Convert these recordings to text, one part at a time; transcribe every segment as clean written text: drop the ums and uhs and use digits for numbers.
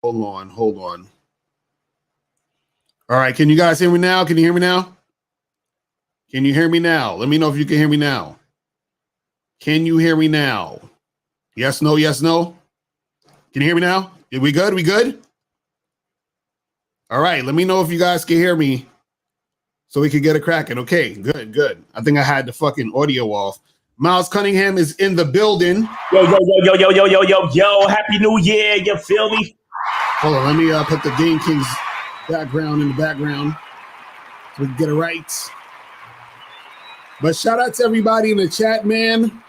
Hold on, hold on. All right, can you guys hear me now? Can you hear me now? Can you hear me now? Let me know if you can hear me now. Can you hear me now? Yes, no, yes, no. Can you hear me now? Are we good? We good? All right, let me know if you guys can hear me so we can get it cracking. Okay, good, good. I think I had the fucking audio off. Miles Cunningham is in the building. Yo, Happy New Year. You feel me? Hold on, let me put the Game Kings background in the background so we can get it right. But shout out to everybody in the chat, man.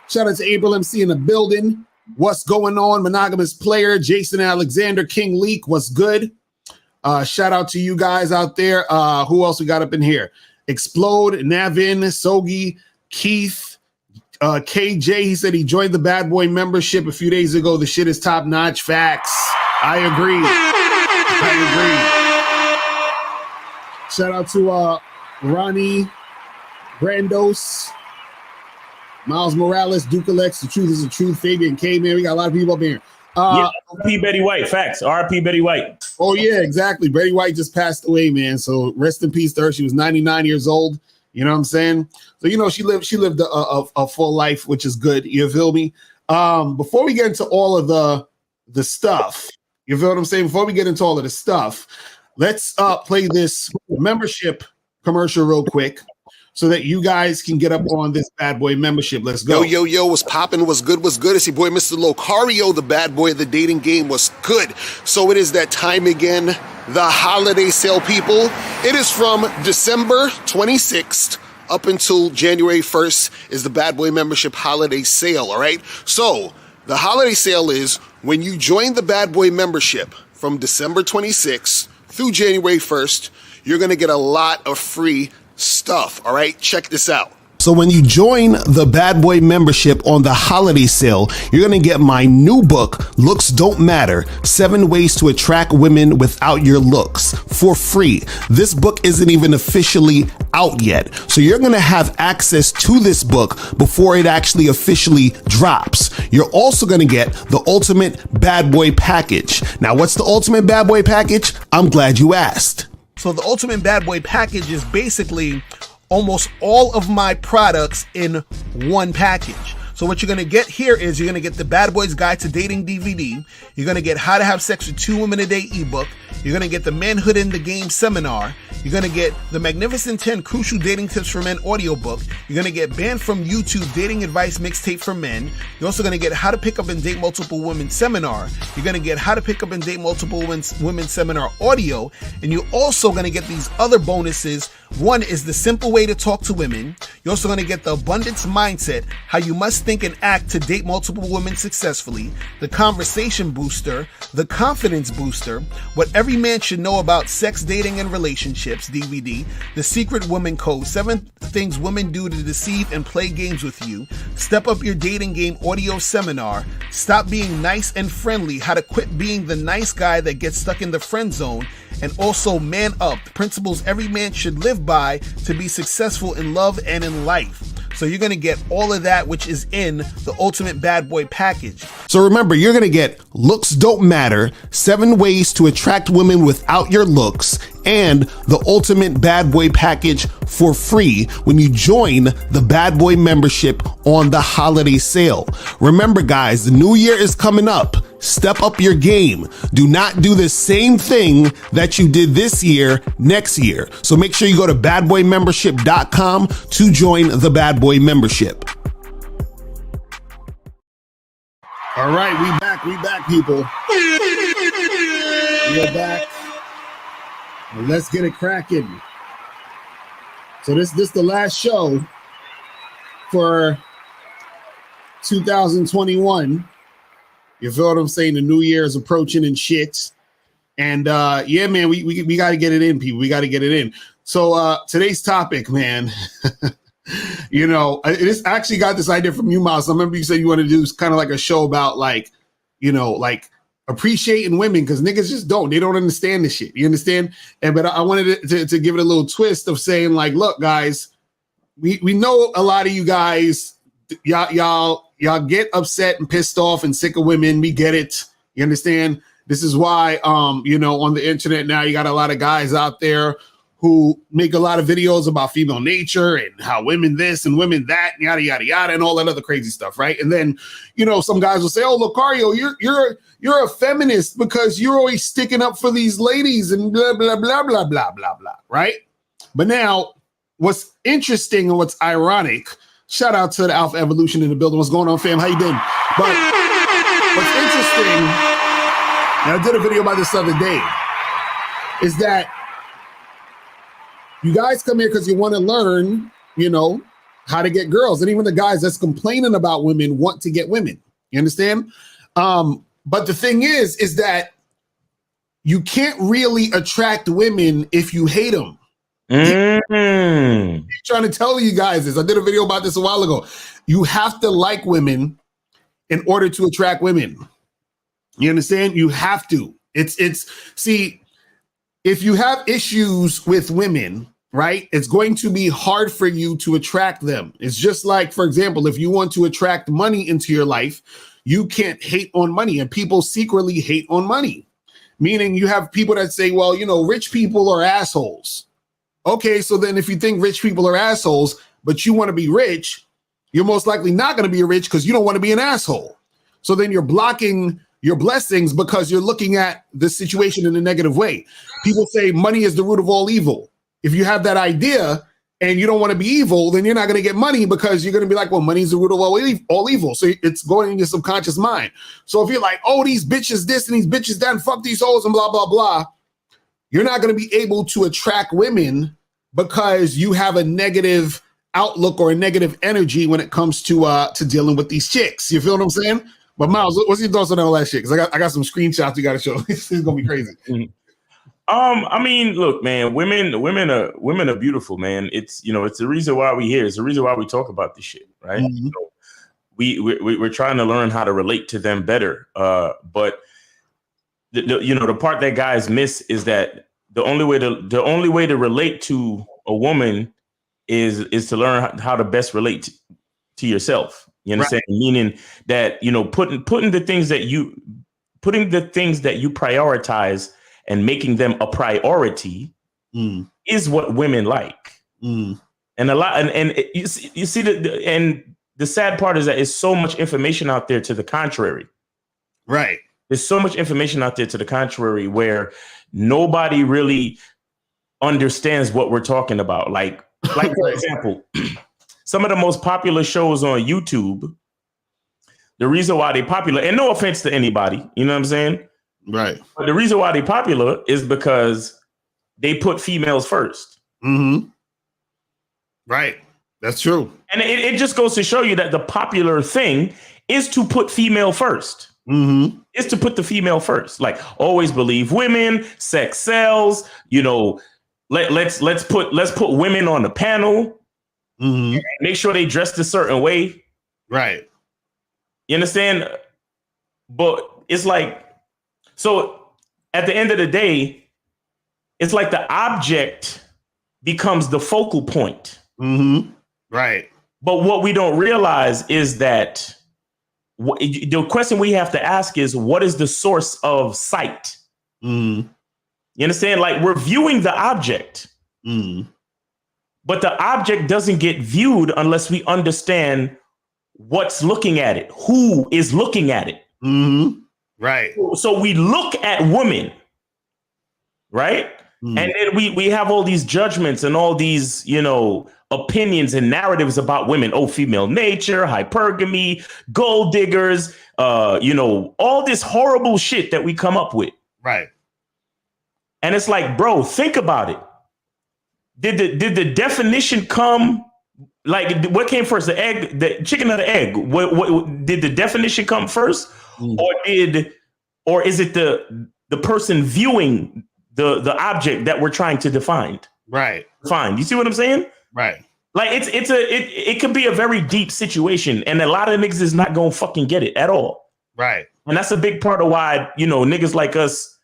Shout out to April MC in the building. What's going on? Monogamous Player, Jason Alexander, King Leak, what's good? Shout out to you guys out there. Who else we got up in here? Explode, Navin, Sogi, Keith, KJ. He said he joined the Bad Boy membership a few days ago. The shit is top notch. Facts. I agree. Shout out to Ronnie, Brandos, Miles Morales, Duke Alex, The Truth is the Truth, Fabian K, man. We got a lot of people up here. R.P. Betty White. Facts. R.P. Betty White. Oh, yeah, exactly. Betty White just passed away, man. So rest in peace to her. She was 99 years old. You know what I'm saying? So, you know, she lived a full life, which is good. You feel me? Before we get into all of the stuff, you feel what I'm saying? Before we get into all of the stuff, let's play this membership commercial real quick so that you guys can get up on this Bad Boy membership. Let's go. Yo, what's poppin'? What's good? What's good? It's your boy, Mr. Locario, the bad boy of the dating game. What's good? So it is that time again, the holiday sale, people. It is from December 26th up until January 1st is the Bad Boy membership holiday sale, all right? So the holiday sale is when you join the Bad Boy membership from December 26th through January 1st, you're going to get a lot of free stuff, all right? Check this out. So when you join the Bad Boy membership on the holiday sale, you're going to get my new book, Looks Don't Matter, 7 Ways to Attract Women Without Your Looks, for free. This book isn't even officially out yet. So you're going to have access to this book before it actually officially drops. You're also going to get the Ultimate Bad Boy Package. Now, what's the Ultimate Bad Boy Package? I'm glad you asked. So the Ultimate Bad Boy Package is basically almost all of my products in one package. So what you're going to get here is you're going to get the Bad Boys Guide to Dating DVD. You're going to get How to Have Sex with 2 Women a Day ebook. You're going to get the Manhood in the Game seminar. You're going to get the Magnificent 10 Crucial Dating Tips for Men audiobook. You're going to get Banned from YouTube Dating Advice Mixtape for Men. You're also going to get How to Pick Up and Date Multiple Women seminar. You're going to get How to Pick Up and Date Multiple Women seminar audio. And you're also going to get these other bonuses. One is the Simple Way to Talk to Women. You're also going to get the Abundance Mindset, How You Must Think and Act to Date Multiple Women Successfully, the Conversation Booster, the Confidence Booster, What Every Man Should Know About Sex, Dating, and Relationships DVD, The Secret Woman Code, 7 Things Women Do to Deceive and Play Games with You, Step Up Your Dating Game audio seminar, Stop Being Nice and Friendly, How to Quit Being the Nice Guy That Gets Stuck in the Friend Zone, and also Man Up, the principles every man should live by to be successful in love and in life. So you're going to get all of that, which is in the Ultimate Bad Boy Package. So remember, you're going to get Looks Don't Matter, 7 Ways to Attract Women Without Your Looks, and the Ultimate Bad Boy Package for free when you join the Bad Boy membership on the holiday sale. Remember, guys, the new year is coming up. Step up your game. Do not do the same thing that you did this year next year. So make sure you go to badboymembership.com to join the Bad Boy membership. All right, we back, people. We're back. And let's get it cracking. So this the last show for 2021. You feel what I'm saying? The new year is approaching and shit. And yeah, man, we got to get it in, people. We got to get it in. So today's topic, man, you know, I actually got this idea from you, Miles. I remember you said you wanted to do kind of like a show about like, you know, like appreciating women because niggas just don't. They don't understand this shit. You understand? But I wanted to give it a little twist of saying like, look, guys, we know a lot of you guys, y'all get upset and pissed off and sick of women. We get it. You understand? This is why, on the internet now, you got a lot of guys out there who make a lot of videos about female nature and how women this and women that, and yada, yada, yada, and all that other crazy stuff, right? And then, some guys will say, oh, Locario, you're a feminist because you're always sticking up for these ladies and blah, blah, blah, blah, blah, blah, blah, right? But now, what's interesting and what's ironic, shout out to the Alpha Evolution in the building. What's going on, fam? How you been? But what's interesting, and I did a video about this the other day, is that you guys come here because you want to learn, how to get girls. And even the guys that's complaining about women want to get women. You understand? But the thing is that you can't really attract women if you hate them. I'm trying to tell you guys this. I did a video about this a while ago. You have to like women in order to attract women. You understand? You have to. See, if you have issues with women, right, it's going to be hard for you to attract them. It's just like, for example, if you want to attract money into your life, you can't hate on money, and people secretly hate on money. Meaning you have people that say, well, rich people are assholes. Okay, so then if you think rich people are assholes, but you want to be rich, you're most likely not going to be rich because you don't want to be an asshole. So then you're blocking your blessings because you're looking at the situation in a negative way. People say money is the root of all evil. If you have that idea and you don't want to be evil, then you're not going to get money because you're going to be like, well, money is the root of all evil. So it's going in your subconscious mind. So if you're like, oh, these bitches this and these bitches that and fuck these hoes and blah, blah, blah, you're not going to be able to attract women because you have a negative outlook or a negative energy when it comes to dealing with these chicks. You feel what I'm saying? But Miles, what's your thoughts on all that shit? Because I got some screenshots you got to show. This is gonna be crazy. I mean, look, man, women are beautiful, man. It's it's the reason why we're here. It's the reason why we talk about this shit, right? Mm-hmm. So we're trying to learn how to relate to them better. But the part that guys miss is that the only way to relate to a woman is to learn how to best relate to yourself. You understand? Right. Meaning that, putting the things that you prioritize and making them a priority is what women like. And a lot, and you see and the sad part is that there's so much information out there to the contrary. Right. There's so much information out there to the contrary where nobody really understands what we're talking about. Like for example, some of the most popular shows on YouTube, the reason why they're popular, and no offense to anybody, you know what I'm saying? Right. But the reason why they're popular is because they put females first. Mm-hmm. Right. That's true. And it just goes to show you that the popular thing is to put female first. Mm-hmm. Is to put the female first. Like, always believe women, sex sells, let's put women on the panel. Mm-hmm. Make sure they dressed a certain way. Right. You understand? But it's like, so at the end of the day, it's like the object becomes the focal point. Mm-hmm. Right. But what we don't realize is that the question we have to ask is, what is the source of sight? Mm-hmm. You understand? Like, we're viewing the object. Mm-hmm. But the object doesn't get viewed unless we understand what's looking at it, who is looking at it. Mm-hmm. Right. So we look at women, right? Mm. And then we have all these judgments and all these, opinions and narratives about women. Oh, female nature, hypergamy, gold diggers, all this horrible shit that we come up with. Right. And it's like, bro, think about it. Did the definition come? Like, what came first, the egg, the chicken or the egg? What did the definition come first, or is it the person viewing the object that we're trying to define? Right. Fine. You see what I'm saying? Right. Like, it could be a very deep situation, and a lot of niggas is not gonna fucking get it at all. Right. And that's a big part of why niggas like us.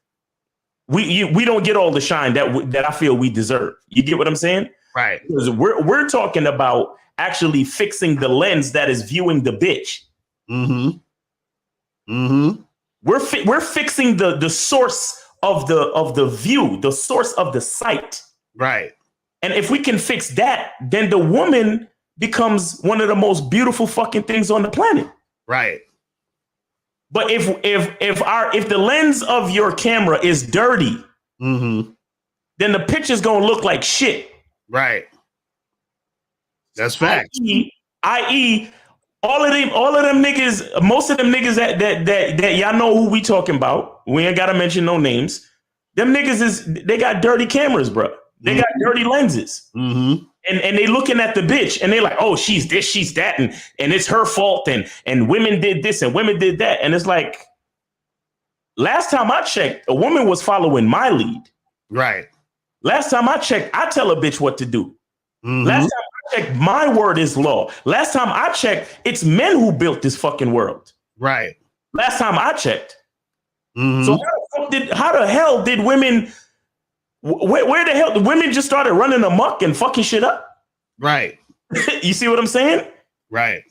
We don't get all the shine that I feel we deserve. You get what I'm saying? Right. Because we're talking about actually fixing the lens that is viewing the bitch. Mm-hmm. Mm-hmm. We're fixing the source of the view, the source of the sight. Right. And if we can fix that, then the woman becomes one of the most beautiful fucking things on the planet. Right. But if the lens of your camera is dirty, Mm-hmm. then the picture's gonna look like shit. Right. That's facts. I.e., all of them niggas, most of them niggas that y'all know who we talking about. We ain't gotta mention no names. Them niggas they got dirty cameras, bro. They got dirty lenses. Mm-hmm. And they looking at the bitch and they're like, oh, she's this, she's that, and it's her fault, and women did this and women did that. And it's like, last time I checked, a woman was following my lead. Right. Last time I checked, I tell a bitch what to do. Mm-hmm. Last time I checked, my word is law. Last time I checked, it's men who built this fucking world. Right. Last time I checked. Mm-hmm. So how the hell did women, where the hell, the women just started running amok and fucking shit up? Right. You see what I'm saying? Right.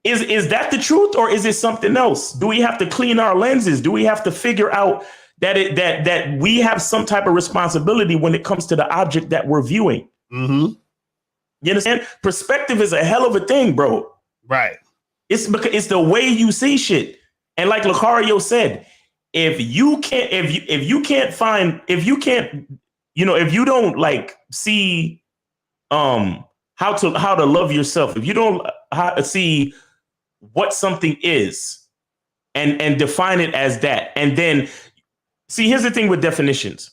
Is that the truth, or is it something else? Do we have to clean our lenses? Do we have to figure out that we have some type of responsibility when it comes to the object that we're viewing? Mm-hmm. You understand? Perspective is a hell of a thing, bro. Right. It's because it's the way you see shit. And like Locario said, if you don't like see how to love yourself, if you don't see what something is and define it as that, and then see, here's the thing with definitions.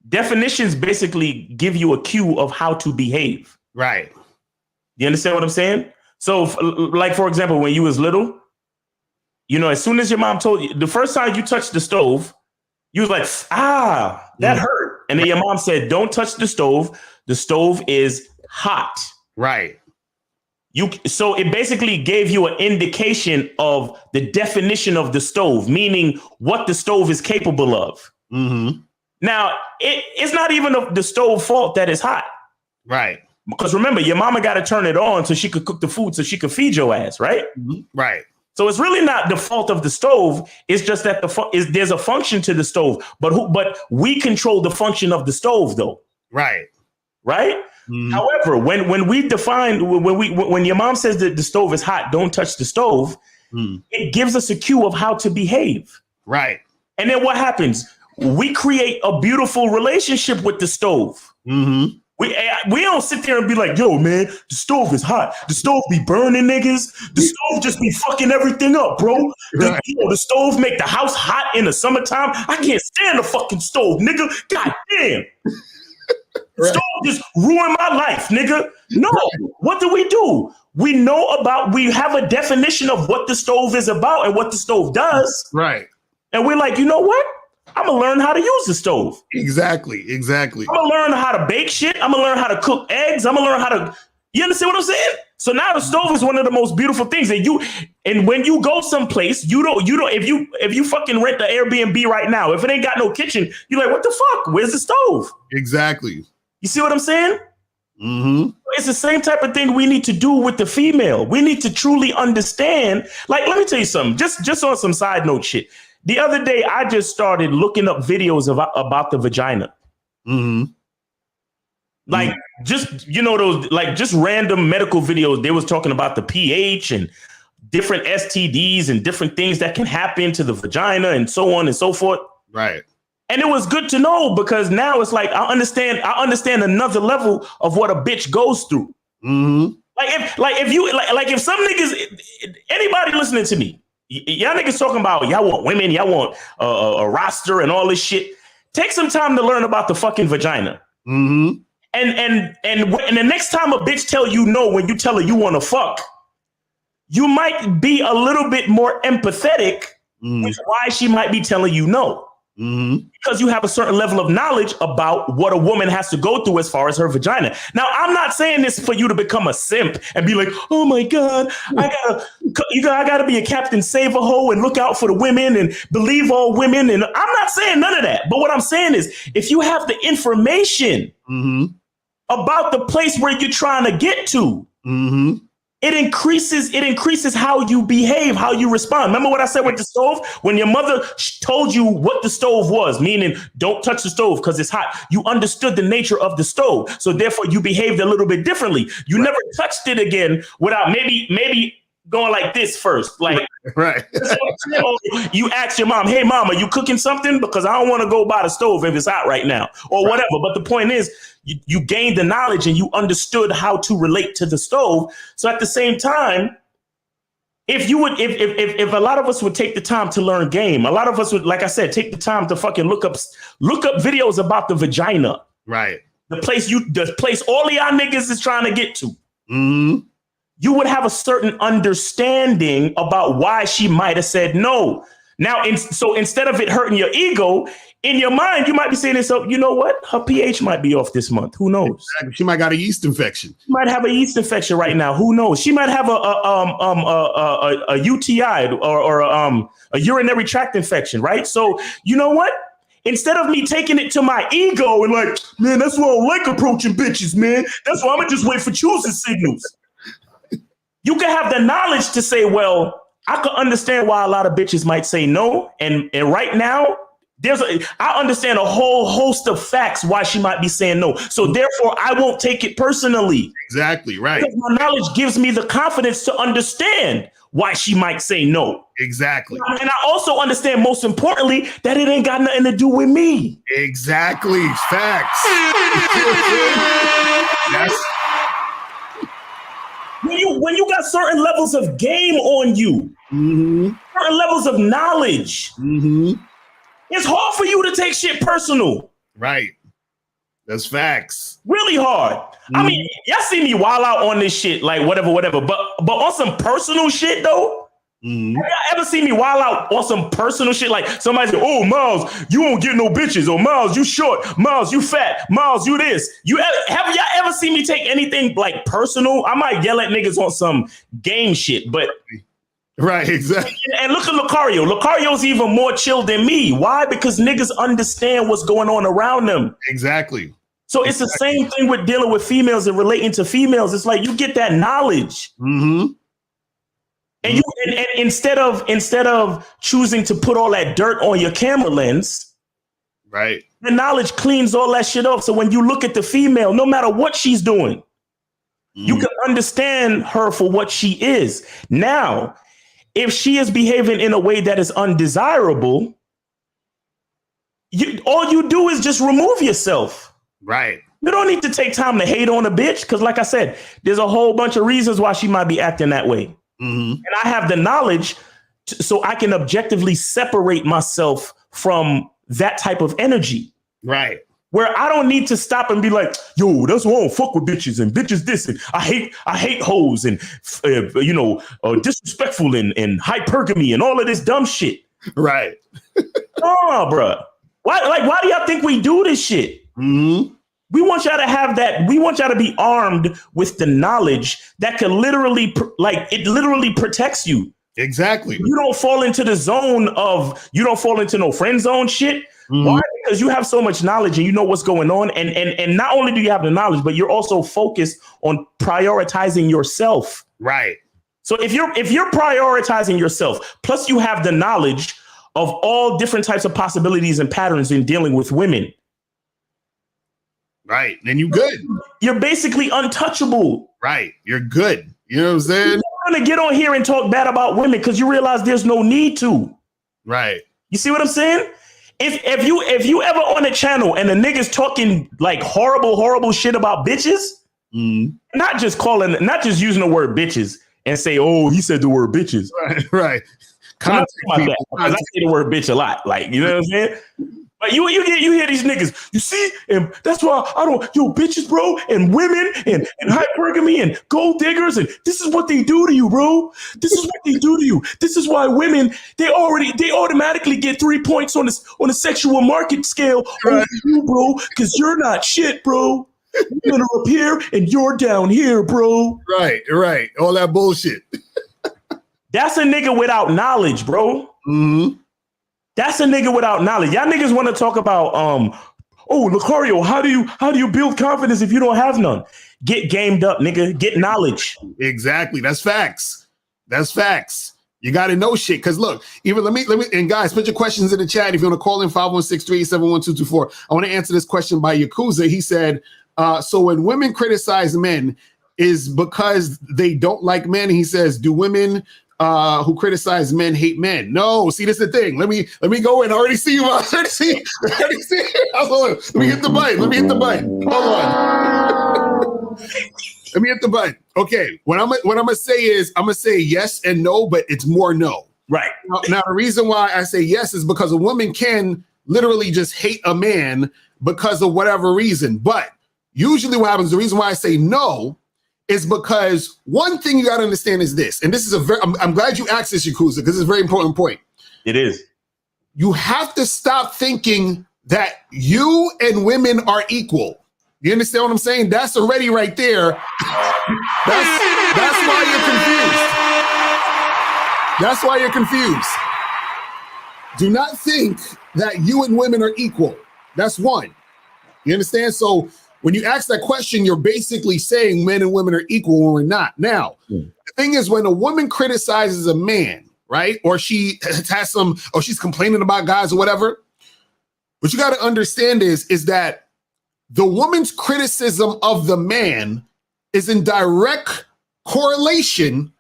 Definitions basically give you a cue of how to behave. Right. You understand what I'm saying? So like, for example, when you was little, as soon as your mom told you, the first time you touched the stove, you was like, that hurt. And then your mom said, don't touch the stove. The stove is hot. Right. So it basically gave you an indication of the definition of the stove, meaning what the stove is capable of. Mm-hmm. Now, it's not even the stove fault that it's hot. Right. Because remember, your mama got to turn it on so she could cook the food so she could feed your ass, right? Mm-hmm. Right. So it's really not the fault of the stove. It's just that there's a function to the stove, but we control the function of the stove, though. Right. Right. Mm-hmm. However, when your mom says that the stove is hot, don't touch the stove. It gives us a cue of how to behave. Right. And then what happens? We create a beautiful relationship with the stove. Mm-hmm. We don't sit there and be like, yo, man, the stove is hot. The stove be burning niggas. The stove just be fucking everything up, bro. Right. The stove make the house hot in the summertime. I can't stand the fucking stove, nigga. God damn. Right. Stove just ruined my life, nigga. No, what do? We have a definition of what the stove is about and what the stove does. Right. And we're like, you know what? I'm going to learn how to use the stove. Exactly. I'm going to learn how to bake shit. I'm going to learn how to cook eggs. I'm going to learn how to, you understand what I'm saying? So now the stove is one of the most beautiful things. And when you go someplace, if you fucking rent the Airbnb right now, if it ain't got no kitchen, you're like, what the fuck? Where's the stove? Exactly. You see what I'm saying? Mm-hmm. It's the same type of thing we need to do with the female. We need to truly understand. Like, let me tell you something, just on some side note shit. The other day, I just started looking up videos about the vagina. Mm-hmm. Like, just random medical videos. They was talking about the pH and different STDs and different things that can happen to the vagina and so on and so forth. Right. And it was good to know, because now it's like, I understand another level of what a bitch goes through. Mm-hmm. If some niggas, anybody listening to me, y'all niggas talking about y'all want women, y'all want a roster and all this shit. Take some time to learn about the fucking vagina. Mm-hmm. And the next time a bitch tell you no when you tell her you want to fuck, you might be a little bit more empathetic with why she might be telling you no. Mm-hmm. Because you have a certain level of knowledge about what a woman has to go through as far as her vagina. Now, I'm not saying this for you to become a simp and be like, oh my God, I gotta be a Captain Save-A-Ho and look out for the women and believe all women. And I'm not saying none of that. But what I'm saying is, if you have the information about the place where you're trying to get to, it increases how you behave, how you respond. Remember what I said with the stove? When your mother told you what the stove was, meaning don't touch the stove because it's hot, you understood the nature of the stove. So therefore you behaved a little bit differently. You never touched it again without maybe going like this first. Like, right. You ask your mom, hey, mom, are you cooking something? Because I don't want to go by the stove if it's hot right now or whatever. But the point is, you gained the knowledge and you understood how to relate to the stove. So at the same time, if a lot of us would take the time to learn game, a lot of us would, like I said, take the time to fucking look up videos about the vagina. Right. The place all of y'all niggas is trying to get to. Mm-hmm. You would have a certain understanding about why she might have said no. Now, so instead of it hurting your ego, in your mind, you might be saying to yourself, you know what? Her pH might be off this month. Who knows? Exactly. She might got a yeast infection. She might have a yeast infection right now. Who knows? She might have a UTI or a urinary tract infection, right? So you know what? Instead of me taking it to my ego and like, man, that's why I don't like approaching bitches, man. That's why I'm gonna just wait for choosing signals. You can have the knowledge to say, well, I could understand why a lot of bitches might say no. And right now, I understand a whole host of facts why she might be saying no. So therefore, I won't take it personally. Exactly, right. Because my knowledge gives me the confidence to understand why she might say no. Exactly. And I also understand, most importantly, that it ain't got nothing to do with me. Exactly. Facts. Yes. When you got certain levels of game on you, certain levels of knowledge, it's hard for you to take shit personal. Right. That's facts. Really hard. I mean, y'all see me wild out on this shit, like whatever. But on some personal shit though, have y'all ever seen me wild out on some personal shit? Like somebody say, "Oh, Miles, you won't get no bitches," or "Miles, you short," "Miles, you fat," "Miles, you this." Have y'all ever seen me take anything like personal? I might yell at niggas on some game shit, but right, exactly. And look at Locario. Locario's even more chill than me. Why? Because niggas understand what's going on around them. Exactly. So it's the same thing with dealing with females and relating to females. It's like you get that knowledge. And you and instead of choosing to put all that dirt on your camera lens, right, the knowledge cleans all that shit up. So when you look at the female, no matter what she's doing, you can understand her for what she is. Now, if she is behaving in a way that is undesirable, all you do is just remove yourself. Right. You don't need to take time to hate on a bitch because, like I said, there's a whole bunch of reasons why she might be acting that way. And I have the knowledge so I can objectively separate myself from that type of energy. Right. Where I don't need to stop and be like, yo, that's why I don't fuck with bitches and bitches this and I hate hoes and disrespectful and hypergamy and all of this dumb shit. Right. Oh, bro. Why do y'all think we do this shit? We want y'all to have that. We want y'all to be armed with the knowledge that can literally protects you. Exactly. You don't fall into the zone of, you don't fall into no friend zone shit. Why? Because you have so much knowledge and you know what's going on. And not only do you have the knowledge, but you're also focused on prioritizing yourself. Right. So if you're prioritizing yourself, plus you have the knowledge of all different types of possibilities and patterns in dealing with women. Right. Then you good. You're basically untouchable. Right. You're good. You know what I'm saying? You're not gonna get on here and talk bad about women because you realize there's no need to. Right. You see what I'm saying? If you ever on a channel and a nigga's talking like horrible shit about bitches, not just using the word bitches and say, oh, he said the word bitches. Right. I say the word bitch a lot. Like, you know what I'm saying? But you hear these niggas, you see, and that's why bitches, bro, and women and hypergamy and gold diggers, and this is what they do to you, bro. This is what they do to you. This is why women, they automatically get 3 points on the sexual market scale over you, bro, because you're not shit, bro. You're gonna up here and you're down here, bro. Right. All that bullshit. That's a nigga without knowledge, bro. That's a nigga without knowledge. Y'all niggas want to talk about Oh, Locario, how do you build confidence if you don't have none? Get gamed up, nigga. Get knowledge. Exactly. That's facts. That's facts. You got to know shit. Because look, even let me, and guys, put your questions in the chat if you want to call in 516-387-1224. I want to answer this question by Yakuza. He said, so when women criticize men is because they don't like men. He says, do women who criticize men hate men? No. See, this is the thing. Let me go in. I already see you. Let me hit the button. Hold on. Let me hit the button. Okay. What I'm gonna say is I'm gonna say yes and no, but it's more no. Right. Now the reason why I say yes is because a woman can literally just hate a man because of whatever reason. But usually what happens, the reason why I say no is because one thing you got to understand is this, and this is I'm glad you asked this, Yakuza, because it's a very important point. It is. You have to stop thinking that you and women are equal. You understand what I'm saying? That's already right there. That's why you're confused. That's why you're confused. Do not think that you and women are equal. That's one. You understand? So when you ask that question, you're basically saying men and women are equal when we're not. Now, the thing is, when a woman criticizes a man, right? Or she has or she's complaining about guys or whatever, what you got to understand is that the woman's criticism of the man is in direct correlation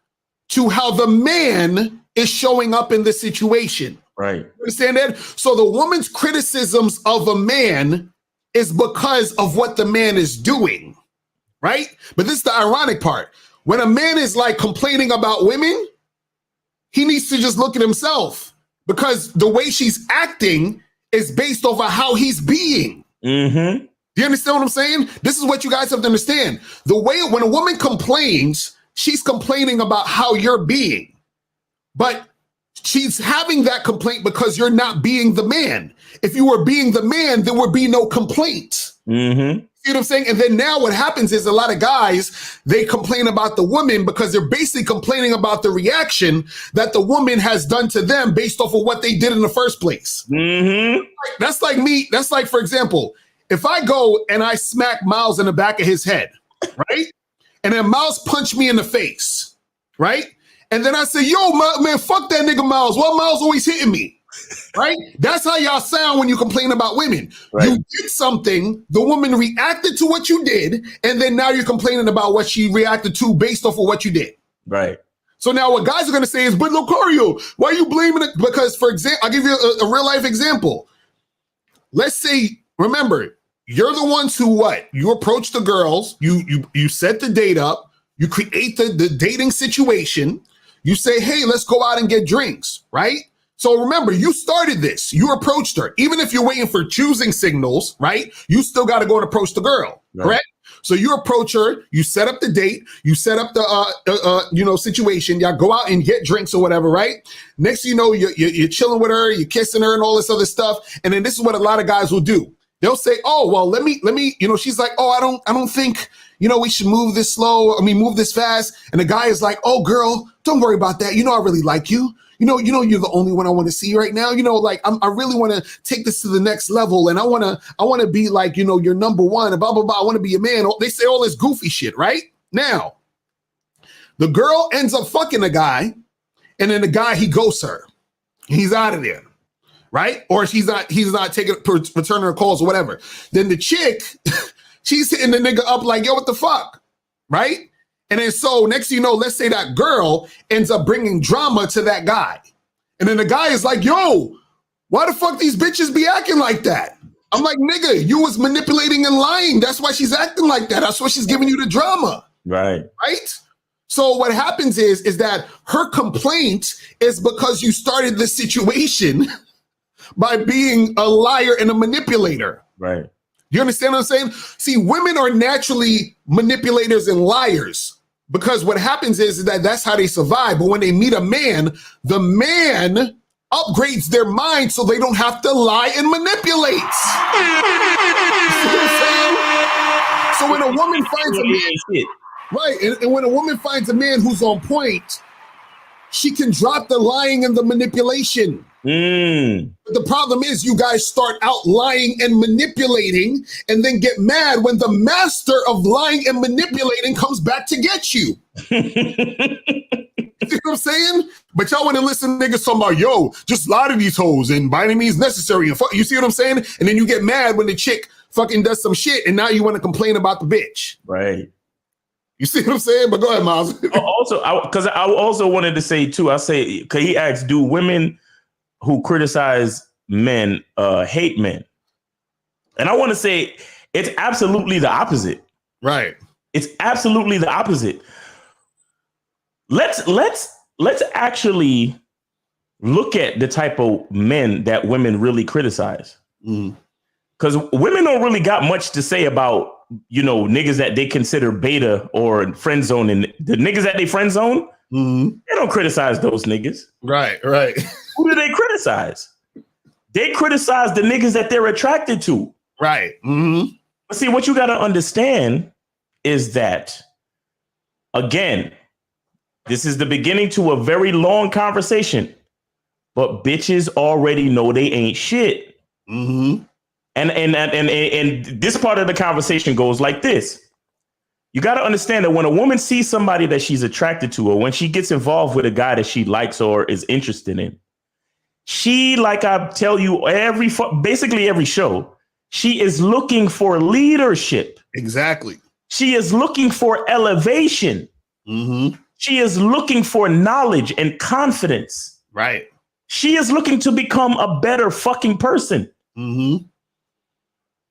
to how the man is showing up in the situation. Right. You understand that? So the woman's criticisms of a man is because of what the man is doing, right? But this is the ironic part. When a man is like complaining about women, he needs to just look at himself, because the way she's acting is based off of how he's being. Mm-hmm. Do you understand what I'm saying? This is what you guys have to understand. The way when a woman complains, she's complaining about how you're being, but she's having that complaint because you're not being the man. If you were being the man, there would be no complaint. Mm-hmm. See what I'm saying? And then now what happens is a lot of guys, they complain about the woman because they're basically complaining about the reaction that the woman has done to them based off of what they did in the first place. Mm-hmm. That's like me. That's like, for example, if I go and I smack Miles in the back of his head, right? And then Miles punched me in the face, right? And then I say, yo, man, fuck that nigga Miles. Why Miles always hitting me? Right? That's how y'all sound when you complain about women. Right. You did something, the woman reacted to what you did, and then now you're complaining about what she reacted to based off of what you did. Right. So now what guys are going to say is, but Locario, why are you blaming it? Because, for example, I'll give you a real life example. Let's say, remember, you're the ones who what? You approach the girls, you set the date up, you create the dating situation, you say, hey, let's go out and get drinks, right? So remember, you started this. You approached her. Even if you're waiting for choosing signals, right? You still got to go and approach the girl, right. Correct? So you approach her, you set up the date, you set up the situation. Y'all go out and get drinks or whatever, right? Next, you know, you're chilling with her, you're kissing her and all this other stuff. And then this is what a lot of guys will do. They'll say, oh, well, let me, she's like, oh, I don't think, we should move this slow. Move this fast. And the guy is like, oh, girl, don't worry about that. I really like you. You're the only one I want to see right now. I really want to take this to the next level. And I want to be like, your number one and blah, blah, blah. I want to be a man. They say all this goofy shit, right? Now, the girl ends up fucking a guy. And then the guy, he ghosts her. He's out of there. Right? Or he's not taking returning her calls or whatever. Then the chick, she's hitting the nigga up like, yo, what the fuck? Right? And then so next thing you know, let's say that girl ends up bringing drama to that guy. And then the guy is like, yo, why the fuck these bitches be acting like that? I'm like, nigga, you was manipulating and lying. That's why she's acting like that. That's why she's giving you the drama. Right. Right? So what happens is that her complaint is because you started this situation by being a liar and a manipulator. Right. You understand what I'm saying? See, women are naturally manipulators and liars because what happens is that that's how they survive. But when they meet a man, the man upgrades their mind so they don't have to lie and manipulate. You see what I'm saying? So when a woman finds a man, right, and when a woman finds a man who's on point, she can drop the lying and the manipulation. But the problem is you guys start out lying and manipulating and then get mad when the master of lying and manipulating comes back to get you. You know what I'm saying? But y'all want to listen to niggas talking about, yo, just lie to these hoes and by any means necessary. And you see what I'm saying? And then you get mad when the chick fucking does some shit and now you want to complain about the bitch. Right. You see what I'm saying? But go ahead, Miles. Because I also wanted to say too, because he asked, do women who criticize men hate men? And I want to say it's absolutely the opposite. Right. It's absolutely the opposite. Let's actually look at the type of men that women really criticize. Because women don't really got much to say about, niggas that they consider beta or friend zone. And the niggas that they friend zone, they don't criticize those niggas. Right. Who do they criticize? They criticize the niggas that they're attracted to. Right. But see, what you got to understand is that, again, this is the beginning to a very long conversation, but bitches already know they ain't shit. And this part of the conversation goes like this. You got to understand that when a woman sees somebody that she's attracted to, or when she gets involved with a guy that she likes or is interested in, she, like I tell you, basically every show, she is looking for leadership. Exactly. She is looking for elevation. She is looking for knowledge and confidence. Right. She is looking to become a better fucking person.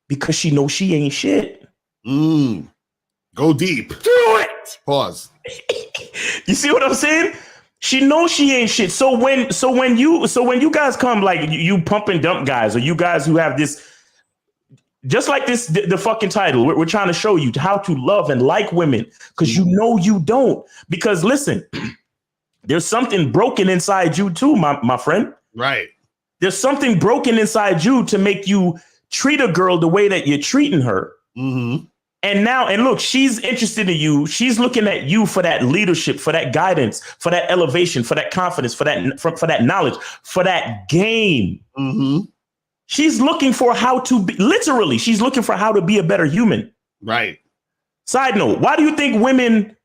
Because she knows she ain't shit. Go deep. Do it. Pause. You see what I'm saying? She knows she ain't shit. So when you guys come, like you pump and dump guys, or you guys who have this, just like this, the fucking title, we're trying to show you how to love and like women, because you don't. Because listen, there's something broken inside you too, my friend. Right. There's something broken inside you to make you treat a girl the way that you're treating her. And look, she's interested in you. She's looking at you for that leadership, for that guidance, for that elevation, for that confidence, for that knowledge, for that game. She's looking for how to be, literally, she's looking for how to be a better human. Right. Side note, why do you think women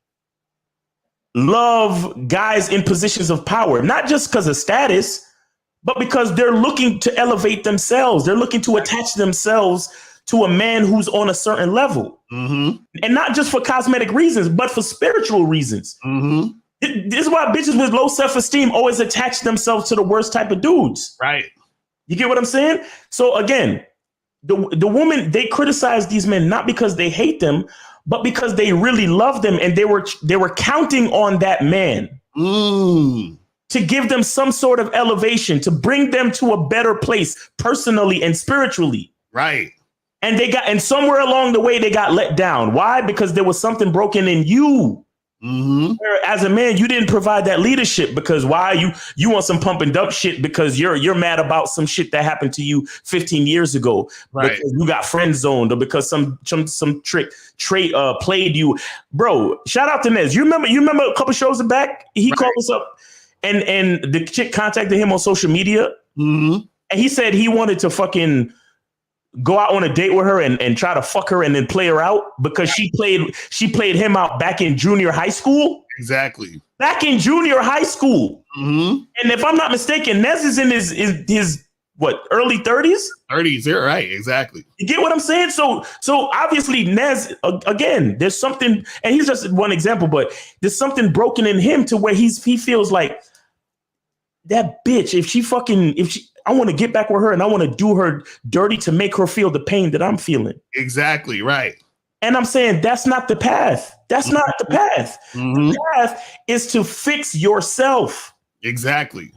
love guys in positions of power? Not just because of status, but because they're looking to elevate themselves. They're looking to attach themselves to a man who's on a certain level. And not just for cosmetic reasons, but for spiritual reasons. This is why bitches with low self-esteem always attach themselves to the worst type of dudes. Right. You get what I'm saying? So again, the woman, they criticize these men not because they hate them, but because they really love them, and they were counting on that man to give them some sort of elevation, to bring them to a better place personally and spiritually. Right. And somewhere along the way they got let down. Why? Because there was something broken in you. Where as a man, you didn't provide that leadership, because why? You want some pump and dump shit because you're mad about some shit that happened to you 15 years ago. Right. Because you got friend zoned, or because some trait played you. Bro, shout out to Nez. You remember a couple shows back, he called us up and the chick contacted him on social media. And he said he wanted to fucking go out on a date with her and try to fuck her and then play her out because she played him out back in junior high school. Exactly. Back in junior high school. And if I'm not mistaken, Nez is in his what, early 30s? 30s, you're right, exactly. You get what I'm saying? So obviously Nez, again, there's something, and he's just one example, but there's something broken in him to where he feels like that bitch, I want to get back with her and I want to do her dirty to make her feel the pain that I'm feeling. Exactly, right. And I'm saying that's not the path. That's not the path. The path is to fix yourself. Exactly.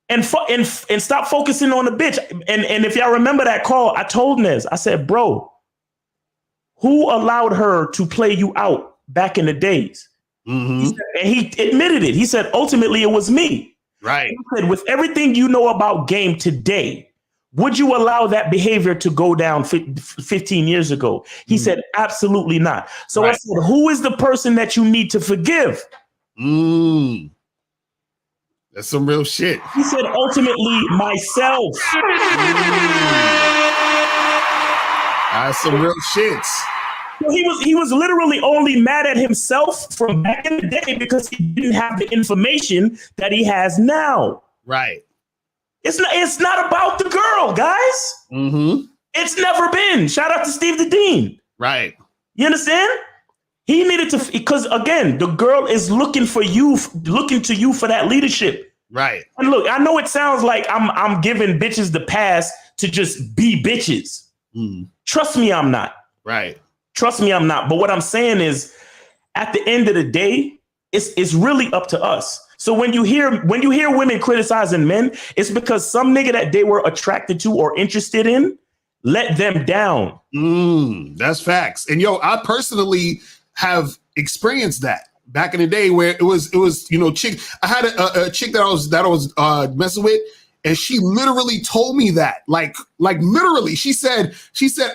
And stop focusing on the bitch. And if y'all remember that call, I told Nez, I said, bro, who allowed her to play you out back in the days? He said, and he admitted it. He said, ultimately, it was me. Right. He said, with everything you know about game today, would you allow that behavior to go down 15 years ago? He said, absolutely not. So I said, who is the person that you need to forgive? That's some real shit. He said, ultimately, myself. That's some real shit. So he was literally only mad at himself from back in the day because he didn't have the information that he has now. Right. It's not about the girl, guys. Mm-hmm. It's never been. Shout out to Steve the Dean. Right. You understand? He needed to, because again, the girl is looking to you for that leadership. Right. And look, I know it sounds like I'm giving bitches the pass to just be bitches. Mm. Trust me, I'm not. Right. Trust me, I'm not. But what I'm saying is, at the end of the day, it's really up to us. So when you hear women criticizing men, it's because some nigga that they were attracted to or interested in let them down. That's facts. And yo, I personally have experienced that back in the day where it was chick. I had a chick that I was messing with, and she literally told me that, like literally, she said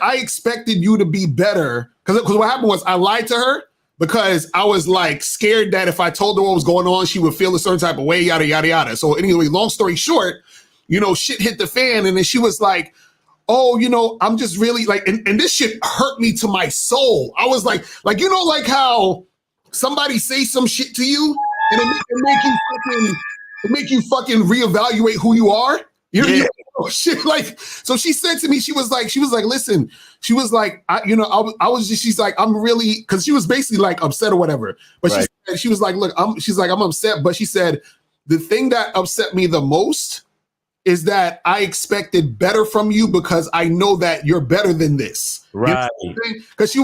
I expected you to be better, because what happened was I lied to her because I was like scared that if I told her what was going on, she would feel a certain type of way, yada yada yada. So anyway, long story short, shit hit the fan, and then she was like, oh, I'm just really like, and this shit hurt me to my soul. I was like how somebody say some shit to you and it make you fucking reevaluate who you are. Shit, like, so she said to me, she was like, listen, she was like, she's like, I'm really, because she was basically like upset or whatever. But right. she was like, look, I'm upset. But she said, the thing that upset me the most is that I expected better from you because I know that you're better than this. Right. Because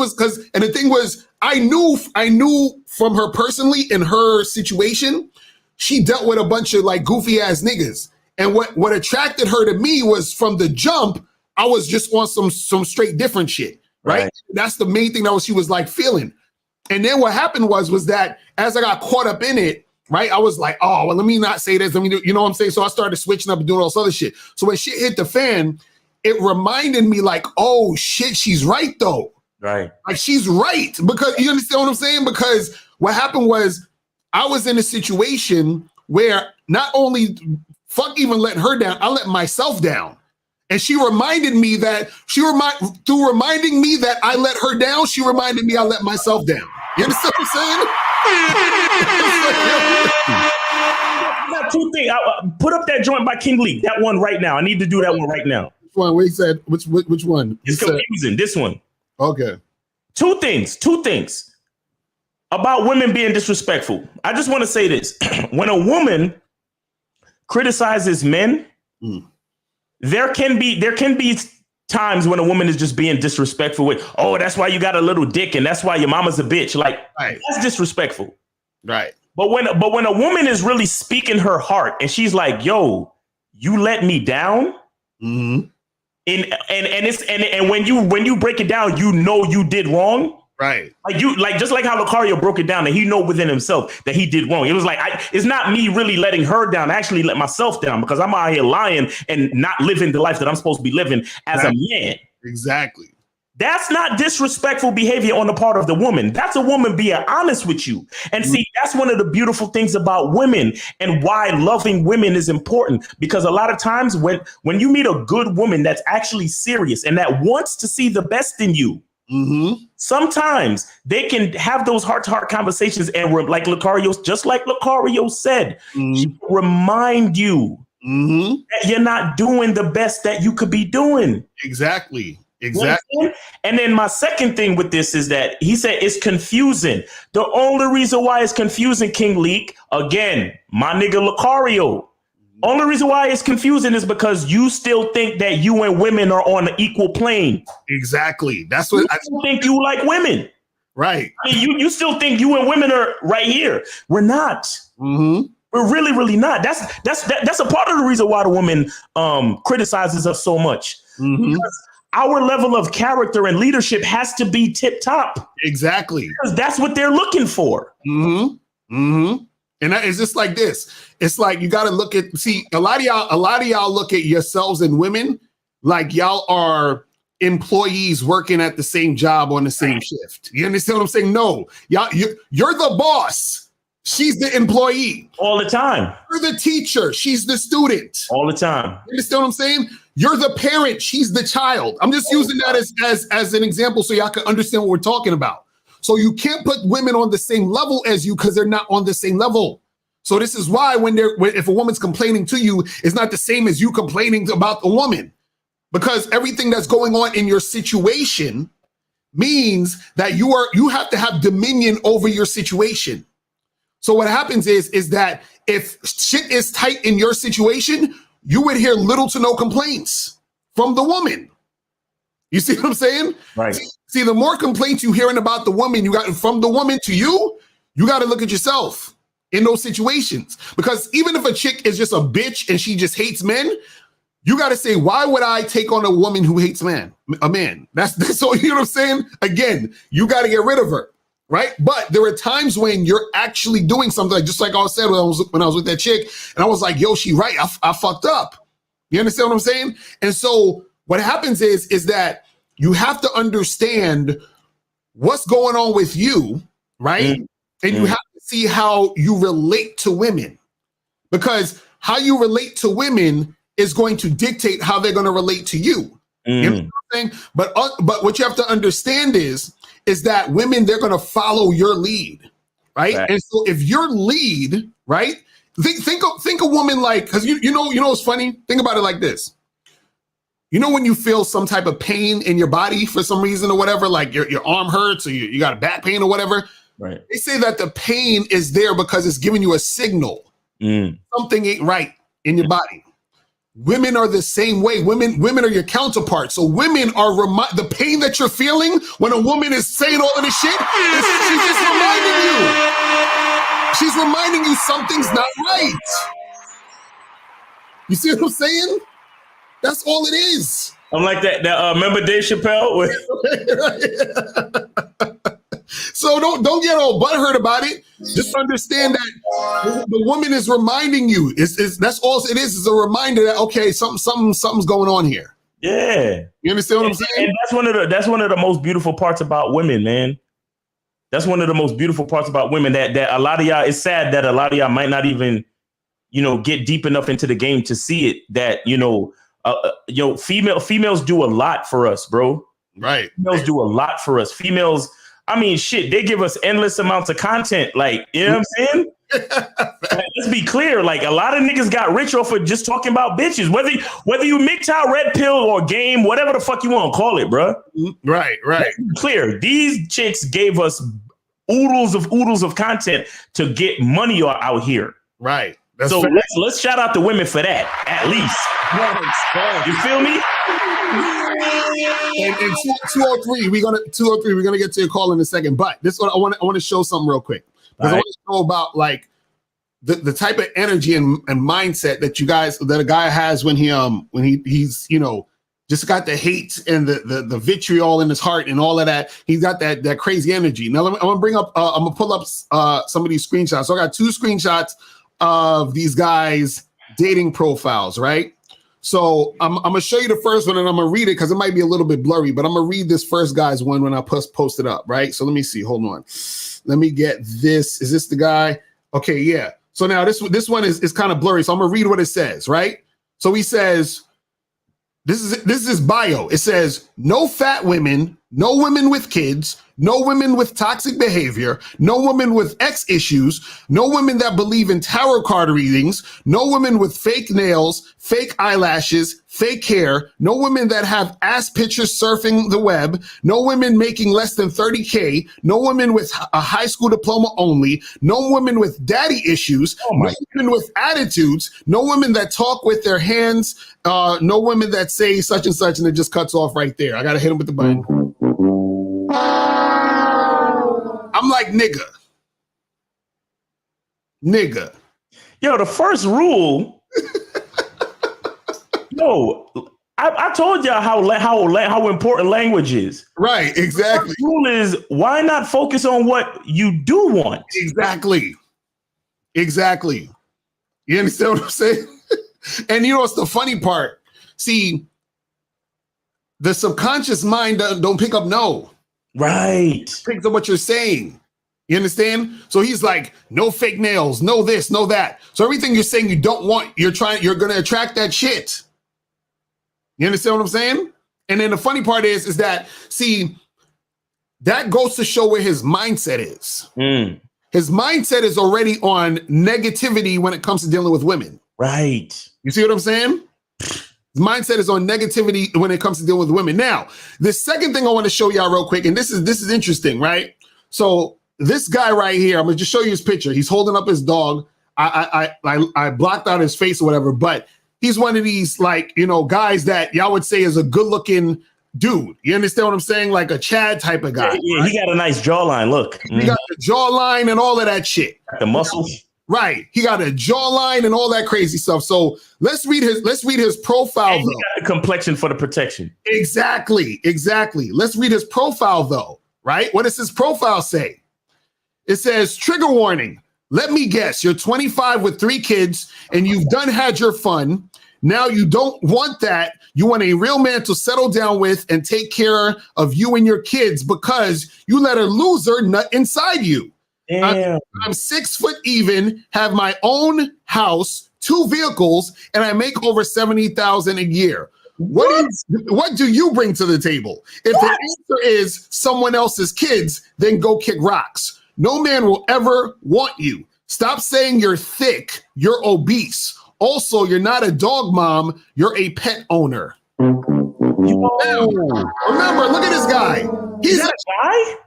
and the thing was, I knew from her personally, in her situation, she dealt with a bunch of like goofy ass niggas. And what attracted her to me was, from the jump, I was just on some straight different shit. Right? That's the main thing that she was like feeling. And then what happened was that as I got caught up in it, right, I was like, oh, well, let me not say this. Let me do, you know what I'm saying? So I started switching up and doing all this other shit. So when shit hit the fan, it reminded me like, oh shit, she's right though. Right. Like, she's right. Because you understand what I'm saying? Because what happened was, I was in a situation where not only fuck even letting her down, I let myself down. And she reminded me that through reminding me that I let her down, she reminded me I let myself down. You understand what I'm saying? I got two things. Put up that joint by King Leak. That one right now. I need to do that one right now. Which one? What he said? Which one? It's confusing. This one. Okay. Two things about women being disrespectful. I just want to say this. When a woman criticizes men, there can be times when a woman is just being disrespectful with, oh, that's why you got a little dick and that's why your mama's a bitch. Like, right. That's disrespectful. Right. But when a woman is really speaking her heart and she's like, yo, you let me down. Mm-hmm. And when you break it down, you did wrong. Right. Like just like how Locario broke it down, that he know within himself that he did wrong. It was like, it's not me really letting her down. I actually let myself down because I'm out here lying and not living the life that I'm supposed to be living as a man. Exactly. That's not disrespectful behavior on the part of the woman. That's a woman being honest with you. And see, that's one of the beautiful things about women and why loving women is important. Because a lot of times when you meet a good woman that's actually serious and that wants to see the best in you, sometimes they can have those heart-to-heart conversations and like Locario said, she remind you that you're not doing the best that you could be doing. Exactly. And then my second thing with this is that he said it's confusing. The only reason why it's confusing, King Leak, again, my nigga Locario, only reason why it's confusing is because you still think that you and women are on an equal plane. Exactly. That's what I think. You like women. Right. I mean, you still think you and women are right here. We're not. We're really, really not. That's a part of the reason why the woman criticizes us so much. Because our level of character and leadership has to be tip top. Exactly. Because that's what they're looking for. And it's just like this. It's like you got to look at, a lot of y'all look at yourselves and women like y'all are employees working at the same job on the same shift. You understand what I'm saying? No, you're the boss. She's the employee. All the time. You're the teacher. She's the student. All the time. You understand what I'm saying? You're the parent. She's the child. I'm just using that as an example so y'all can understand what we're talking about. So you can't put women on the same level as you because they're not on the same level. So this is why if a woman's complaining to you, it's not the same as you complaining about the woman. Because everything that's going on in your situation means that you have to have dominion over your situation. So what happens is that if shit is tight in your situation, you would hear little to no complaints from the woman. You see what I'm saying? Right. See, the more complaints you hearing about the woman, you got from the woman to you got to look at yourself in those situations. Because even if a chick is just a bitch and she just hates men, you got to say, why would I take on a woman who hates a man? That's all, you know what I'm saying? Again, you got to get rid of her. Right. But there are times when you're actually doing something, like just like I said when I was with that chick, and I was like, yo, she right. I fucked up. You understand what I'm saying? And so what happens is that you have to understand what's going on with you, right? And you have to see how you relate to women, because how you relate to women is going to dictate how they're going to relate to you. You know what I'm saying? But what you have to understand is that women, they're going to follow your lead, right? And so if your lead, right, think a woman like, because you know what's funny? Think about it like this. You know when you feel some type of pain in your body for some reason or whatever, like your arm hurts or you got a back pain or whatever, right? They say that the pain is there because it's giving you a signal. Something ain't right in your body. Women are the same way. Women are your counterparts. So women are the pain that you're feeling when a woman is saying all of this shit, she's just reminding you. She's reminding you something's not right. You see what I'm saying? That's all it is. I'm like that remember Dave Chappelle? So don't get all butthurt about it. Just understand that the woman is reminding you. That's all it is a reminder that, okay, something's going on here. Yeah. You understand what I'm saying? And that's one of the most beautiful parts about women, man. That's one of the most beautiful parts about women that a lot of y'all, it's sad that a lot of y'all might not even, get deep enough into the game to see it, that, females do a lot for us, bro. Right. Females do a lot for us. Females, I mean, shit, they give us endless amounts of content. Like, you know what I'm saying? Like, let's be clear. Like, a lot of niggas got rich off of just talking about bitches. Whether you MGTOW, red pill, or game, whatever the fuck you want to call it, bro. Right. Let's be clear. These chicks gave us oodles of content to get money out here. Right. So let's shout out the women for that, at least. You feel me? And 203, we're gonna get to your call in a second. But this one, I want to show something real quick, because I want to know about like the type of energy and mindset that a guy has when he's just got the hate and the vitriol in his heart and all of that. He's got that crazy energy. Now I'm gonna pull up some of these screenshots. So I got 2 screenshots of these guys' dating profiles, right? So I'm gonna show you the first one and I'm gonna read it because it might be a little bit blurry, but I'm gonna read this first guy's one when I post it up, right? So let me see. Hold on. Let me get this. Is this the guy? Okay, yeah. So now this one is kind of blurry. So I'm gonna read what it says, right? So he says, this is his bio. It says, no fat women, no women with kids, no women with toxic behavior, no women with ex issues, no women that believe in tarot card readings, no women with fake nails, fake eyelashes, fake hair, no women that have ass pictures surfing the web, no women making less than 30K, no women with a high school diploma only, no women with daddy issues, no women with attitudes, no women that talk with their hands, no women that say such and such, and it just cuts off right there. I gotta hit him with the button. I'm like, nigga. Yo, the first rule. Yo, I told y'all how important language is. Right, exactly. The rule is, why not focus on what you do want? Exactly. You understand what I'm saying? And what's the funny part? See, the subconscious mind don't pick up no. Right. Picks up what you're saying. You understand? So he's like, no fake nails, no this, no that. So everything you're saying you don't want, you're going to attract that shit. You understand what I'm saying? And then the funny part is that, see, that goes to show where his mindset is. His mindset is already on negativity when it comes to dealing with women. Right. You see what I'm saying? His mindset is on negativity when it comes to dealing with women. Now, the second thing I want to show y'all real quick, and this is interesting, right? So this guy right here, I'm gonna just show you his picture. He's holding up his dog. I blocked out his face or whatever, but he's one of these, like, you know, guys that y'all would say is a good looking dude. You understand what I'm saying? Like a Chad type of guy. Yeah, right? He got a nice jawline. Look, he got the jawline and all of that shit. The muscles. Right. He got a jawline and all that crazy stuff. So let's read his profile. And he got the complexion for the protection. Exactly. Let's read his profile though. Right? What does his profile say? It says, trigger warning. Let me guess, you're 25 with 3 kids and you've done had your fun. Now you don't want that. You want a real man to settle down with and take care of you and your kids because you let a loser nut inside you. Damn. I'm 6 foot even, have my own house, 2 vehicles, and I make over $70,000 a year. What do you bring to the table? If the answer is someone else's kids, then go kick rocks. No man will ever want you. Stop saying you're thick, you're obese. Also, you're not a dog mom, you're a pet owner. Now, remember, look at this guy.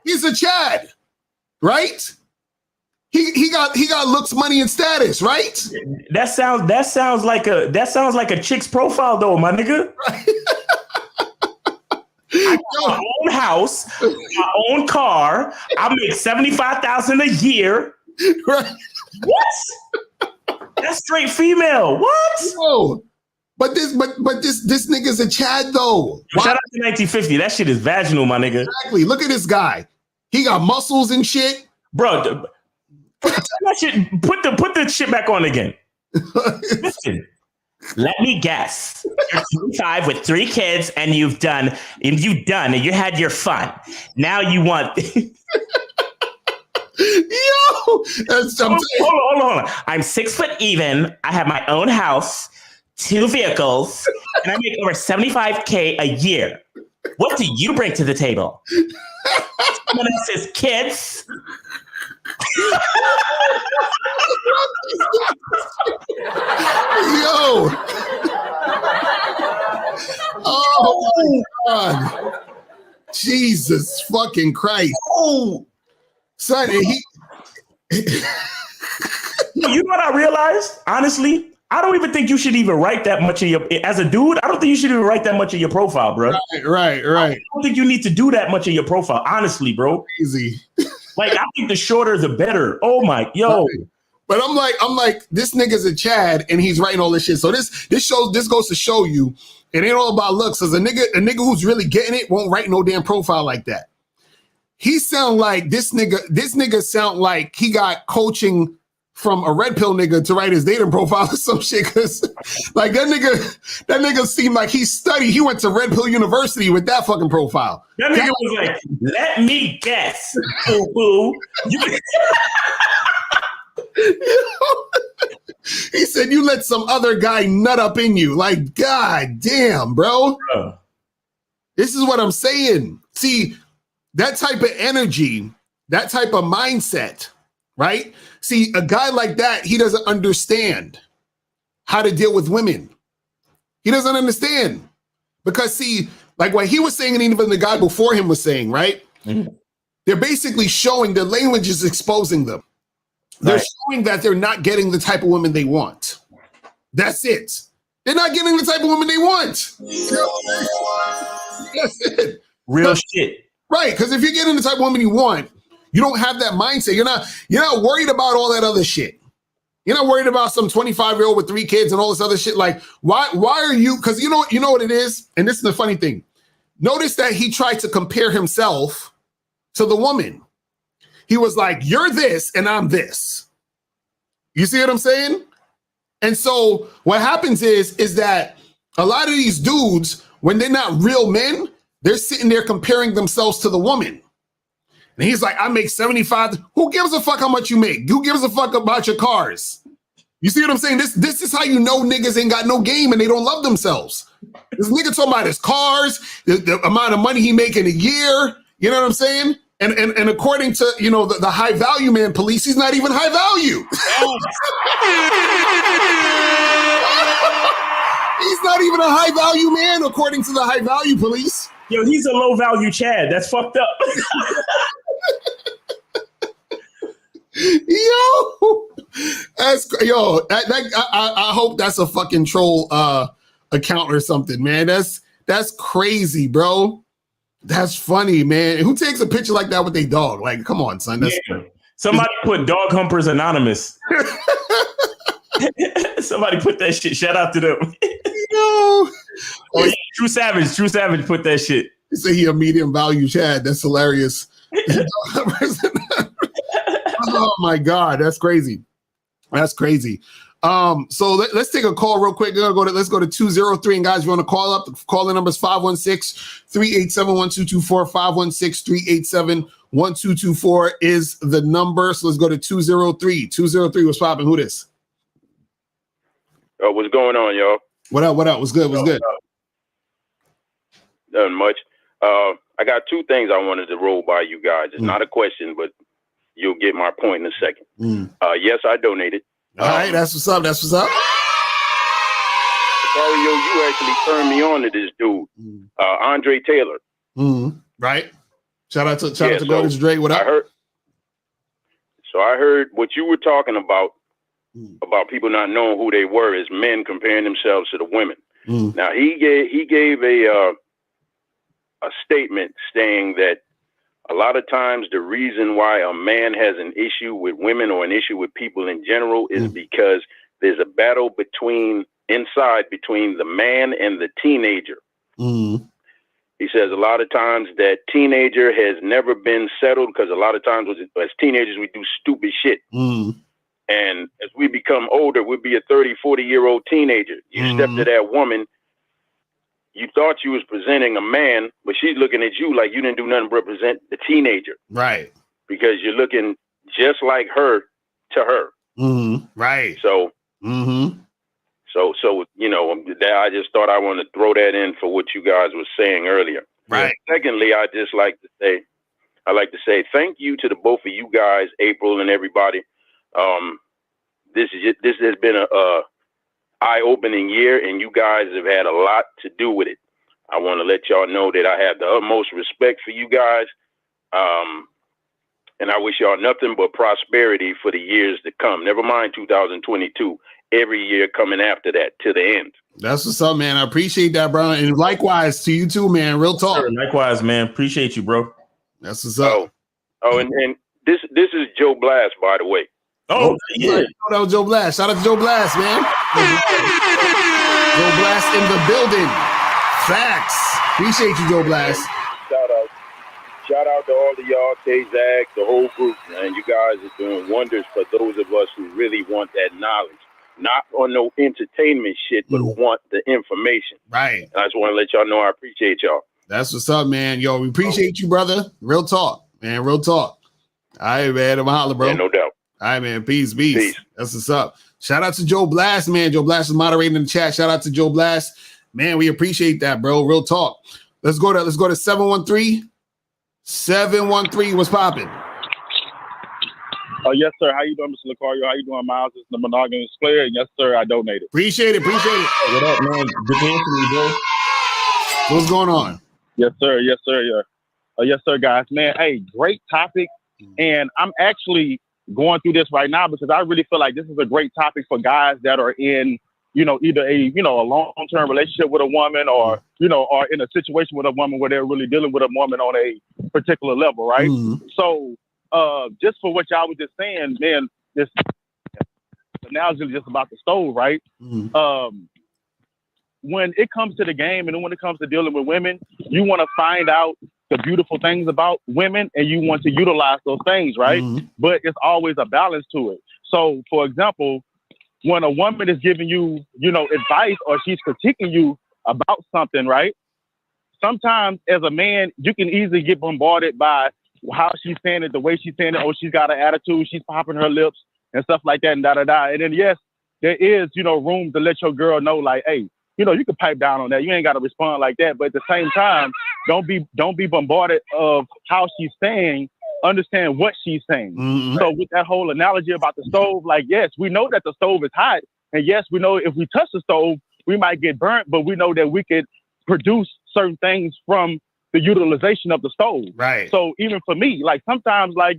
He's a Chad, right? He got looks, money, and status, right? That sounds like a chick's profile, though, my nigga. Right. I got my own house, my own car. I make $75,000 a year. Right. What? That's straight female. What? No. But this nigga's a Chad though. Shout out to 1950. That shit is vaginal, my nigga. Exactly. Look at this guy. He got muscles and shit, bro. Put the shit back on again. Listen. Let me guess. You're 25 with 3 kids, and you had your fun. Now you want. Yo, hold on. I'm 6 foot even. I have my own house, 2 vehicles, and I make over $75K a year. What do you bring to the table? Someone else's kids. Yo. Oh my God. Jesus fucking Christ. Oh, son, he you know what I realized? Honestly, I don't even think you should even write that much in your, as a dude, I don't think you should even write that much in your profile, bro. Right. I don't think you need to do that much in your profile, honestly, bro. Easy. Like, I think the shorter, the better. Oh my, yo. Right. But I'm like, this nigga's a Chad and he's writing all this shit. So this goes to show you it ain't all about looks. Cause a nigga who's really getting it won't write no damn profile like that. He sound like this nigga sound like he got coaching from a red pill nigga to write his dating profile or some shit. Cause like that nigga seemed like he studied. He went to Red Pill University with that fucking profile. That nigga was like, let me guess. Boo. He said, you let some other guy nut up in you. Like, God damn, bro. This is what I'm saying. See, that type of energy, that type of mindset, right? See, a guy like that, he doesn't understand how to deal with women. He doesn't understand. Because see, like what he was saying and even the guy before him was saying, right? Mm-hmm. They're basically showing their language is exposing them. They're showing that they're not getting the type of women they want. That's it. They're not getting the type of women they want. That's it. Real shit. Right, because if you're getting the type of woman you want, you don't have that mindset. You're not worried about all that other shit. You're not worried about some 25-year-old with 3 kids and all this other shit. Like, why are you? Because you know what it is? And this is the funny thing. Notice that he tried to compare himself to the woman. He was like, you're this and I'm this. You see what I'm saying? And so what happens is that a lot of these dudes, when they're not real men, they're sitting there comparing themselves to the woman. And he's like, I make 75. Who gives a fuck how much you make? Who gives a fuck about your cars? You see what I'm saying? This is how you know niggas ain't got no game and they don't love themselves. This nigga talking about his cars, the amount of money he make in a year. You know what I'm saying? And according to, you know, the high value man police, he's not even high value. He's not even a high value man according to the high value police. Yo, he's a low value Chad. That's fucked up. I hope that's a fucking troll account or something, man. That's crazy, bro. That's funny, man. Who takes a picture like that with their dog? Like, come on, son. Somebody put Dog Humpers Anonymous. Somebody put that shit. Shout out to them. Yo. Oh, yeah, True Savage put that shit. You say he a medium value Chad. That's hilarious. Oh my God, that's crazy. That's crazy. So let's take a call real quick. Let's go to 203. And guys, you want to call up? Call the numbers 516-387-1224. 516-387-1224 is the number. So let's go to 203. 203. What's popping? Who this? What's going on, y'all? What up? What's good? Nothing much. I got two things I wanted to roll by you guys. It's not a question, but you'll get my point in a second. Yes, I donated. All right, that's what's up. Locario, you actually turned me on to this dude, Andre Taylor. Right. Shout out to Gordon Drake. What up? I heard what you were talking about people not knowing who they were as men comparing themselves to the women. Now he gave a statement saying that a lot of times the reason why a man has an issue with women or an issue with people in general is because there's a battle between the man and the teenager. He says a lot of times that teenager has never been settled because a lot of times as teenagers we do stupid shit. And as we become older, we'll be a 30, 40-year-old teenager. You step to that woman, you thought you was presenting a man, but she's looking at you like you didn't do nothing but represent the teenager. Right. Because you're looking just like her to her. Right. So, so you know, I just thought I wanted to throw that in for what you guys were saying earlier. Right. Secondly, I'd like to say thank you to the both of you guys, April and everybody. This has been a eye-opening year, and you guys have had a lot to do with it. I want to let y'all know that I have the utmost respect for you guys, and I wish y'all nothing but prosperity for the years to come. Never mind 2022. Every year coming after that to the end. That's what's up, man. I appreciate that, bro. And likewise to you too, man. Real talk. Sure, likewise, man. Appreciate you, bro. That's what's up. And this is Joe Blast, by the way. Oh, yeah. That was Joe Blast. Shout out to Joe Blast, man. Joe Blast in the building. Facts. Appreciate you, Joe Blast. Shout out to all of y'all, K-Zag, the whole group, man. You guys are doing wonders for those of us who really want that knowledge. Not on no entertainment shit, but who want the information. Right. And I just want to let y'all know I appreciate y'all. That's what's up, man. Yo, we appreciate you, brother. Real talk, man. Real talk. All right, man. I'm holla, bro. Yeah, no doubt. All right, man. Peace. That's what's up. Shout out to Joe Blast, man. Joe Blast is moderating in the chat. Shout out to Joe Blast. Man, we appreciate that, bro. Real talk. Let's go to 713. 713. What's popping? Oh, yes, sir. How you doing, Mr. Locario? How you doing, Miles? It's the monogamous player. And yes, sir, I donated. Appreciate it. What up, man? Good to hear from you, bro. What's going on? Yes, sir. Yes, sir, guys. Man, hey, great topic. And I'm actually going through this right now because I really feel like this is a great topic for guys that are in, either a long-term relationship with a woman or, or in a situation with a woman where they're really dealing with a woman on a particular level, right? So just for what y'all was just saying, man, this analogy is just about the stove, right? When it comes to the game and when it comes to dealing with women, you want to find out the beautiful things about women and you want to utilize those things, right? But it's always a balance to it. So, for example, when a woman is giving you, advice or she's critiquing you about something, right? Sometimes as a man, you can easily get bombarded by how she's saying it, the way she's saying it. Oh, she's got an attitude. She's popping her lips and stuff like that and da-da-da. And then, yes, there is, room to let your girl know, like, hey, you can pipe down on that. You ain't got to respond like that. But at the same time, don't be bombarded of how she's saying. Understand what she's saying. Mm-hmm. So with that whole analogy about the stove, like, yes, we know that the stove is hot. And yes, we know if we touch the stove, we might get burnt, but we know that we could produce certain things from the utilization of the stove. Right. So even for me, like sometimes I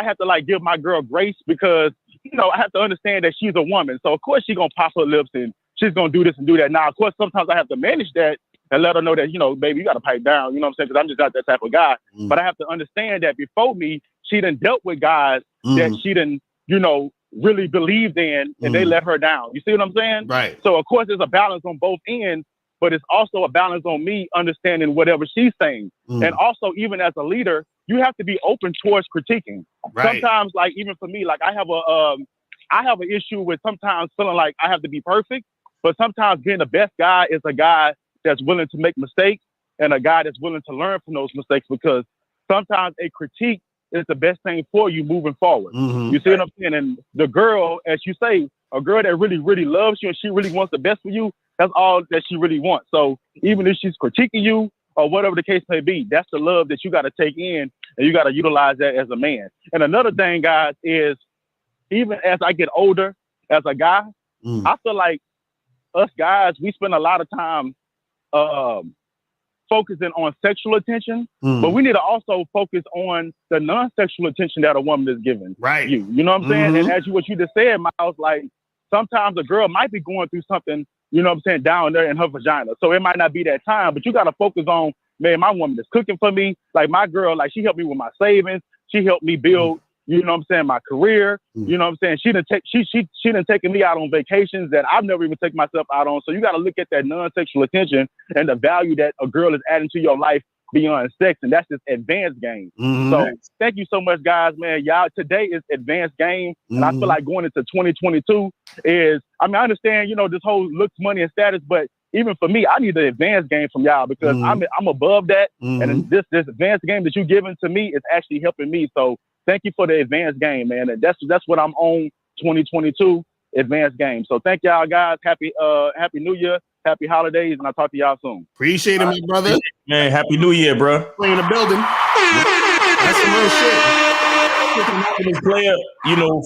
have to like give my girl grace because, I have to understand that she's a woman. So of course she's going to pop her lips and she's going to do this and do that. Now, of course, sometimes I have to manage that and let her know that, baby, you got to pipe down. You know what I'm saying? Because I'm just not that type of guy. Mm. But I have to understand that before me, she done dealt with guys that she done, really believed in and they let her down. You see what I'm saying? Right. So, of course, there's a balance on both ends, but it's also a balance on me understanding whatever she's saying. And also, even as a leader, you have to be open towards critiquing. Right. Sometimes, like, even for me, like I have an issue with sometimes feeling like I have to be perfect, but sometimes being the best guy is a guy that's willing to make mistakes and a guy that's willing to learn from those mistakes, because sometimes a critique is the best thing for you moving forward. Mm-hmm. You see what I'm saying? And the girl, as you say, a girl that really, really loves you and she really wants the best for you, that's all that she really wants. So even if she's critiquing you or whatever the case may be, that's the love that you got to take in and you got to utilize that as a man. And another thing, guys, is even as I get older as a guy, I feel like us guys, we spend a lot of time focusing on sexual attention, but we need to also focus on the non-sexual attention that a woman is giving you. You know what I'm saying? And as what you just said, Miles, like sometimes a girl might be going through something, you know what I'm saying, down there in her vagina. So it might not be that time, but you got to focus on, man, my woman is cooking for me. Like my girl, like she helped me with my savings. She helped me build, you know what I'm saying, my career. You know what I'm saying? She done taken me out on vacations that I've never even taken myself out on. So you got to look at that non-sexual attention and the value that a girl is adding to your life beyond sex. And that's just advanced game. So thank you so much, guys, man. Y'all, today is advanced game. And I feel like going into 2022 is, I mean, I understand, this whole looks, money, and status, but even for me, I need the advanced game from y'all because I'm above that. And this advanced game that you're giving to me is actually helping me. So thank you for the advanced game, man. And that's what I'm on 2022 advanced game. So thank y'all, guys. Happy New Year. Happy holidays. And I'll talk to y'all soon. Appreciate it, my brother. Man, Happy New Year, bro. Play in the building. That's some real shit. Player,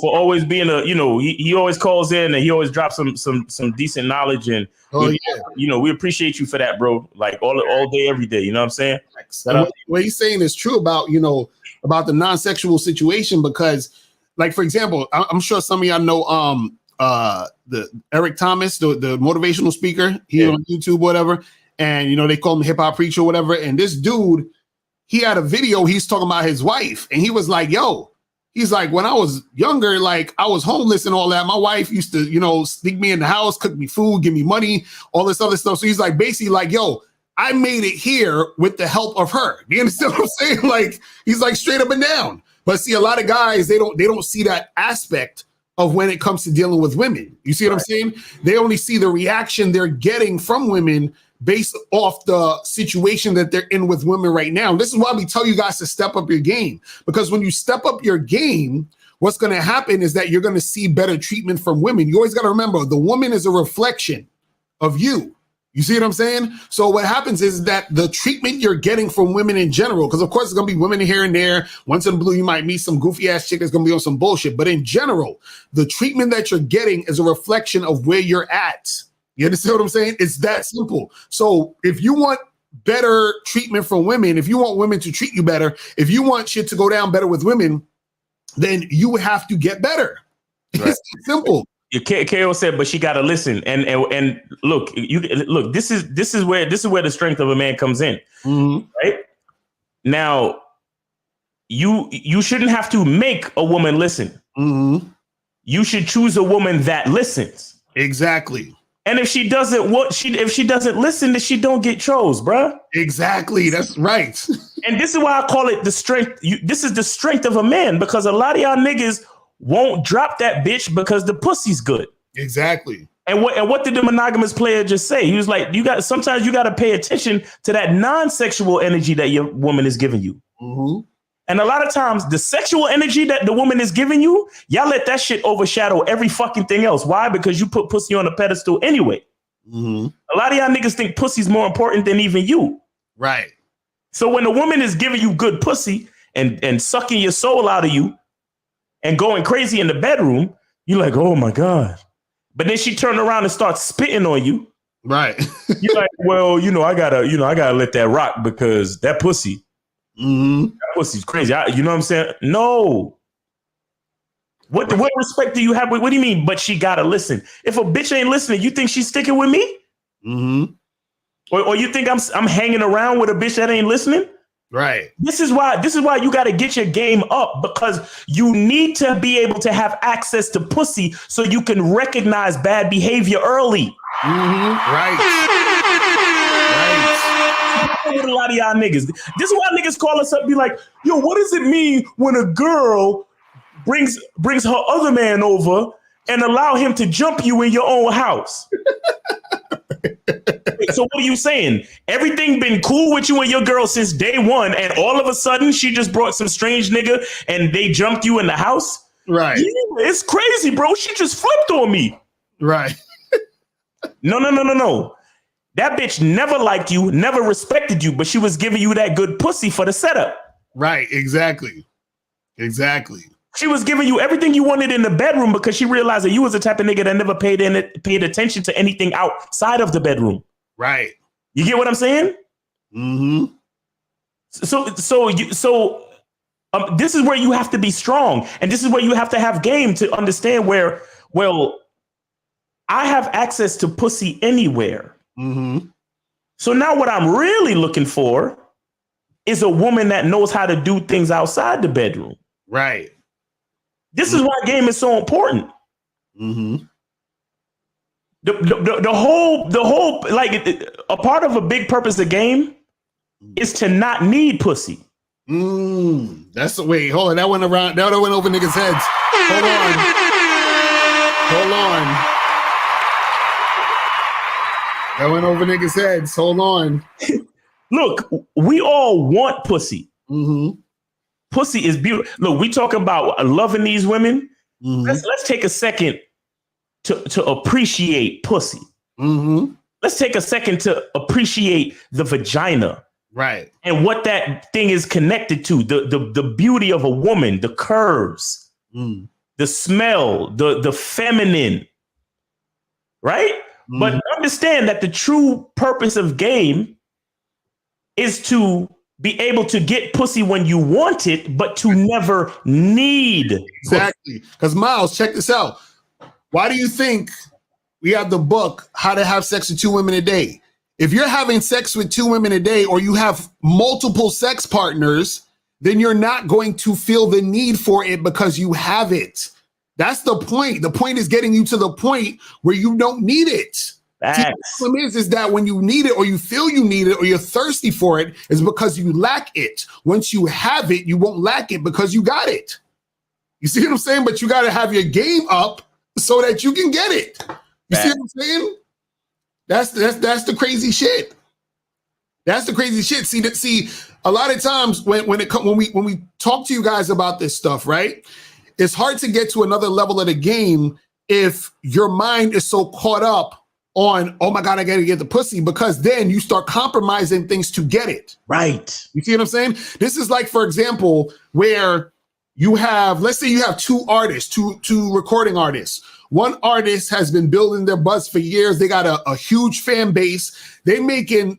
for always being he always calls in and he always drops some decent knowledge, and we appreciate you for that, bro. Like all day, every day. You know what I'm saying? What he's saying is true about about the non-sexual situation, because, like, for example, I'm sure some of y'all know the Eric Thomas, the motivational speaker here on YouTube, whatever, and they call him hip hop preacher or whatever. And this dude, he had a video. He's talking about his wife, and he was like, "Yo." He's like, when I was younger, like I was homeless and all that. My wife used to, sneak me in the house, cook me food, give me money, all this other stuff. So he's like, basically like, yo, I made it here with the help of her. You understand what I'm saying? Like, he's like straight up and down. But see, a lot of guys, they don't see that aspect of when it comes to dealing with women. You see what I'm saying? They only see the reaction they're getting from women based off the situation that they're in with women right now. This is why we tell you guys to step up your game, because when you step up your game, what's going to happen is that you're going to see better treatment from women. You always got to remember, the woman is a reflection of you. You see what I'm saying? So what happens is that the treatment you're getting from women in general, because of course it's going to be women here and there. Once in a blue, you might meet some goofy ass chick that's going to be on some bullshit. But in general, the treatment that you're getting is a reflection of where you're at. You understand what I'm saying? It's that simple. So if you want better treatment from women, if you want women to treat you better, if you want shit to go down better with women, then you have to get better. Right. It's simple. KO said, but she got to listen. And look, this is where the strength of a man comes in. Right now, you shouldn't have to make a woman listen. You should choose a woman that listens. Exactly. And if she doesn't listen, then she don't get chose, bruh. Exactly. That's right. And this is why I call it the strength. This is the strength of a man, because a lot of y'all niggas won't drop that bitch because the pussy's good. Exactly. And what did the monogamous player just say? He was like, sometimes you got to pay attention to that non-sexual energy that your woman is giving you. Mm-hmm. And a lot of times the sexual energy that the woman is giving you, y'all let that shit overshadow every fucking thing else. Why? Because you put pussy on a pedestal anyway. Mm-hmm. A lot of y'all niggas think pussy's more important than even you. Right. So when a woman is giving you good pussy and sucking your soul out of you and going crazy in the bedroom, you're like, oh my God. But then she turned around and starts spitting on you. Right. You're like, well, I gotta let that rock because that pussy, that pussy's crazy. You know what I'm saying? No. What respect do you have? What do you mean? But she gotta listen. If a bitch ain't listening, you think she's sticking with me? Mm-hmm. Or you think I'm hanging around with a bitch that ain't listening? Right. This is why you got to get your game up, because you need to be able to have access to pussy so you can recognize bad behavior early. Mm-hmm. Right. With a lot of y'all niggas. This is why niggas call us up and be like, yo, what does it mean when a girl brings her other man over and allow him to jump you in your own house? So what are you saying? Everything been cool with you and your girl since day one, and all of a sudden she just brought some strange nigga and they jumped you in the house? Right. Yeah, it's crazy, bro. She just flipped on me. Right. No. That bitch never liked you, never respected you, but she was giving you that good pussy for the setup. Right. Exactly. She was giving you everything you wanted in the bedroom because she realized that you was the type of nigga that never paid attention to anything outside of the bedroom. Right. You get what I'm saying? Mm-hmm. So this is where you have to be strong, and this is where you have to have game to understand where, well, I have access to pussy anywhere. Mm-hmm. So now what I'm really looking for is a woman that knows how to do things outside the bedroom. Right. This is why game is so important. Mm-hmm. The whole like a part of a big purpose of game is to not need pussy. That's the way. Hold on, that went around. That went over niggas' heads. Hold on. That went over niggas' heads. Hold on. Look, we all want pussy. Mm-hmm. Pussy is beautiful. Look, we talking about loving these women. Mm-hmm. Let's take a second to appreciate pussy. Mm-hmm. Let's take a second to appreciate the vagina. Right. And what that thing is connected to, the beauty of a woman, the curves, the smell, the feminine, right? But understand that the true purpose of game is to be able to get pussy when you want it, but to never need. Exactly. Because Miles, check this out. Why do you think we have the book, How to Have Sex with 2 Women a Day? If you're having sex with 2 women a day, or you have multiple sex partners, then you're not going to feel the need for it because you have it. That's the point. The point is getting you to the point where you don't need it. See, the problem is that when you need it, or you feel you need it, or you're thirsty for it, is because you lack it. Once you have it, you won't lack it because you got it. You see what I'm saying? But you got to have your game up so that you can get it. You see what I'm saying? That's the crazy shit. That's the crazy shit. See, a lot of times when we talk to you guys about this stuff, right? It's hard to get to another level of the game if your mind is so caught up on, oh my God, I gotta get the pussy, because then you start compromising things to get it. Right. You see what I'm saying? This is like, for example, where you have, let's say you have two artists, two recording artists. One artist has been building their buzz for years. They got a huge fan base. They making,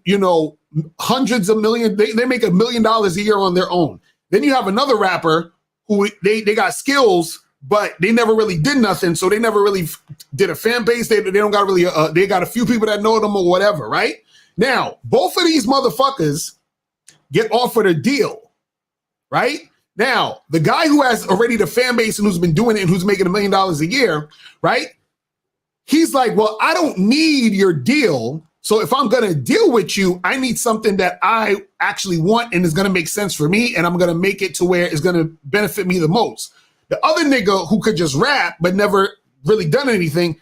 hundreds of millions. They make $1 million a year on their own. Then you have another rapper who they got skills, but they never really did nothing. So they never really did a fan base. They don't got really, they got a few people that know them or whatever, right? Now, both of these motherfuckers get offered a deal, right? Now, the guy who has already the fan base and who's been doing it and who's making $1 million a year, right? He's like, well, I don't need your deal. So if I'm going to deal with you, I need something that I actually want and is going to make sense for me. And I'm going to make it to where it's going to benefit me the most. The other nigga who could just rap, but never really done anything,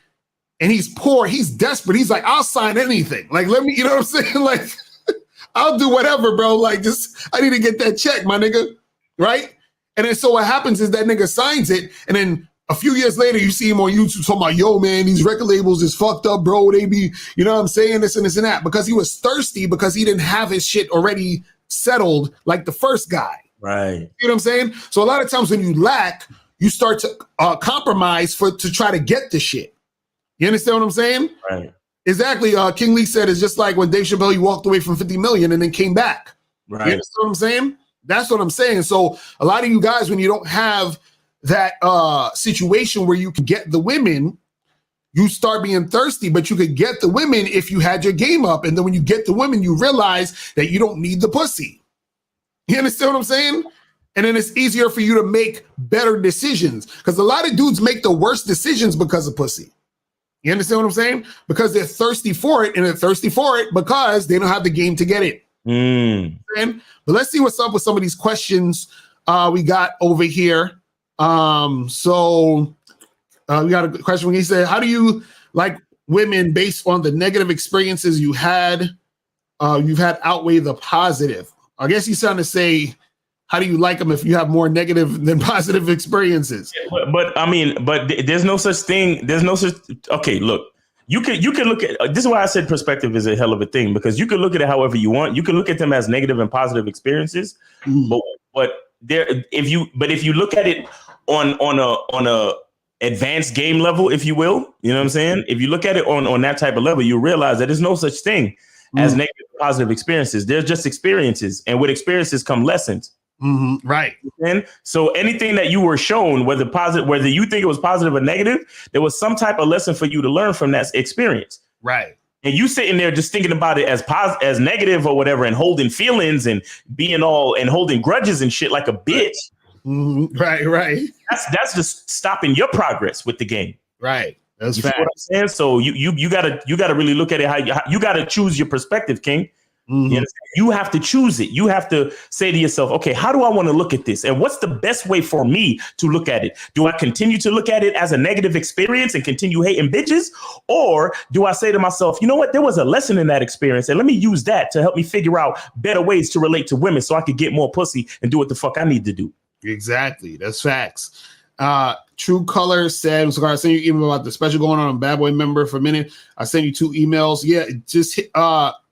and he's poor, he's desperate. He's like, I'll sign anything. Like, let me, you know what I'm saying? Like, I'll do whatever, bro. Like, just I need to get that check, my nigga. Right? And then so what happens is that nigga signs it, and then a few years later, you see him on YouTube talking about, yo, man, these record labels is fucked up, bro. They be, you know what I'm saying, this and this and that. Because he was thirsty because he didn't have his shit already settled like the first guy. Right. You know what I'm saying? So a lot of times when you lack, you start to compromise to try to get the shit. You understand what I'm saying? Right. Exactly. King Lee said it's just like when Dave Chappelle, he walked away from 50 million and then came back. Right. You understand what I'm saying? That's what I'm saying. So a lot of you guys, when you don't have that situation where you can get the women, you start being thirsty, but you could get the women if you had your game up. And then when you get the women, you realize that you don't need the pussy. You understand what I'm saying? And then it's easier for you to make better decisions, because a lot of dudes make the worst decisions because of pussy. You understand what I'm saying? Because they're thirsty for it, and they're thirsty for it because they don't have the game to get it. But let's see what's up with some of these questions we got over here. So we got a question when he said, how do you like women based on the negative experiences you've had outweigh the positive? I guess he's trying to say, how do you like them if you have more negative than positive experiences? But I mean, there's no such thing. Okay, look, you can look at, this is why I said perspective is a hell of a thing, because you can look at it however you want. You can look at them as negative and positive experiences, but if you look at it on a advanced game level, if you will, you know what I'm saying? If you look at it on that type of level, you realize that there's no such thing as negative and positive experiences. There's just experiences, and with experiences come lessons. Right. And so anything that you were shown, whether you think it was positive or negative, there was some type of lesson for you to learn from that experience. Right. And you sitting there just thinking about it as negative or whatever, and holding feelings and being and holding grudges and shit like a bitch. Right. That's just stopping your progress with the game. Right. That's what I'm saying. So you gotta really look at it how you gotta choose your perspective, King. You have to choose it. You have to say to yourself, okay, how do I want to look at this? And what's the best way for me to look at it? Do I continue to look at it as a negative experience and continue hating bitches? Or do I say to myself, you know what? There was a lesson in that experience, and let me use that to help me figure out better ways to relate to women so I could get more pussy and do what the fuck I need to do. Exactly. That's facts. True Color said, so I sent you an email about the special going on Bad Boy member for a minute. I sent you 2 emails. Yeah, just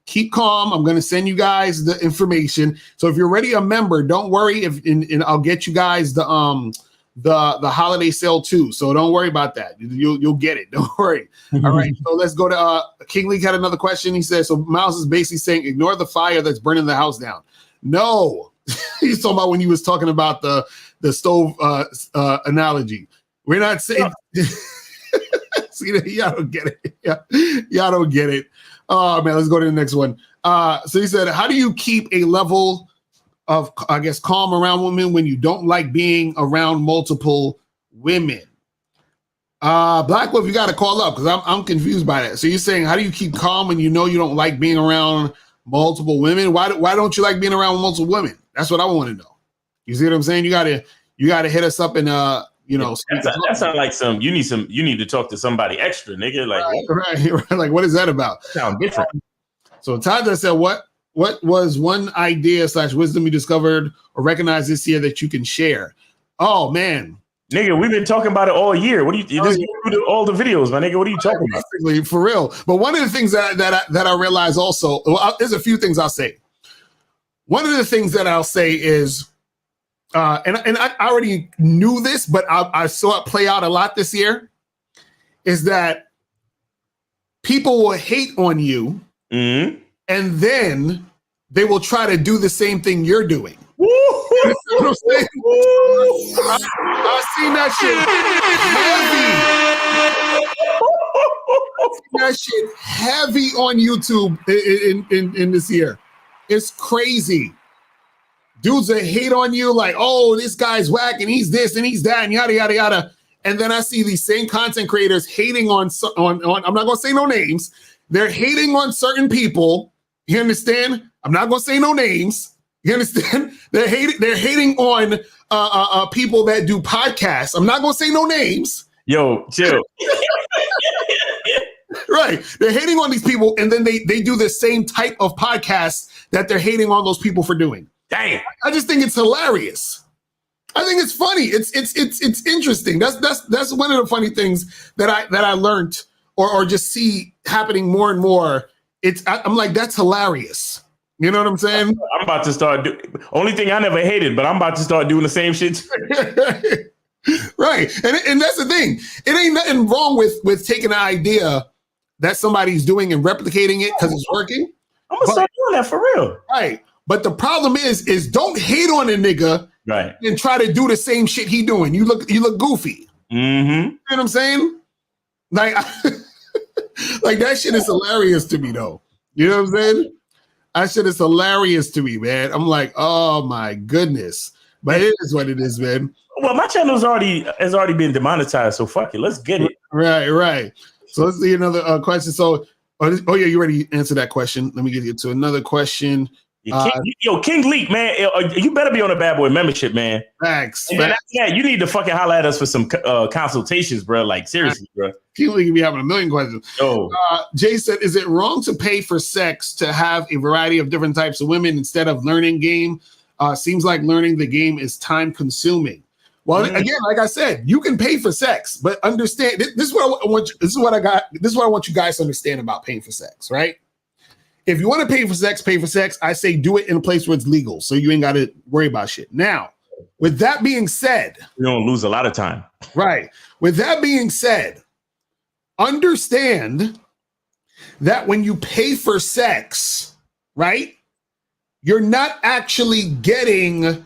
keep calm. I'm going to send you guys the information. So if you're already a member, don't worry. And I'll get you guys the holiday sale too. So don't worry about that. You'll get it. Don't worry. All right. So let's go to King Lee had another question. He says, so Miles is basically saying, ignore the fire that's burning the house down. No, he's talking about when he was talking about the stove analogy. We're not saying. See, y'all don't get it. Y'all don't get it. Oh man, let's go to the next one. So he said, how do you keep a level of, I guess, calm around women when you don't like being around multiple women? Black Wolf, you got to call up because I'm confused by that. So you're saying, how do you keep calm when you know you don't like being around multiple women? Why don't you like being around multiple women? That's what I want to know. You see what I'm saying? You gotta hit us up and that sounds like you need to talk to somebody extra, nigga. Like right. Like, what is that about? Sound different. So Taja said, what was one idea / wisdom you discovered or recognized this year that you can share? Oh man, nigga, we've been talking about it all year. What do you do all the videos, my nigga? What are you talking about? For real. But one of the things that I realize also, there's a few things I'll say. One of the things that I'll say is, and I already knew this, but I saw it play out a lot this year, is that people will hate on you, and then they will try to do the same thing you're doing. You know what I'm saying? I've seen that shit heavy on YouTube in this year. It's crazy. Dudes that hate on you like, oh, this guy's whack and he's this and he's that and yada, yada, yada. And then I see these same content creators hating on I'm not going to say no names. They're hating on certain people. You understand? I'm not going to say no names. You understand? They're hating on people that do podcasts. I'm not going to say no names. Yo, chill. Right. They're hating on these people, and then they do the same type of podcast that they're hating on those people for doing. Dang. I just think it's hilarious. I think it's funny. It's interesting. That's one of the funny things that I learned or just see happening more and more. I'm like, that's hilarious. You know what I'm saying? I'm about to start only thing I never hated, but I'm about to start doing the same shit. Right. And that's the thing. It ain't nothing wrong with taking an idea that somebody's doing and replicating it because it's working. I'm gonna start doing that for real. Right. But the problem is don't hate on a nigga, right, and try to do the same shit he doing. You look goofy. Mm-hmm. You know what I'm saying? Like, like that shit is hilarious to me, though. You know what I'm saying? That shit is hilarious to me, man. I'm like, oh my goodness. But it is what it is, man. Well, my channel has already been demonetized, so fuck it. Let's get it. Right. So let's see another question. So, yeah, you already answered that question. Let me get you to another question. King Leak, man, you better be on a Bad Boy membership, man. Facts. Yeah, you need to fucking holler at us for some consultations, bro. Like, seriously, bro. King Leak be having a million questions. Oh. Jay said, is it wrong to pay for sex to have a variety of different types of women instead of learning game? Seems like learning the game is time consuming. Well, again, like I said, you can pay for sex, but understand this is what I want. This is what I want you guys to understand about paying for sex, right? If you want to pay for sex, I say do it in a place where it's legal, so you ain't got to worry about shit. Now, with that being said, you don't lose a lot of time. Right. With that being said, understand that when you pay for sex, right, you're not actually getting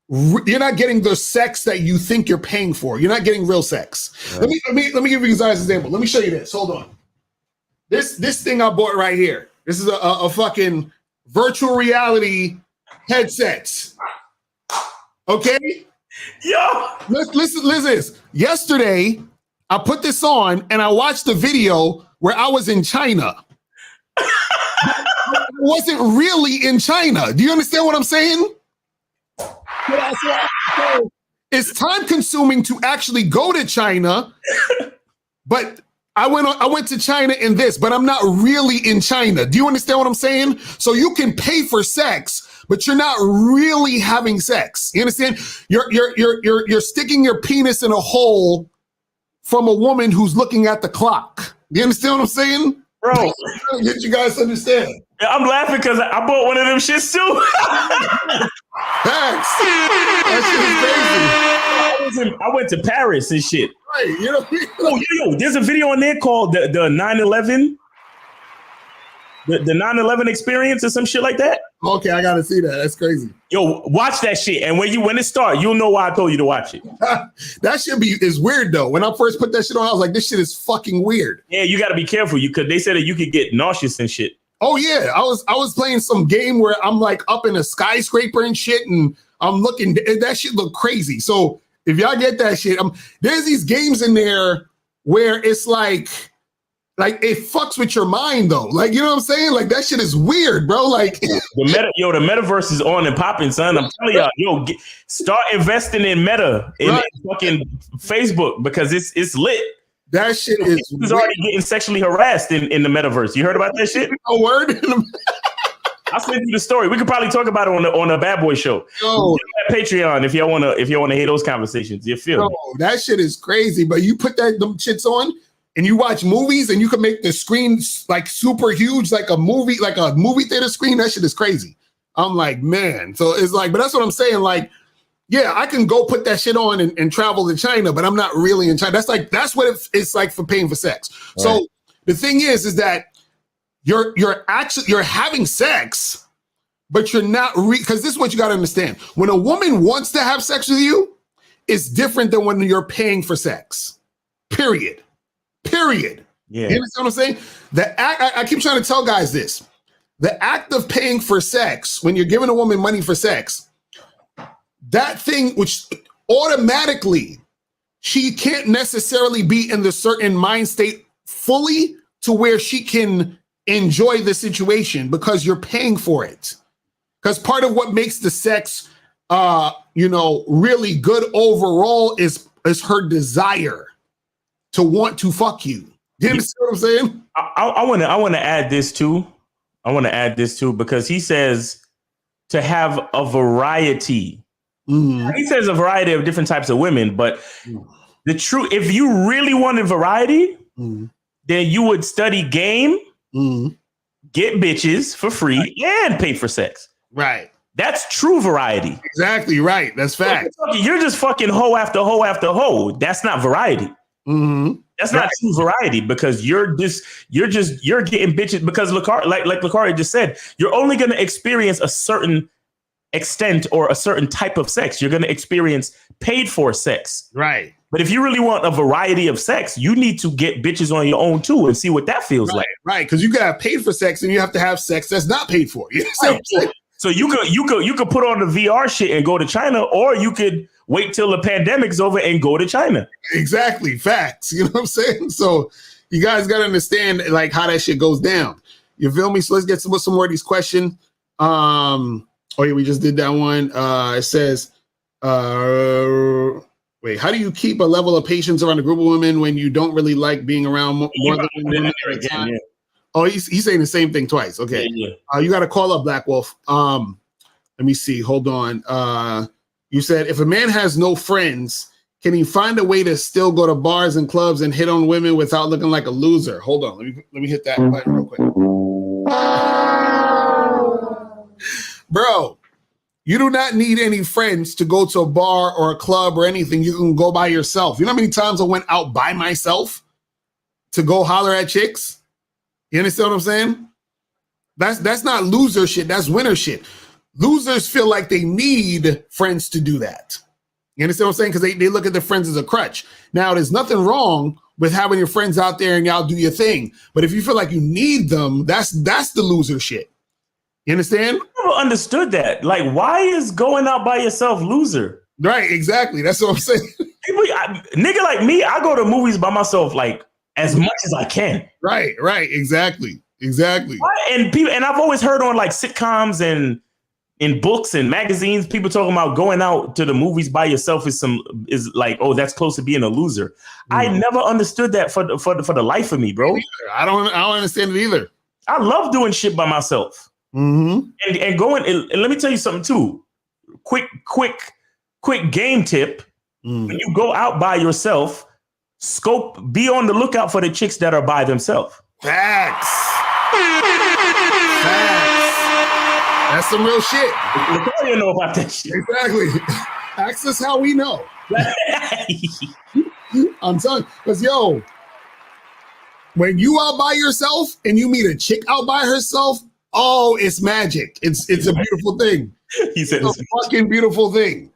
the sex that you think you're paying for. You're not getting real sex. Right. Let me give you guys an example. Let me show you this. Hold on. This thing I bought right here. This is a fucking virtual reality headset. Okay? Yo! Listen. Yesterday, I put this on and I watched a video where I was in China. I wasn't really in China. Do you understand what I'm saying? It's time consuming to actually go to China, but I went to China in this, but I'm not really in China. Do you understand what I'm saying? So you can pay for sex, but you're not really having sex. You understand? You're sticking your penis in a hole from a woman who's looking at the clock. Do you understand what I'm saying? Bro, get you guys to understand. I'm laughing because I bought one of them shits too. Thanks. That shit is crazy. I went to Paris and shit. Right, you know. Yo, there's a video on there called the 9/11. The 9/11 experience or some shit like that. Okay, I gotta see that. That's crazy. Yo, watch that shit, and when it starts, you'll know why I told you to watch it. That shit is weird though. When I first put that shit on, I was like, this shit is fucking weird. Yeah, you got to be careful. Because they said that you could get nauseous and shit. Oh yeah, I was playing some game where I'm like up in a skyscraper and shit, and I'm looking. That shit look crazy. So if y'all get that shit, there's these games in there where it's like it fucks with your mind though. Like, you know what I'm saying? Like that shit is weird, bro. Like the metaverse is on and popping, son. I'm telling y'all, start investing in Meta in fucking Facebook because it's lit. That shit is He's already getting sexually harassed in the metaverse. You heard about that shit? A word. I'll send you the story. We could probably talk about it on a Bad Boy show. Oh, Patreon if y'all wanna hear those conversations. You feel? That shit is crazy. But you put them shits on and you watch movies and you can make the screen like super huge, like a movie theater screen. That shit is crazy. I'm like, man. So it's like, but that's what I'm saying. Like, yeah, I can go put that shit on and travel to China, but I'm not really in China. That's what it's like for paying for sex. Right. So the thing is that you're having sex, but you're not because this is what you got to understand. When a woman wants to have sex with you, it's different than when you're paying for sex. Period. Yeah. You understand what I'm saying? The act, I keep trying to tell guys this. The act of paying for sex, when you're giving a woman money for sex, that thing which automatically she can't necessarily be in the certain mind state fully to where she can enjoy the situation because you're paying for it. Because part of what makes the sex really good overall is her desire to want to fuck you. You understand what I'm saying? I want to add this too. Because he says to have a variety. He says a variety of different types of women, but the truth, if you really wanted variety, then you would study game, get bitches for free, and pay for sex. Right. That's true variety. Exactly right. That's fact. You're just fucking hoe after hoe after hoe. That's not variety. That's not true variety, because you're getting bitches because like Locario just said, you're only going to experience a certain extent or a certain type of sex. You're going to experience paid for sex. Right. But if you really want a variety of sex, you need to get bitches on your own too and see what that feels like. Right. Because you got to pay for sex and you have to have sex that's not paid for. You know what I'm saying? So you could put on the VR shit and go to China, or you could wait till the pandemic's over and go to China. Exactly. Facts. You know what I'm saying? So you guys got to understand like how that shit goes down. You feel me? So let's get some more of these questions. Oh yeah, we just did that one. It says, wait, how do you keep a level of patience around a group of women when you don't really like being around more than women at a time? Yeah. Oh, he's saying the same thing twice. Okay. Yeah. You got to call up Black Wolf. Let me see. Hold on. You said if a man has no friends, can he find a way to still go to bars and clubs and hit on women without looking like a loser? Hold on. Let me hit that button real quick. Bro, you do not need any friends to go to a bar or a club or anything. You can go by yourself. You know how many times I went out by myself to go holler at chicks? You understand what I'm saying? That's not loser shit. That's winner shit. Losers feel like they need friends to do that. You understand what I'm saying? Because they look at their friends as a crutch. Now, there's nothing wrong with having your friends out there and y'all do your thing. But if you feel like you need them, that's the loser shit. You understand? I never understood that. Like, why is going out by yourself loser? Right, exactly. That's what I'm saying. Nigga like me, I go to movies by myself like as much as I can. Right, exactly. And I've always heard on like sitcoms and in books and magazines, people talking about going out to the movies by yourself is like, oh, that's close to being a loser. I never understood that for the life of me, bro. I don't understand it either. I love doing shit by myself. And going. And let me tell you something too. Quick game tip. When you go out by yourself, be on the lookout for the chicks that are by themselves. Facts. That's some real shit. You know about that shit. Exactly. Ask us how we know. I'm telling you, because when you out by yourself and you meet a chick out by herself, oh, it's magic. It's a beautiful thing. He said it's a fucking beautiful thing.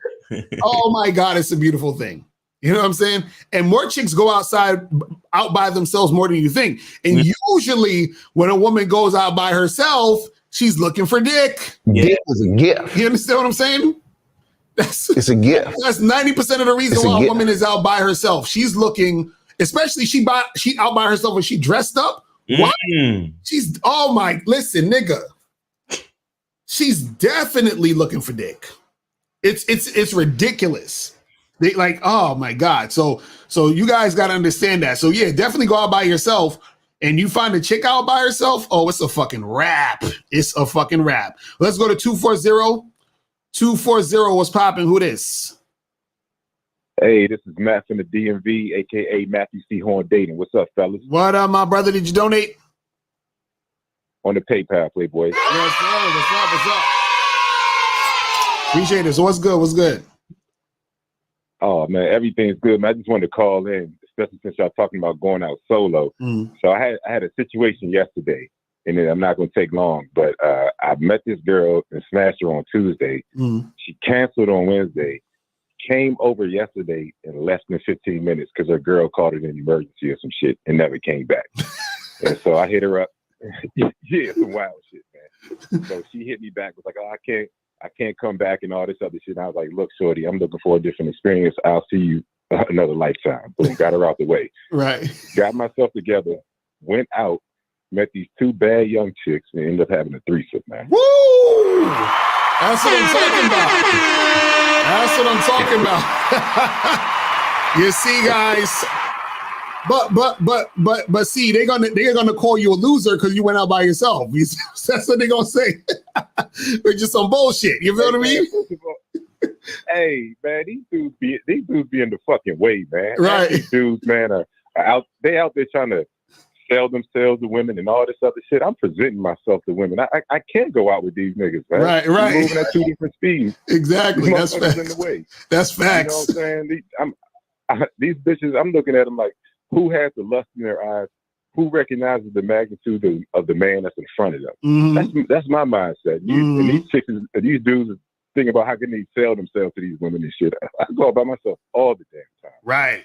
Oh my God, it's a beautiful thing. You know what I'm saying? And more chicks go out by themselves more than you think. And usually when a woman goes out by herself, she's looking for dick. Dick is a gift. You understand what I'm saying? It's a gift. That's 90% of the reason why a woman is out by herself. She's looking, especially she out by herself when she dressed up. What? Listen, nigga. She's definitely looking for dick. It's ridiculous. They like, oh my God. So you guys got to understand that. So yeah, definitely go out by yourself. And you find a chick out by herself, oh, it's a fucking wrap. It's a fucking wrap. Let's go to 240. 240, what's popping? Who this? Hey, this is Matt from the DMV, a.k.a. Matthew C. Horn Dating. What's up, fellas? What up, my brother? Did you donate? On the PayPal, Playboy. Yes, sir. What's up? Appreciate it. So what's good? Oh, man, everything's good, man. I just wanted to call in, especially since y'all talking about going out solo. So I had a situation yesterday, and then I'm not going to take long, but I met this girl and smashed her on Tuesday. She canceled on Wednesday, came over yesterday in less than 15 minutes because her girl called it an emergency or some shit and never came back. And so I hit her up. Yeah, some wild shit, man. So she hit me back, was like, oh, I can't come back and all this other shit. And I was like, look, shorty, I'm looking for a different experience. I'll see you another lifetime. Boom, got her out the way. Right. Got myself together, went out, met these two bad young chicks, and ended up having a threesome, man. Woo! That's what I'm talking about. You see, guys, But see, they're gonna call you a loser because you went out by yourself. That's what they're gonna say. It's just some bullshit. You feel what I mean? Hey man, these dudes be in the fucking way, man. Right. These dudes, man, are out. They out there trying to sell themselves to women and all this other shit. I'm presenting myself to women. I can't go out with these niggas, man. Right. We're moving at two different speeds. Exactly. That's facts. in the way. That's facts. You know what I'm saying? These bitches, I'm looking at them like, who has the lust in their eyes? Who recognizes the magnitude of the man that's in front of them? Mm-hmm. That's my mindset. And these chicks, these dudes thinking about how can they sell themselves to these women and shit. I go out by myself all the damn time. Right.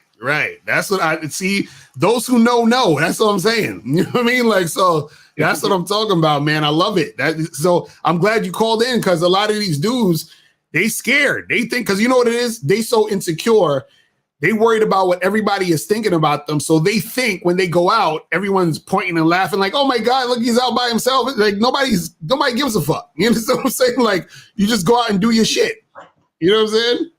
That's what I see. Those who know. That's what I'm saying. You know what I mean? Like, so that's what I'm talking about, man. I love it. So I'm glad you called in because a lot of these dudes, they scared. They think, because you know what it is? They so insecure. They worried about what everybody is thinking about them. So they think when they go out, everyone's pointing and laughing like, oh my God, look, he's out by himself. Like nobody gives a fuck. You understand what I'm saying? Like you just go out and do your shit. You know what I'm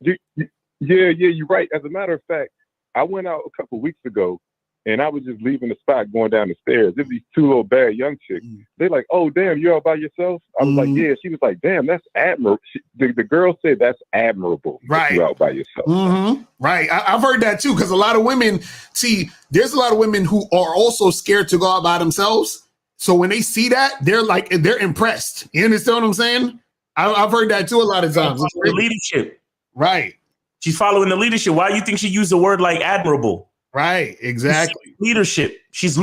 saying? Yeah, you're right. As a matter of fact, I went out a couple weeks ago and I was just leaving the spot going down the stairs. There's these two little bad young chicks. They're like, oh, damn, you're out by yourself? I was like, yeah. She was like, damn, that's admirable. The girl said that's admirable. Right. You're out by yourself. Right. I've heard that too, because a lot of women, there's a lot of women who are also scared to go out by themselves. So when they see that, they're impressed. You understand what I'm saying? I've heard that too a lot of times. The leadership. Right. She's following the leadership. Why do you think she used a word like admirable? Right, exactly. Leadership. She's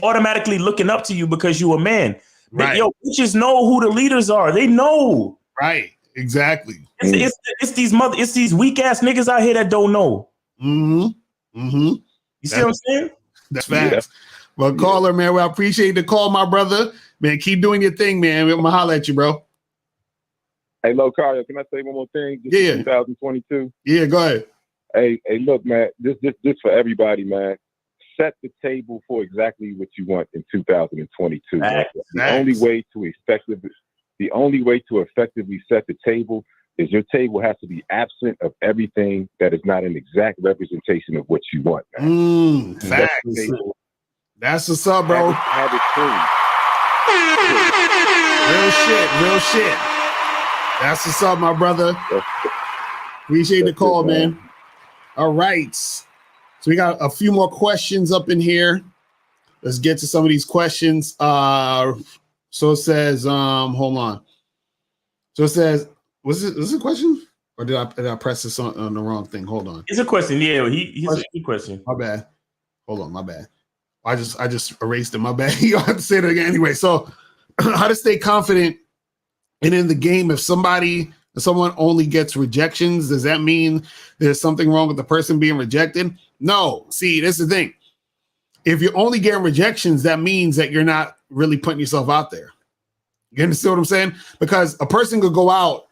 automatically looking up to you because you're a man. Right. Bitches know who the leaders are. They know. Right, exactly. It's these weak ass niggas out here that don't know. You see what I'm saying? That's facts. Well, caller, man, I appreciate the call, my brother. Man, keep doing your thing, man. I'm gonna holler at you, bro. Hey, Locario, can I say one more thing? Yeah. 2022. Yeah, go ahead. Hey, look, man. This for everybody, man. Set the table for exactly what you want in 2022. The only way to effectively set the table is your table has to be absent of everything that is not an exact representation of what you want, man. Facts. That's what's up, bro. Have it clean. Real shit. That's what's up, my brother. Appreciate the call, man. All right. So we got a few more questions up in here. Let's get to some of these questions. So it says, hold on. So it says, was this a question? Or did I press this on the wrong thing? Hold on. It's a question. Yeah, he's a question. My bad. Hold on, my bad. I just erased it. My bad. You have to say it again anyway. So how to stay confident and in the game if someone only gets rejections, does that mean there's something wrong with the person being rejected? No. See, this is the thing. If you're only getting rejections, that means that you're not really putting yourself out there. You understand what I'm saying? Because a person could go out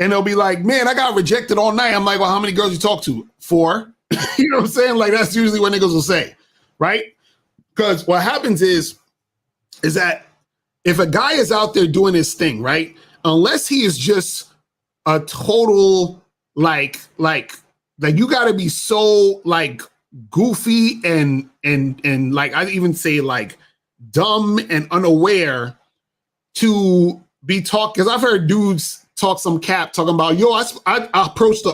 and they'll be like, man, I got rejected all night. I'm like, well, how many girls you talk to? 4. You know what I'm saying? Like, that's usually what niggas will say, right? Because what happens is that if a guy is out there doing his thing, right? Unless he is just a total like you got to be so like goofy and like I even say like dumb and unaware to be talk, because I've heard dudes talk some cap talking about, yo, I approached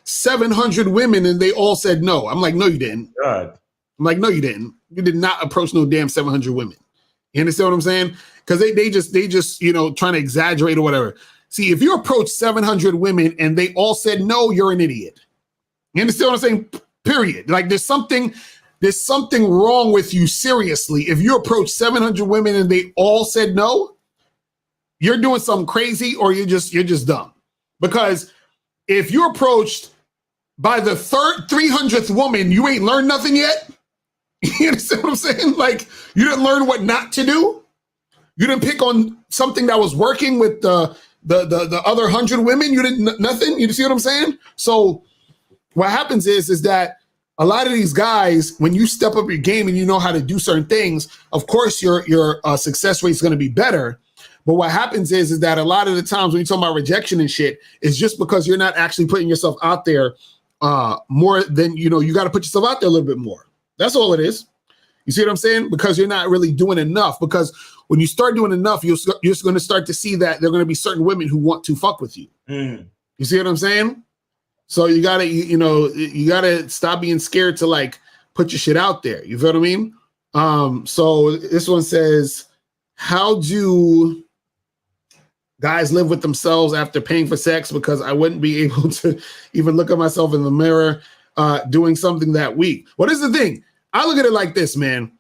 700 women and they all said no. I'm like, no, you didn't. God. I'm like, no, you didn't. You did not approach no damn 700 women. You understand what I'm saying? Because they just trying to exaggerate or whatever. See, if you approach 700 women and they all said no, you're an idiot. You understand what I'm saying? Period. Like there's something wrong with you, seriously. If you approach 700 women and they all said no, you're doing something crazy or you're just dumb. Because if you're approached by the 300th woman, you ain't learned nothing yet. You understand what I'm saying? Like you didn't learn what not to do. You didn't pick on something that was working with the other 100 women. You didn't nothing. You see what I'm saying? So what happens is that a lot of these guys, when you step up your game and you know how to do certain things, of course your success rate is going to be better. But what happens is that a lot of the times when you talk about rejection and shit, it's just because you're not actually putting yourself out there more than, you know, you got to put yourself out there a little bit more. That's all it is. You see what I'm saying? Because you're not really doing enough. Because when you start doing enough, you're going to start to see that there are going to be certain women who want to fuck with you. You see what I'm saying? So you gotta, you know, you gotta stop being scared to like put your shit out there. You feel what I mean? So this one says, how do guys live with themselves after paying for sex? Because I wouldn't be able to even look at myself in the mirror doing something that weak. What is the thing? I look at it like this, man.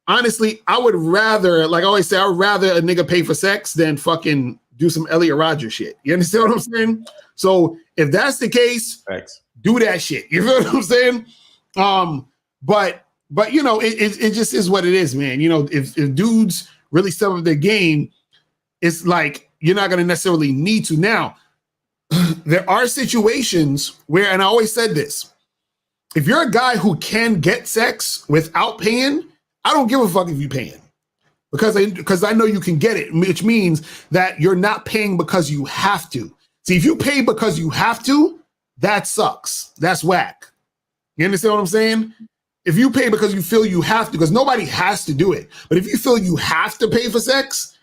Honestly, I would rather, like I always say, I would rather a nigga pay for sex than fucking do some Elliot Rodgers shit. You understand what I'm saying? So if that's the case, Thanks. Do that shit. You feel what I'm saying? But you know, it just is what it is, man. You know, if dudes really step up their game, it's like you're not going to necessarily need to. Now, there are situations where, and I always said this, if you're a guy who can get sex without paying, I don't give a fuck if you're paying. Because I know you can get it, which means that you're not paying because you have to. See, if you pay because you have to, that sucks. That's whack. You understand what I'm saying? If you pay because you feel you have to, because nobody has to do it. But if you feel you have to pay for sex,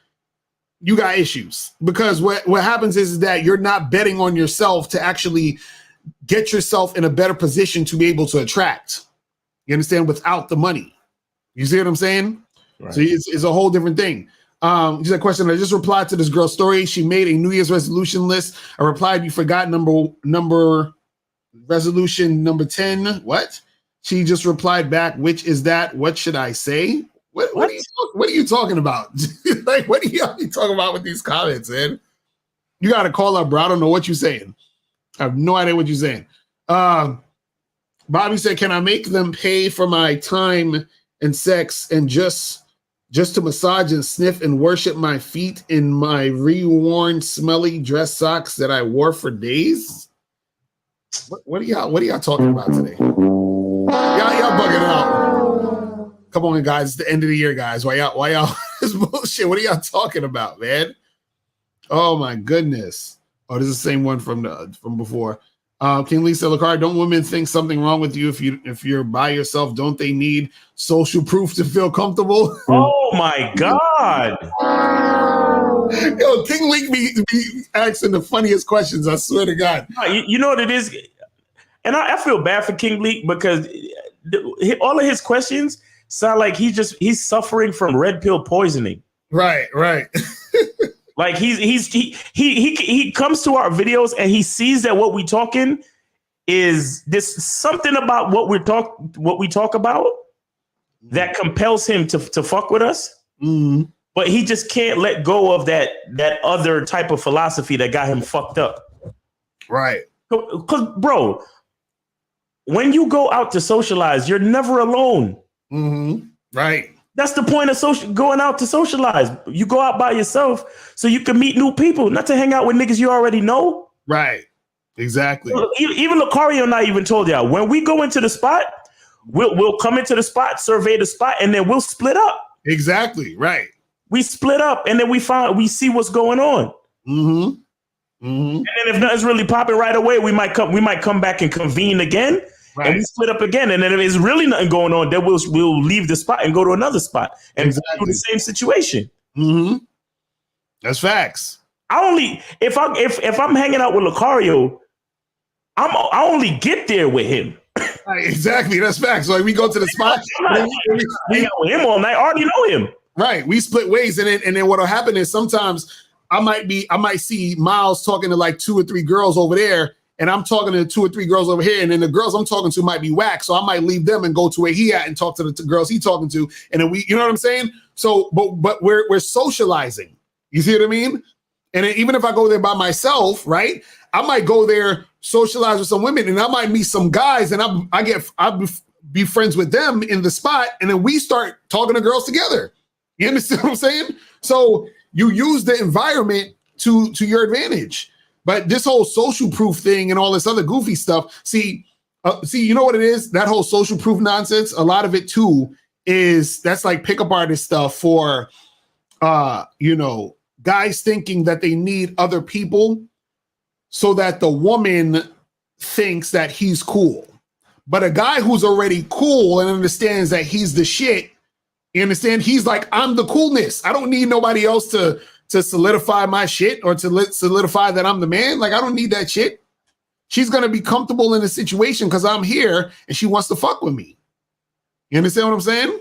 you got issues. Because what happens is that you're not betting on yourself to actually get yourself in a better position to be able to attract. You understand? Without the money. You see what I'm saying? Right. So it's a whole different thing. Just a question. I just replied to this girl's story. She made a New Year's resolution list. I replied, you forgot resolution number 10. What? She just replied back, which is that? What should I say? What are you talking about? Like, what are you talking about with these comments, man? You got to call up, bro. I don't know what you're saying. I have no idea what you're saying. Bobby said, can I make them pay for my time and sex and just to massage and sniff and worship my feet in my reworn, smelly dress socks that I wore for days? What are y'all talking about today? Y'all bugging out. Come on, guys. It's the end of the year, guys. Why y'all this bullshit? What are y'all talking about, man? Oh my goodness. Oh, this is the same one from before. King Lee said, Locario, don't women think something wrong with you if you're by yourself? Don't they need social proof to feel comfortable? Oh my God. Yo, King Lee be asking the funniest questions, I swear to God. You know what it is? And I feel bad for King Leak because all of his questions sound like he's suffering from red pill poisoning. Right. Like he comes to our videos and he sees that what we talking is this something about what we talk about that compels him to fuck with us. Mm-hmm. But he just can't let go of that other type of philosophy that got him fucked up. Right. Because, bro, when you go out to socialize, you're never alone. Mm-hmm. Right. That's the point of going out to socialize. You go out by yourself so you can meet new people, not to hang out with niggas you already know. Right. Exactly. Even Locario and I even told y'all, when we go into the spot, we'll come into the spot, survey the spot, and then we'll split up. Exactly. Right. We split up, and then we see what's going on. Mm-hmm. Mm-hmm. And then if nothing's really popping right away, we might come back and convene again. Right. And we split up again. And then if there's really nothing going on, then we'll leave the spot and go to another spot and do the same situation. Mm-hmm. That's facts. If I'm hanging out with Locario, I only get there with him. Right, exactly. That's facts. Like we go to the spot. We hang out with him all night. I already know him. Right. We split ways, and then what'll happen is sometimes I might see Miles talking to like 2 or 3 girls over there, and I'm talking to 2 or 3 girls over here, and then the girls I'm talking to might be whack, so I might leave them and go to where he at and talk to the girls he talking to, and then you know what I'm saying? So, but we're socializing. You see what I mean? And then even if I go there by myself, right? I might go there, socialize with some women, and I might meet some guys, and I'll be friends with them in the spot, and then we start talking to girls together. You understand what I'm saying? So you use the environment to your advantage. But this whole social proof thing and all this other goofy stuff, see, you know what it is? That whole social proof nonsense, a lot of it too that's like pickup artist stuff for, guys thinking that they need other people so that the woman thinks that he's cool. But a guy who's already cool and understands that he's the shit, you understand? He's like, I'm the coolness. I don't need nobody else to solidify my shit or to solidify that I'm the man. Like, I don't need that shit. She's going to be comfortable in the situation because I'm here and she wants to fuck with me. You understand what I'm saying?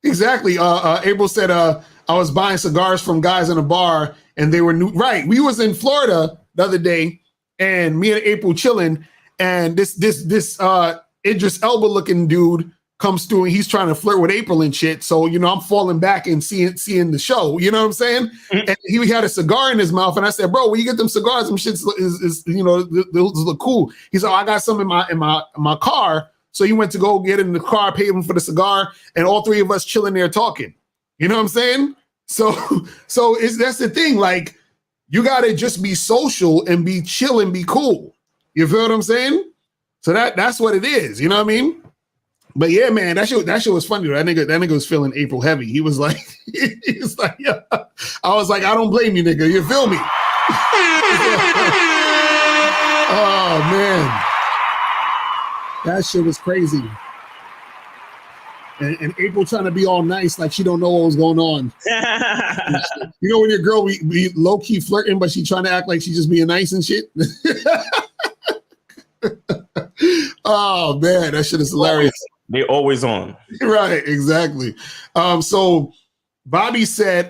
Exactly. April said, I was buying cigars from guys in a bar and they were new. Right. We was in Florida the other day and me and April chilling and this Idris Elba looking dude comes through and he's trying to flirt with April and shit. So, you know, I'm falling back and seeing the show. You know what I'm saying? Mm-hmm. And he had a cigar in his mouth. And I said, bro, when you get them cigars, them shits is you know, those look cool. He's like, oh, I got some in my car. So he went to go get in the car, pay him for the cigar, and all three of us chilling there talking. You know what I'm saying? So that's the thing. Like, you gotta just be social and be chill and be cool. You feel what I'm saying? So that's what it is. You know what I mean? But yeah, man, that shit was funny. That nigga was feeling April heavy. He was like, yeah. I was like, I don't blame you, nigga. You feel me? Oh man. That shit was crazy. And April trying to be all nice, like she don't know what was going on. You know when your girl be low-key flirting, but she trying to act like she just being nice and shit? Oh, man, that shit is hilarious. They're always on. Right, exactly. So Bobby said,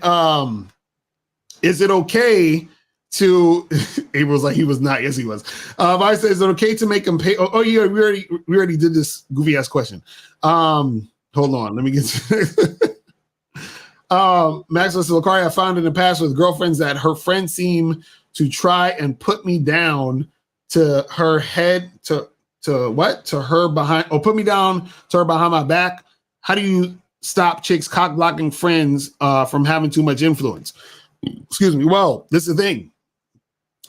is it okay to April was like he was not. Yes, he was. I said, is it okay to make him pay? Oh yeah, we already did this goofy ass question. Hold on, let me get to Maxwell Locario. I found in the past with girlfriends that her friends seem to try and put me down to her head to her behind or put me down to her behind my back. How do you stop chicks cock blocking friends from having too much influence? Excuse me. Well, this is the thing.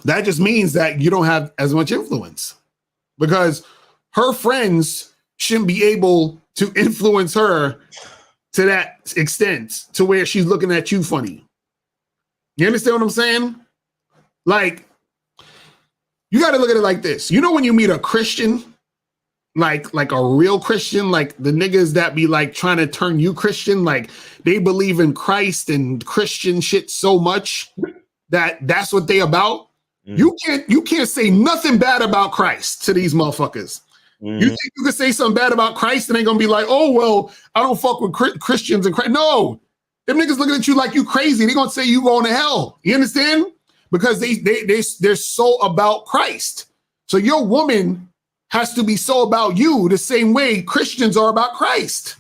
That just means that you don't have as much influence because her friends shouldn't be able to influence her to that extent to where she's looking at you funny. You understand what I'm saying? Like, you got to look at it like this. You know, when you meet a Christian, like a real Christian, like the niggas that be like trying to turn you Christian, like they believe in Christ and Christian shit so much that that's what they about. You can't say nothing bad about Christ to these motherfuckers. You think you can say something bad about Christ and they gonna be like, oh well, I don't fuck with Christians and Christ. No, them niggas looking at you like you crazy. They gonna say you going to hell. You understand? Because they're so about Christ. So your woman has to be so about you the same way Christians are about Christ.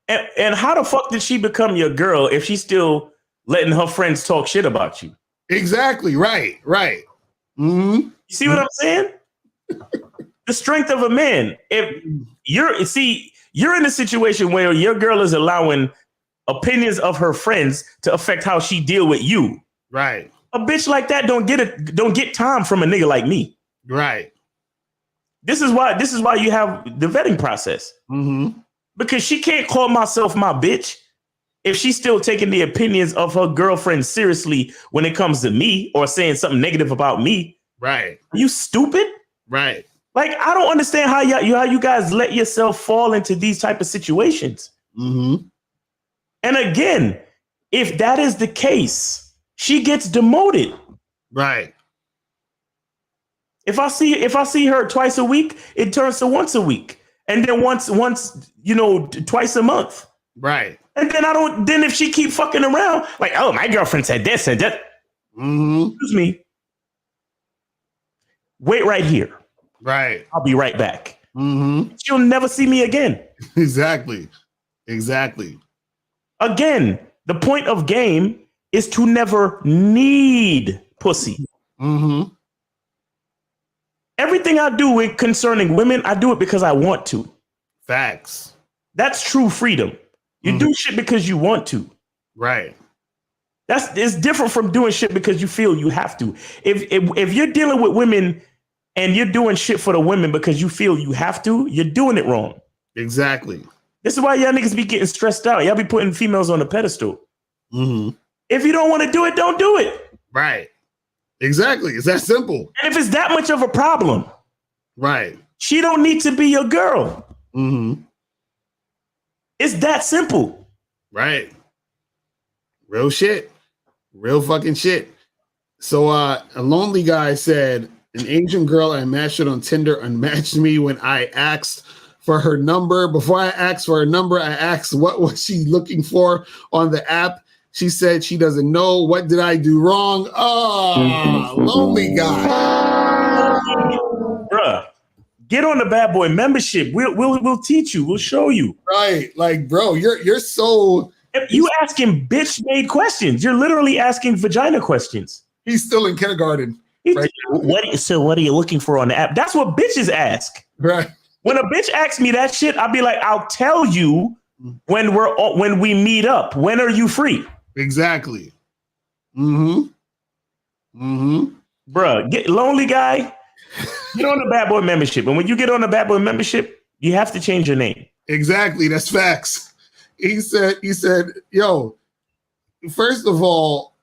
And how the fuck did she become your girl if she's still letting her friends talk shit about you? Exactly. Right. Mm-hmm. You see what I'm saying? The strength of a man. If you're in a situation where your girl is allowing opinions of her friends to affect how she deal with you. Right. A bitch like that don't get time from a nigga like me. Right. This is why you have the vetting process. Mm-hmm. Because she can't call myself my bitch if she's still taking the opinions of her girlfriend seriously when it comes to me or saying something negative about me. Right. Are you stupid? Right. Like, I don't understand how you guys let yourself fall into these type of situations. Mm-hmm. And again, if that is the case, she gets demoted. Right. If I see her twice a week, it turns to once a week. And then once, twice a month. Right. And then if she keep fucking around, like, oh, my girlfriend said this and that. Mm-hmm. Excuse me. Wait right here. Right. I'll be right back. Mm-hmm. She'll never see me again. Exactly. Again, the point of game is to never need pussy. Mm-hmm. Everything I do concerning women, I do it because I want to. Facts. That's true freedom. You do shit because you want to. Right. It's different from doing shit because you feel you have to. If you're dealing with women and you're doing shit for the women because you feel you have to, you're doing it wrong. Exactly. This is why y'all niggas be getting stressed out. Y'all be putting females on a pedestal. Mm-hmm. If you don't want to do it, don't do it. Right. Exactly. It's that simple. And if it's that much of a problem, right, she don't need to be your girl. Mm-hmm. It's that simple. Right. Real shit. Real fucking shit. So a lonely guy said, an Asian girl I matched on Tinder unmatched me when I asked for her number. Before I asked for her number, I asked what was she looking for on the app. She said she doesn't know. What did I do wrong? Oh, lonely guy. Bruh, get on the Bad Boy membership. We'll teach you. We'll show you. Right. Like, bro, you're so... You asking bitch-made questions. You're literally asking vagina questions. He's still in kindergarten. Right? What are you looking for on the app? That's what bitches ask. Right. When a bitch asks me that shit, I'll be like, I'll tell you when we meet up. When are you free? Exactly. Mm-hmm. Mm-hmm. Bruh, get lonely guy. Get on the Bad Boy membership. And when you get on the Bad Boy membership, you have to change your name. Exactly. That's facts. He said, yo, first of all,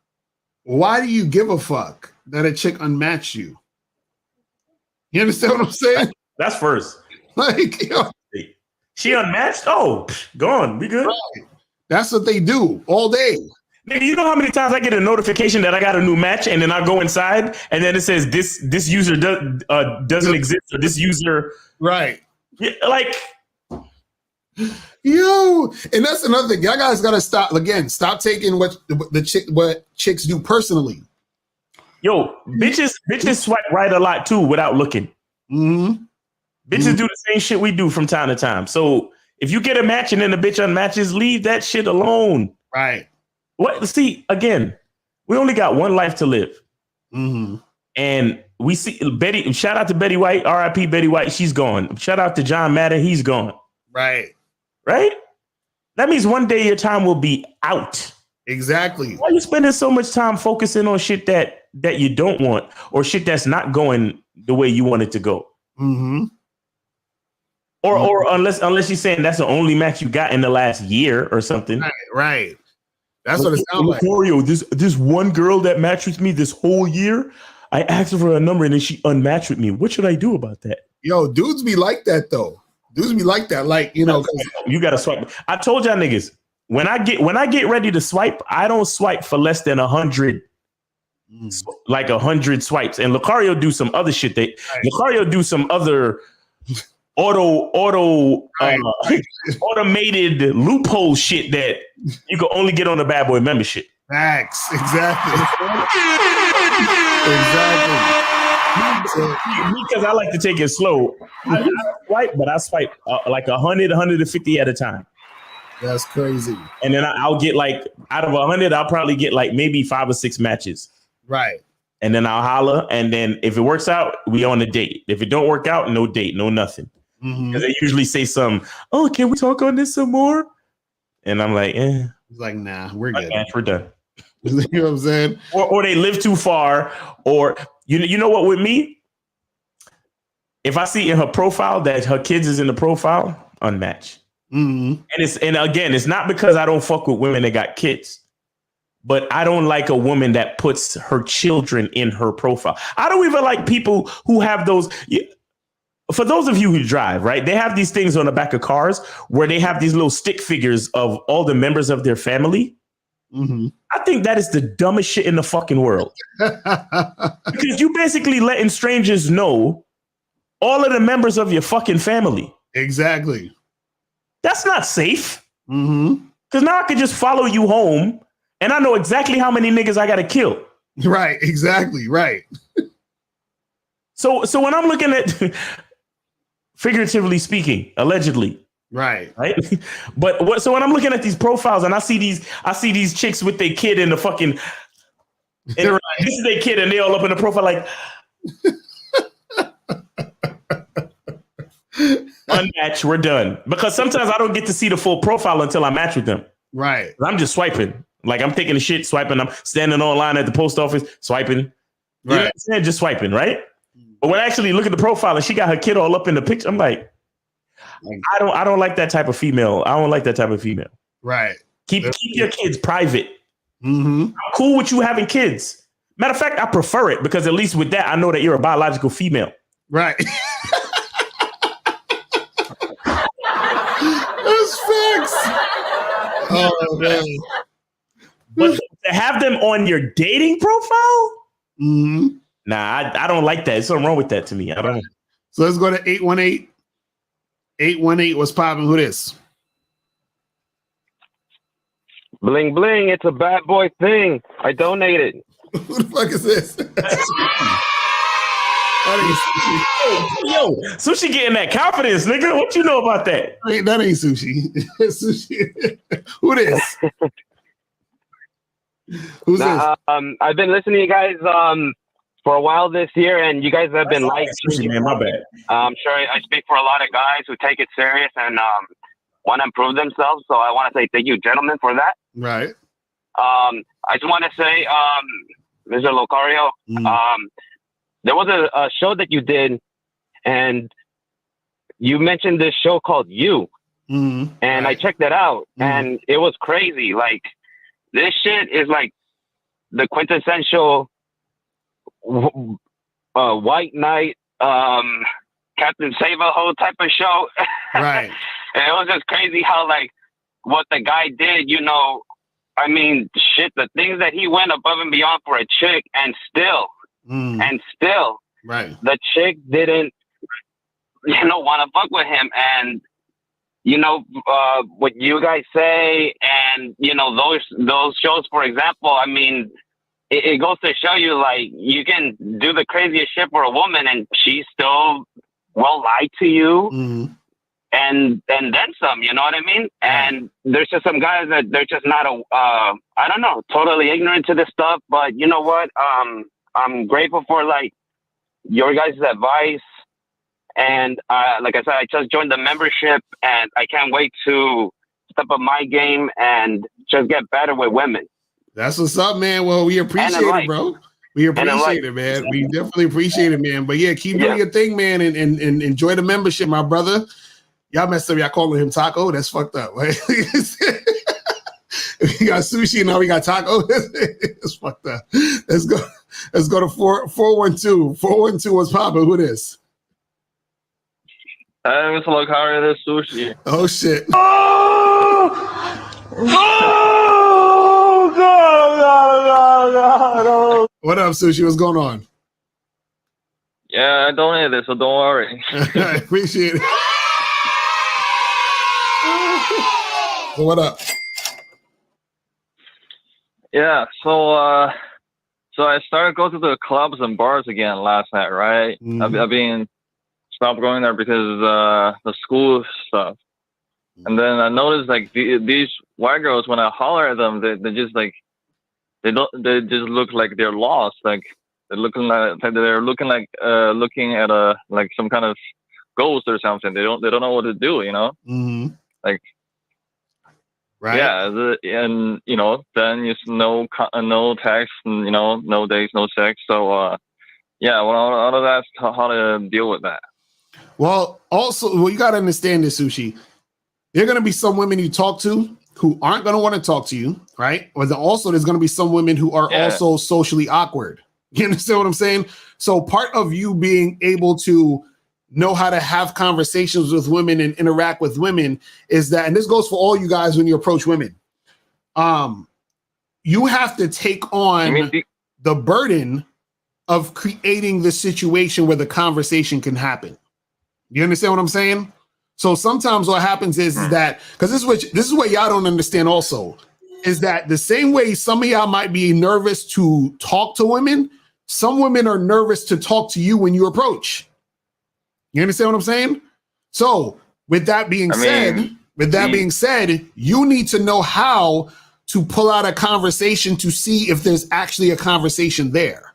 why do you give a fuck that a chick unmatched you? You understand what I'm saying? That's first. Like, yo, she unmatched? Oh, gone. We good? Right. That's what they do all day. Nigga, you know how many times I get a notification that I got a new match, and then I go inside, and then it says this user doesn't exist, or this user, right? Yeah, like, yo, and that's another thing. Y'all guys gotta stop again. Stop taking what chicks do personally. Yo, bitches swipe right a lot too without looking. Mm-hmm. Bitches do the same shit we do from time to time. So if you get a match and then the bitch unmatches, leave that shit alone. Right. What? See, again, we only got one life to live. Mm-hmm. And we see Betty, shout out to Betty White, RIP Betty White, she's gone. Shout out to John Madden, he's gone. Right. Right? That means one day your time will be out. Exactly. Why are you spending so much time focusing on shit that you don't want or shit that's not going the way you want it to go? Mm-hmm. Or unless you're saying that's the only match you got in the last year or something. Right. That's what it sounds like. Locario, this one girl that matched with me this whole year, I asked her for a number and then she unmatched with me. What should I do about that? Yo, dudes be like that though. Dudes be like that, like, you know, you gotta swipe. I told y'all niggas, when I get ready to swipe, I don't swipe for less than 100. Like 100 swipes. And Locario do some other shit. Locario do some other automated loophole shit that you can only get on the Bad Boy membership. Facts. Exactly. Because I like to take it slow. I swipe like 100, 150 at a time. That's crazy. And then I'll get like, out of 100, I'll probably get like maybe 5 or 6 matches. Right. And then I'll holler. And then if it works out, we on a date. If it don't work out, no date, no nothing. Because they usually say oh, can we talk on this some more? And I'm like, It's like, nah, we're good. We're done. You know what I'm saying? Or they live too far. Or you know what, with me? If I see in her profile that her kids is in the profile, unmatch. And it's not because I don't fuck with women that got kids, but I don't like a woman that puts her children in her profile. I don't even like people who have those. For those of you who drive, right? They have these things on the back of cars where they have these little stick figures of all the members of their family. I think that is the dumbest shit in the fucking world. Because you basically letting strangers know all of the members of your fucking family. Exactly. That's not safe. Because now I could just follow you home and I know exactly how many niggas I got to kill. Right. Exactly. Right. So when I'm looking at, figuratively speaking, allegedly. Right. But so when I'm looking at these profiles and I see these chicks with their kid in the fucking, this is their kid and they all up in the profile like, unmatch, we're done. Because sometimes I don't get to see the full profile until I match with them. Right. I'm just swiping. Like I'm taking the shit, swiping. I'm standing online at the post office, swiping. You know what I'm saying? Just swiping, right? But when I actually look at the profile and she got her kid all up in the picture, I'm like, I don't like that type of female. I don't like that type of female. Right. Keep your kids private. I'm cool with you having kids, Matter of fact, I prefer it because at least with that, I know that you're a biological female. Right. That's facts. Oh man. But to have them on your dating profile? Mm-hmm. Nah, I don't like that. There's something wrong with that to me. I don't. So let's go to 818. 818, what's popping? Who this? Bling bling, it's a bad boy thing. I donated. Who the fuck is this? Yo, Sushi getting that confidence, nigga. What you know about that? That ain't Sushi. Sushi. Who this? Who's this? I've been listening to you guys for a while this year, and you guys have been like Sushi, man, my bad. I'm sure I speak for a lot of guys who take it serious and want to improve themselves. So I want to say thank you, gentlemen, for that. Right. I just want to say, Mr. Locario, there was a show that you did, and you mentioned this show called You, and right. I checked it out, and it was crazy. Like, this shit is like the quintessential white knight, Captain Save-A-Ho type of show. Right. And it was just crazy how, like, what the guy did, you know, I mean, shit, the things that he went above and beyond for a chick, and still, right, the chick didn't, you know, want to fuck with him. And, you know, what you guys say, and, you know, those shows, for example, I mean, it goes to show you, like, you can do the craziest shit for a woman, and she still will lie to you. And then some, you know what I mean? And there's just some guys that they're just not, I don't know, totally ignorant to this stuff. But you know what? I'm grateful for, like, your guys' advice. And like I said, I just joined the membership, and I can't wait to step up my game and just get better with women. That's what's up, man. Well, we appreciate it, bro. We appreciate it, man. We definitely appreciate it, man. But yeah, keep doing your thing, man, and enjoy the membership, my brother. Y'all messed up. Y'all calling him Taco? That's fucked up, right? We got Sushi, and now we got Taco. That's fucked up. Let's go to 412. 412 was popping. Who this? Hey, Mr. Locario, this Sushi. Oh, shit. Oh, God. What up, Sushi? What's going on? Yeah, I donated, so don't worry. I appreciate it. So what up? Yeah, so I started going to the clubs and bars again last night, right? I've been stopped going there because the school stuff. And then I noticed, like, these white girls, when I holler at them, they just like they just look like they're lost. Like they're looking at a like some kind of ghost or something. They don't know what to do, you know? Like, right. Yeah, and you know, then it's no text, and you know, no dates, no sex. So yeah, well, all of that's how to deal with that. Well, also, you got to understand this, Sushi. There are going to be some women you talk to who aren't going to want to talk to you, right? But also, there's going to be some women who are also socially awkward. You understand what I'm saying? So part of you being able to know how to have conversations with women and interact with women is that, and this goes for all you guys when you approach women, you have to take on the burden of creating the situation where the conversation can happen. You understand what I'm saying? So sometimes what happens is that, because this is what y'all don't understand also, is that the same way some of y'all might be nervous to talk to women, some women are nervous to talk to you when you approach. You understand what I'm saying? So with that being said, you need to know how to pull out a conversation to see if there's actually a conversation there.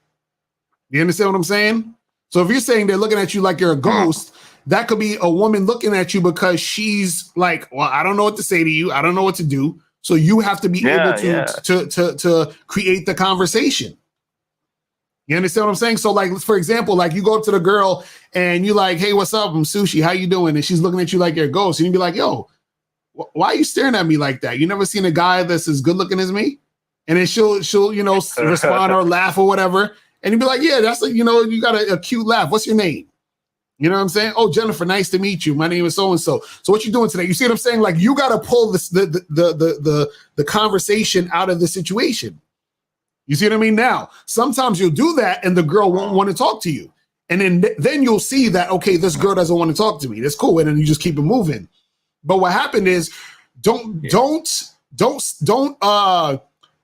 You understand what I'm saying? So if you're saying they're looking at you like you're a ghost, that could be a woman looking at you because she's like, well, I don't know what to say to you. I don't know what to do. So you have to be able to create the conversation. You understand what I'm saying? So like, for example, like you go up to the girl and you like, hey, what's up? I'm Sushi. How you doing? And she's looking at you like you're a ghost. And you'd be like, yo, why are you staring at me like that? You never seen a guy that's as good looking as me? and then she'll respond or laugh or whatever, and you'd be like, yeah, that's you got a cute laugh. What's your name? You know what I'm saying? Oh, Jennifer, nice to meet you. My name is so and so. So what you doing today? You see what I'm saying? Like you got to pull the conversation out of the situation. You see what I mean? Now, sometimes you'll do that, and the girl won't want to talk to you, and then you'll see that okay, this girl doesn't want to talk to me. That's cool, and then you just keep it moving. But what happened is, don't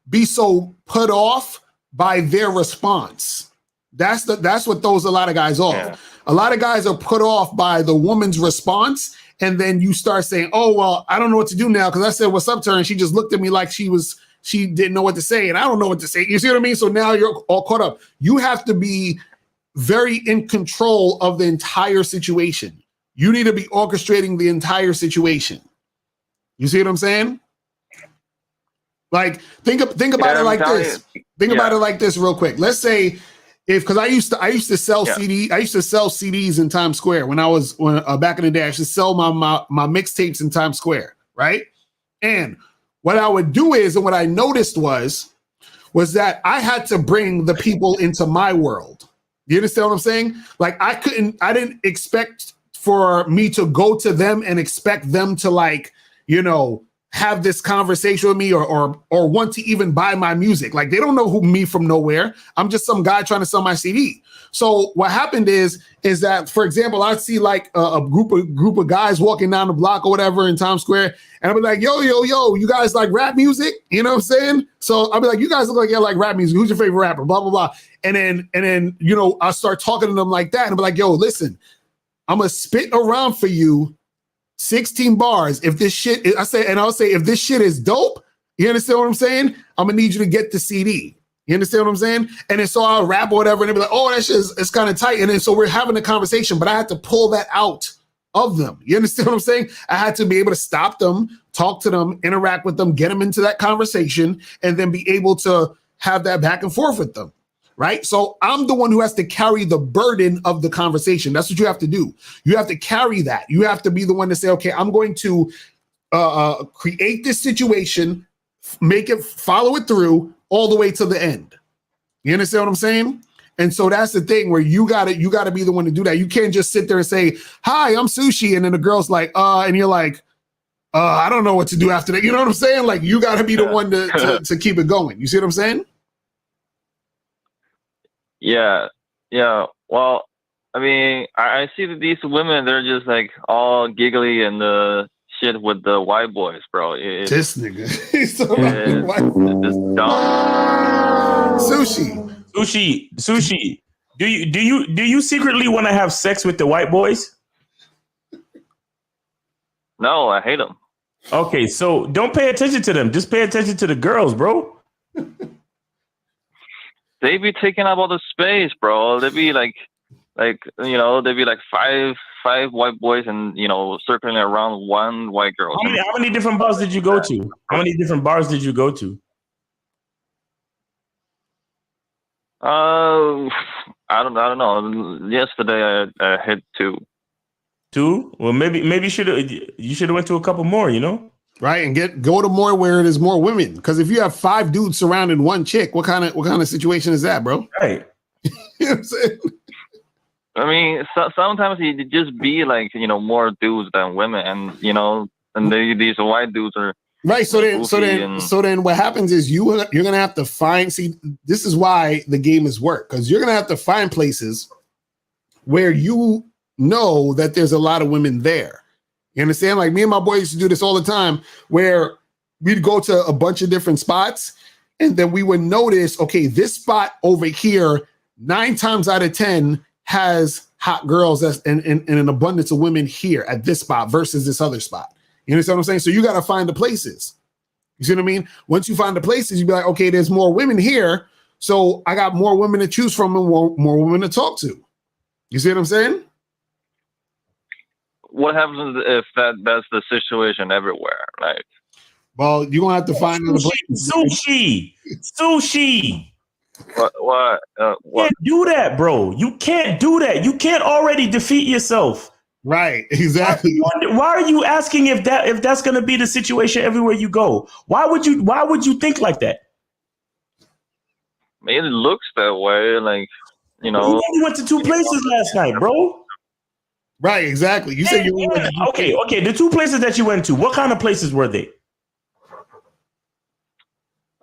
be so put off by their response. That's what throws a lot of guys off. Yeah. A lot of guys are put off by the woman's response, and then you start saying, "Oh well, I don't know what to do now because I said what's up to her, and she just looked at me like she didn't know what to say, and I don't know what to say." You see what I mean? So now you're all caught up. You have to be very in control of the entire situation. You need to be orchestrating the entire situation. You see what I'm saying? Like think about it like this. Think about it like this real quick. Let's say because I used to sell CD, I used to sell CDs in Times Square when back in the day. I used to sell my mixtapes in Times Square, right? And what I would do is, and what I noticed was that I had to bring the people into my world. You understand what I'm saying? Like I didn't expect for me to go to them and expect them to have this conversation with me or want to even buy my music. Like they don't know me from nowhere. I'm just some guy trying to sell my CD. So what happened is that, for example, I'd see like a group of guys walking down the block or whatever in Times Square, and I'd be like, yo, you guys like rap music? You know what I'm saying? So I'd be like, you guys look like you like rap music. Who's your favorite rapper? Blah, blah, blah. And then I start talking to them like that, and I'd be like, yo, listen, I'm gonna spit around for you 16 bars. If this shit, I'll say, if this shit is dope, you understand what I'm saying? I'm gonna need you to get the CD. You understand what I'm saying? And then so I'll rap or whatever, and they'll be like, oh, that shit is kind of tight. And then so we're having a conversation, but I had to pull that out of them. You understand what I'm saying? I had to be able to stop them, talk to them, interact with them, get them into that conversation, and then be able to have that back and forth with them. Right? So I'm the one who has to carry the burden of the conversation. That's what you have to do. You have to carry that. You have to be the one to say, okay, I'm going to create this situation, follow it through all the way to the end. You understand what I'm saying? And so that's the thing where you gotta be the one to do that. You can't just sit there and say, hi, I'm Sushi. And then the girl's like, and you're like, I don't know what to do after that. You know what I'm saying? Like you gotta be the one to keep it going. You see what I'm saying? Yeah. Well, I mean, I see that these women, they're just like all giggly and the shit with the white boys, bro. This nigga. He's so just dumb. Sushi. Do you secretly want to have sex with the white boys? No, I hate them. Okay, so don't pay attention to them. Just pay attention to the girls, bro. They be taking up all the space, bro. They be like they be like five white boys and circling around one white girl. How many different bars did you go to? How many different bars did you go to? I don't know. Yesterday I hit 2. 2? Well, maybe you should have went to a couple more. Right, and go to more where there's more women. Because if you have 5 dudes surrounding one chick, what kind of situation is that, bro? Right. You know what I'm saying? I mean, sometimes you just be like more dudes than women, and these white dudes are right. So then what happens is you're gonna have to find. See, this is why the game is work, because you're gonna have to find places where you know that there's a lot of women there. You understand? Like me and my boy used to do this all the time, where we'd go to a bunch of different spots, and then we would notice, okay, this spot over here, 9 times out of 10 has hot girls and an abundance of women here at this spot versus this other spot. You understand what I'm saying? So you got to find the places. You see what I mean? Once you find the places, you be like, okay, there's more women here, so I got more women to choose from and more women to talk to. You see what I'm saying? What happens if that's the situation everywhere? Like, well, you're gonna have to find sushi. What? You can't do that, bro. You can't do that. You can't already defeat yourself. Right, exactly. Why are you asking if that's gonna be the situation everywhere you go? Why would you think like that? it looks that way. Like, you know. You only went to 2 places last night, bro. Right, exactly. You said you went to okay. The 2 places that you went to, what kind of places were they?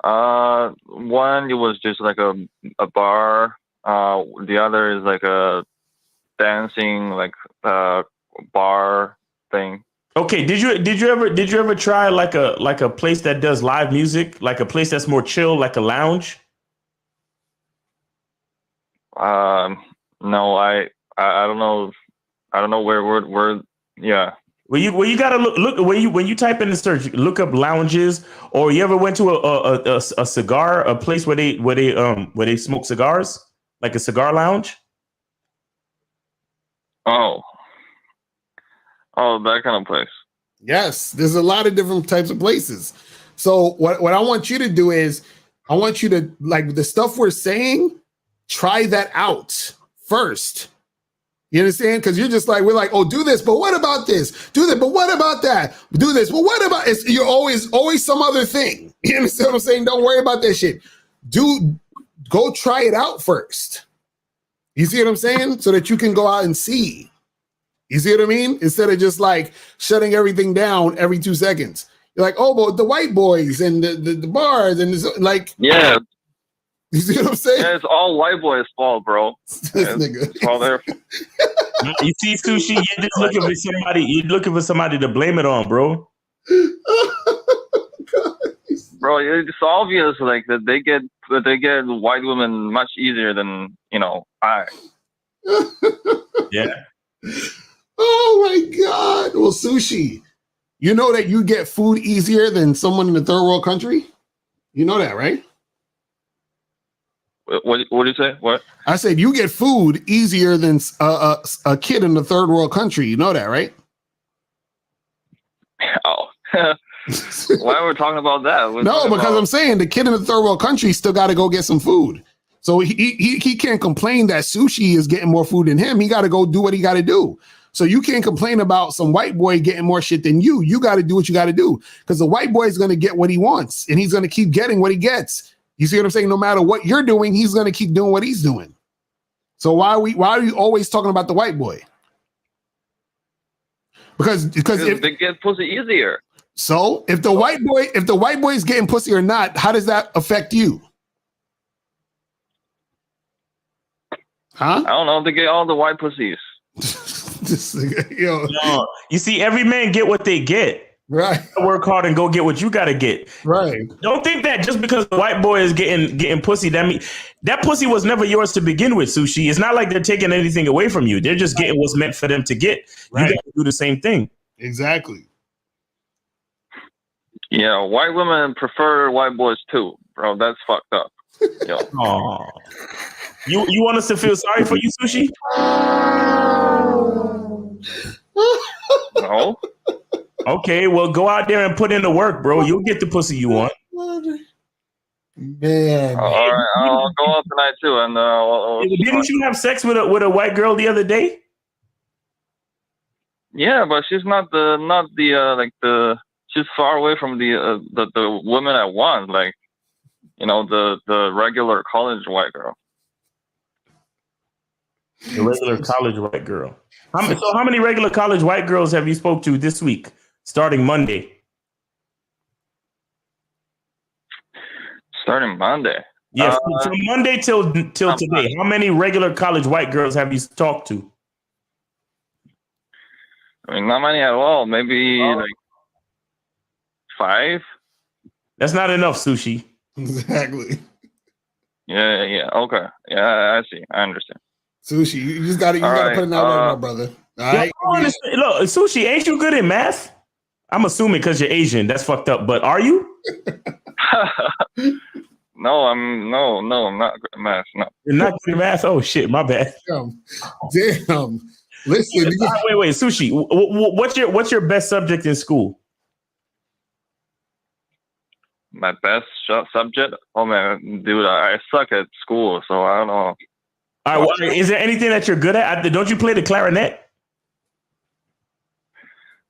One, it was just like a bar. The other is like a dancing bar thing. Okay, did you ever try like a place that does live music, like a place that's more chill, like a lounge? No, I don't know. I don't know where. Yeah. Well, you gotta look when you type in the search, look up lounges, or you ever went to a cigar, a place where they smoke cigars, like a cigar lounge. Oh, that kind of place. Yes, there's a lot of different types of places. So what I want you to do is I want you to, like, the stuff we're saying, try that out first. You understand? Because you're just like, we're like, oh, do this, but what about this? Do that, but what about that? Do this, but what about it? You're always some other thing. You understand what I'm saying? Don't worry about that shit. Go try it out first. You see what I'm saying? So that you can go out and see. You see what I mean? Instead of just like shutting everything down every 2 seconds. You're like, oh, but the white boys and the bars and like, yeah. You see what I'm saying? Yeah, it's all white boys' fault, bro. It's all their fault. You see, Sushi, you're just looking for somebody. You're looking for somebody to blame it on, bro. Bro, it's obvious, like that they get white women much easier than I. Yeah. Oh my God. Well, Sushi, you know that you get food easier than someone in a third world country? You know that, right? What did you say? What? I said you get food easier than a kid in a third world country. You know that, right? Oh. Why are we talking about that? No, because I'm saying the kid in the third world country still got to go get some food. So he can't complain that Sushi is getting more food than him. He got to go do what he got to do. So you can't complain about some white boy getting more shit than you. You got to do what you got to do, because the white boy is going to get what he wants, and he's going to keep getting what he gets. You see what I'm saying? No matter what you're doing, he's going to keep doing what he's doing. So why are you always talking about the white boy? Because if they get pussy easier. So if the white boy is getting pussy or not, how does that affect you? Huh? I don't know. They get all the white pussies. No, you see, every man get what they get. Right. Work hard and go get what you gotta get. Right. Don't think that just because the white boy is getting pussy, that pussy was never yours to begin with, Sushi. It's not like they're taking anything away from you. They're just getting what's meant for them to get. Right. You gotta do the same thing. Exactly. Yeah, white women prefer white boys too, bro. That's fucked up. Yo. Aww. You want us to feel sorry for you, Sushi? No. Okay, well, go out there and put in the work, bro. You'll get the pussy you want. Man. All right, I'll go out tonight too. And didn't you have sex with a white girl the other day? Yeah, but she's not the she's far away from the women I want, like the regular college white girl. The regular college white girl. How many regular college white girls have you spoke to this week, starting Monday? Starting Monday. Yeah, from Monday till today. How many regular college white girls have you talked to? I mean, not many at all. Maybe like 5. That's not enough, Sushi. Exactly. Yeah. Okay. Yeah, I see. I understand. Sushi, you just gotta put it out there, my brother. All right. Look, Sushi, ain't you good at math? I'm assuming because you're Asian. That's fucked up. But are you? No, I'm not good at math. No. You're not good at math? Oh shit, my bad. Damn. Listen. Wait, Sushi. What's your best subject in school? My best subject? Oh man, dude, I suck at school, so I don't know. All right, well, is there anything that you're good at? Don't you play the clarinet?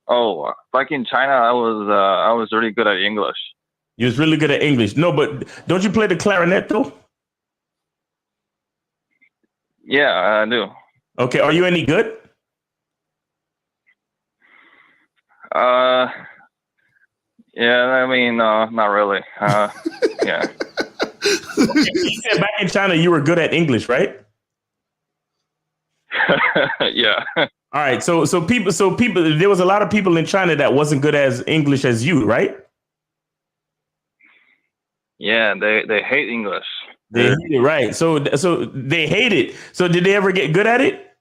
Oh, back in China, I was really good at English. You was really good at English. No, but don't you play the clarinet though? Yeah, I do. Okay, are you any good? Yeah, I mean, not really. Yeah. You said back in China you were good at English, right? Yeah. All right. So people there was a lot of people in China that wasn't good as English as you, right? Yeah, they hate English. They hate it, right. So they hate it. So did they ever get good at it?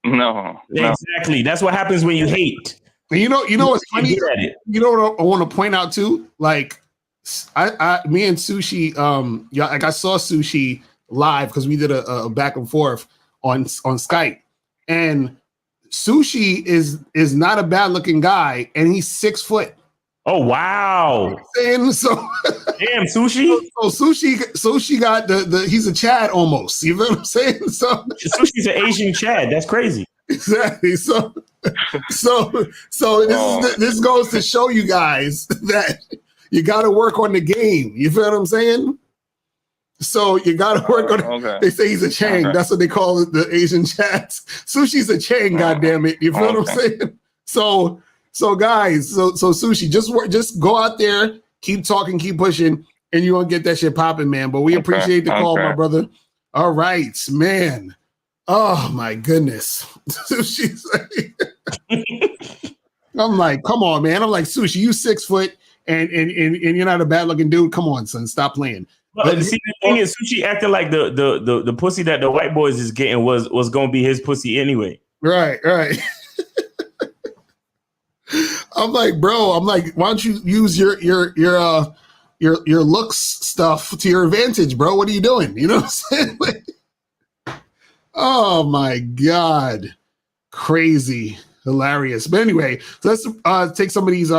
No. Exactly. That's what happens when you hate. And you know what's funny? Good at it. You know what I want to point out too? Like, me and Sushi, like I saw Sushi live because we did a back and forth on Skype, and Sushi is not a bad looking guy, and he's 6 foot. Oh wow! And so, damn Sushi. So Sushi got the he's a Chad almost. You know what I'm saying? So Sushi's an Asian Chad. That's crazy. Exactly. So this goes to show you guys that you got to work on the game. You feel what I'm saying? So you got to work on. Okay. They say he's a Chang. Okay. That's what they call it, the Asian chats. Sushi's a Chang. Goddamn it! You feel what I'm saying? So guys, so Sushi, just go out there, keep talking, keep pushing, and you won't get that shit popping, man. But we appreciate the call, my brother. All right, man. Oh my goodness. Sushi's like, I'm like, come on, man. I'm like, Sushi, you 6 foot and you're not a bad looking dude. Come on, son, stop playing. But see, the thing is, Sushi acting like the pussy that the white boys is getting was gonna be his pussy anyway. Right. I'm like, bro, why don't you use your looks stuff to your advantage, bro? What are you doing? You know what I'm saying? Like, oh my God. Crazy. Hilarious. But anyway, so let's take some of these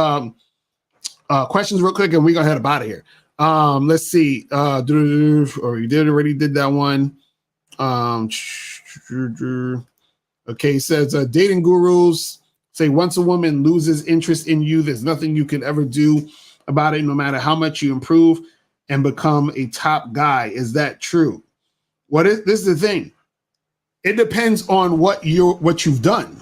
questions real quick and we're gonna head up out of here. Let's see. Or you did that one. Okay, it says dating gurus say once a woman loses interest in you, there's nothing you can ever do about it, no matter how much you improve and become a top guy. Is that true? This is the thing. It depends on what you've done.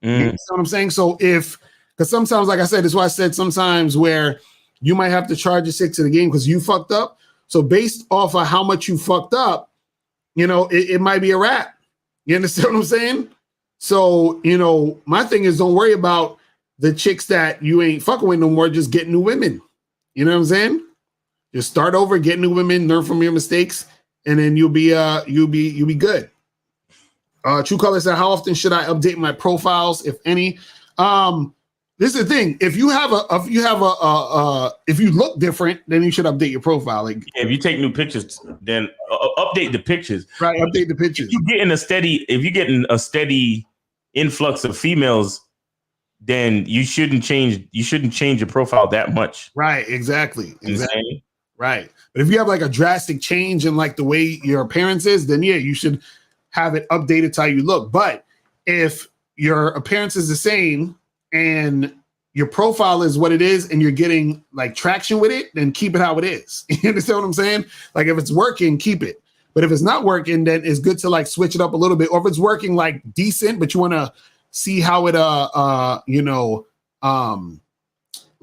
You know what I'm saying? So because sometimes, like I said, that's why I said sometimes where you might have to charge a 6 to the game because you fucked up. So based off of how much you fucked up, it might be a wrap. You understand what I'm saying? So, my thing is don't worry about the chicks that you ain't fucking with no more. Just get new women. You know what I'm saying? Just start over, get new women, learn from your mistakes, and then you'll be good. True Color said, how often should I update my profiles, if any? This is the thing. If you look different, then you should update your profile. Like, if you take new pictures, then update the pictures. Right, update the pictures. If you're getting a steady influx of females, then you shouldn't change your profile that much. Right, exactly. Right. But if you have like a drastic change in like the way your appearance is, then yeah, you should have it updated to how you look. But if your appearance is the same and your profile is what it is and you're getting like traction with it, then keep it how it is. You understand what I'm saying? Like if it's working, keep it. But if it's not working, then it's good to like switch it up a little bit. Or if it's working like decent, but you want to see how it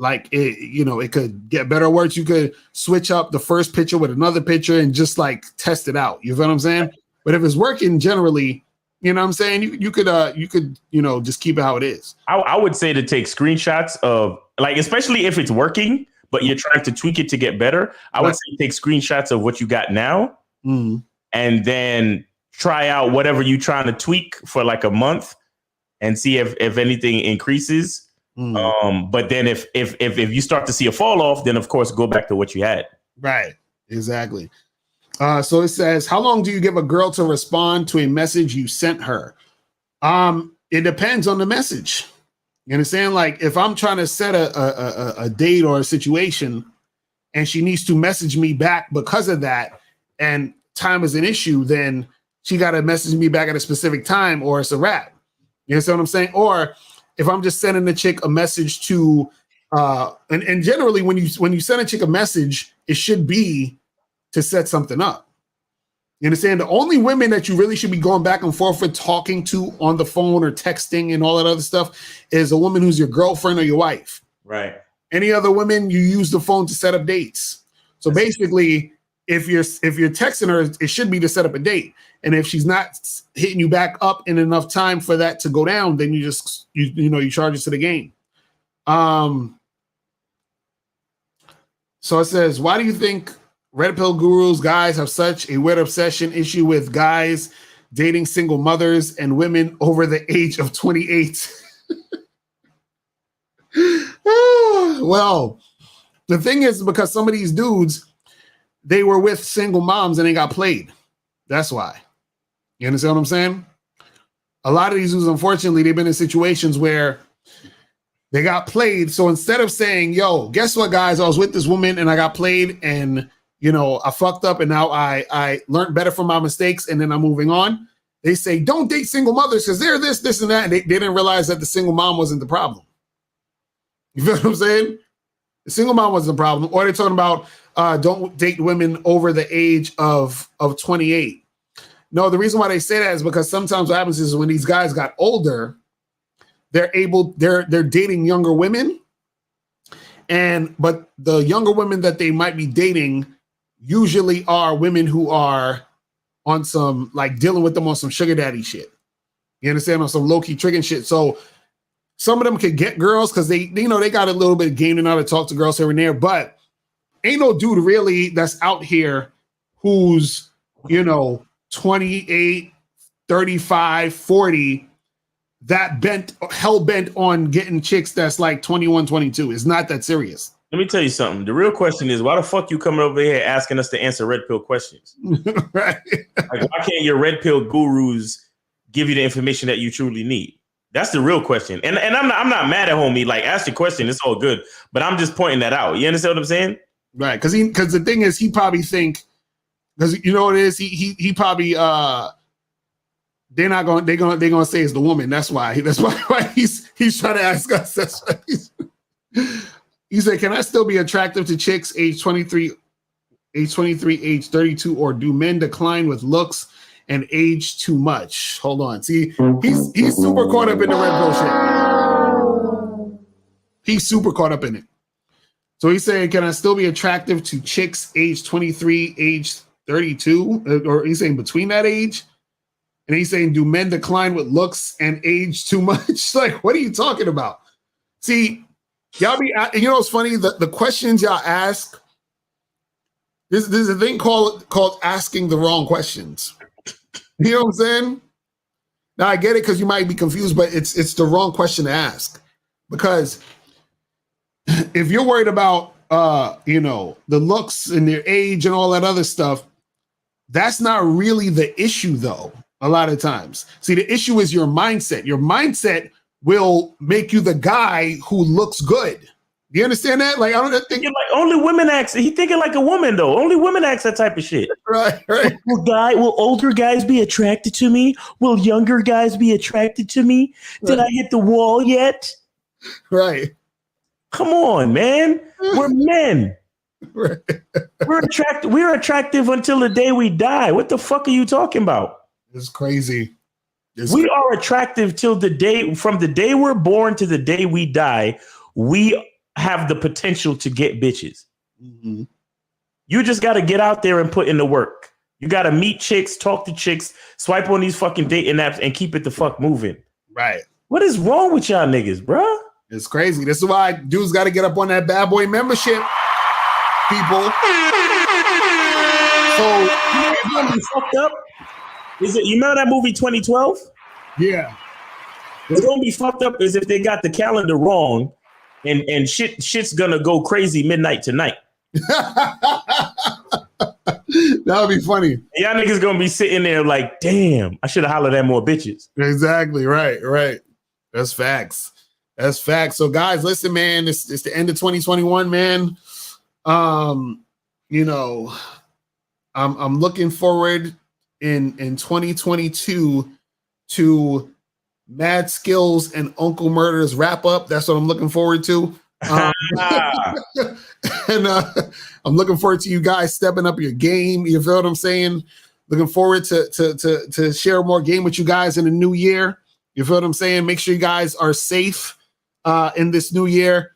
it could get better words. You could switch up the first picture with another picture and just like test it out. You feel what I'm saying? But if it's working generally, you know what I'm saying? You could just keep it how it is. I would say to take screenshots of, like, especially if it's working, but you're trying to tweak it to get better. I would say take screenshots of what you got now and then try out whatever you're trying to tweak for like a month and see if anything increases. But then if you start to see a fall off, then of course go back to what you had. Right. Exactly. So it says, how long do you give a girl to respond to a message you sent her? It depends on the message. You understand? Like if I'm trying to set a date or a situation and she needs to message me back because of that and time is an issue, then she got to message me back at a specific time or it's a wrap. You understand what I'm saying? Or if I'm just sending the chick a message to, and generally when you send a chick a message, it should be to set something up. You understand? The only women that you really should be going back and forth with, talking to on the phone or texting and all that other stuff, is a woman who's your girlfriend or your wife. Right. Any other women, you use the phone to set up dates. So basically, if you're texting her, it should be to set up a date. And if she's not hitting you back up in enough time for that to go down, then you charge it to the game. So it says, why do you think Red Pill gurus, guys, have such a weird obsession issue with guys dating single mothers and women over the age of 28? Well, the thing is, because some of these dudes, they were with single moms and they got played. That's why. You understand what I'm saying? A lot of these dudes, unfortunately, they've been in situations where they got played. So instead of saying, yo, guess what, guys, I was with this woman and I got played and, I fucked up and now I learned better from my mistakes and then I'm moving on. They say, don't date single mothers because they're this, and that. And they didn't realize that the single mom wasn't the problem. You feel what I'm saying? The single mom wasn't the problem. Or they're talking about don't date women over the age of 28. No, the reason why they say that is because sometimes what happens is when these guys got older, they're dating younger women. But the younger women that they might be dating usually are women who are on some, like, dealing with them on some sugar daddy shit. You understand? On some low-key tricking shit. So some of them could get girls because they got a little bit of game and how to talk to girls here and there, but ain't no dude really that's out here who's, 28, 35, 40, that hell bent on getting chicks that's like 21, 22. It's not that serious. Let me tell you something. The real question is, why the fuck you coming over here asking us to answer red pill questions? Right. Like, why can't your red pill gurus give you the information that you truly need? That's the real question. And I'm not mad at homie. Like, ask the question. It's all good. But I'm just pointing that out. You understand what I'm saying? Right. Because the thing is, he probably think, because you know what it is, he probably they're gonna say it's the woman. That's why he's trying to ask us. That's why he said, can I still be attractive to chicks age 23, age 32, or do men decline with looks and age too much? Hold on. See, he's super caught up in the red pill shit. He's super caught up in it. So he's saying, can I still be attractive to chicks age 23, age 32? Or he's saying between that age? And he's saying, do men decline with looks and age too much? Like, what are you talking about? See, y'all it's funny, the questions y'all ask, there's a thing called asking the wrong questions. You know what I'm saying? Now I get it because you might be confused, but it's the wrong question to ask. Because if you're worried about the looks and their age and all that other stuff, that's not really the issue though, a lot of times. See, the issue is your mindset. Your mindset will make you the guy who looks good. Do you understand that? Like, I don't think like only women act. He thinking like a woman though. Only women act that type of shit. Right. Will older guys be attracted to me? Will younger guys be attracted to me? Did I hit the wall yet? Right. Come on, man. We're men. Right. We're attractive until the day we die. What the fuck are you talking about? It's crazy. We are attractive from the day we're born to the day we die. We have the potential to get bitches. Mm-hmm. You just got to get out there and put in the work. You got to meet chicks, talk to chicks, swipe on these fucking dating apps and keep it the fuck moving. Right. What is wrong with y'all niggas, bro? It's crazy. This is why dudes got to get up on that bad boy membership, people. So, you know what's fucked up? You remember that movie 2012? Yeah. What's going to be fucked up is if they got the calendar wrong and shit's going to go crazy midnight tonight. That would be funny. Y'all niggas going to be sitting there like, damn, I should have hollered at more bitches. Exactly. Right. That's facts. So guys, listen, man, it's the end of 2021, man. I'm looking forward in 2022 to Mad Skills and Uncle Murder's wrap up. That's what I'm looking forward to. And I'm looking forward to you guys stepping up your game. You feel what I'm saying? Looking forward to share more game with you guys in the new year. You feel what I'm saying? Make sure you guys are safe in this new year.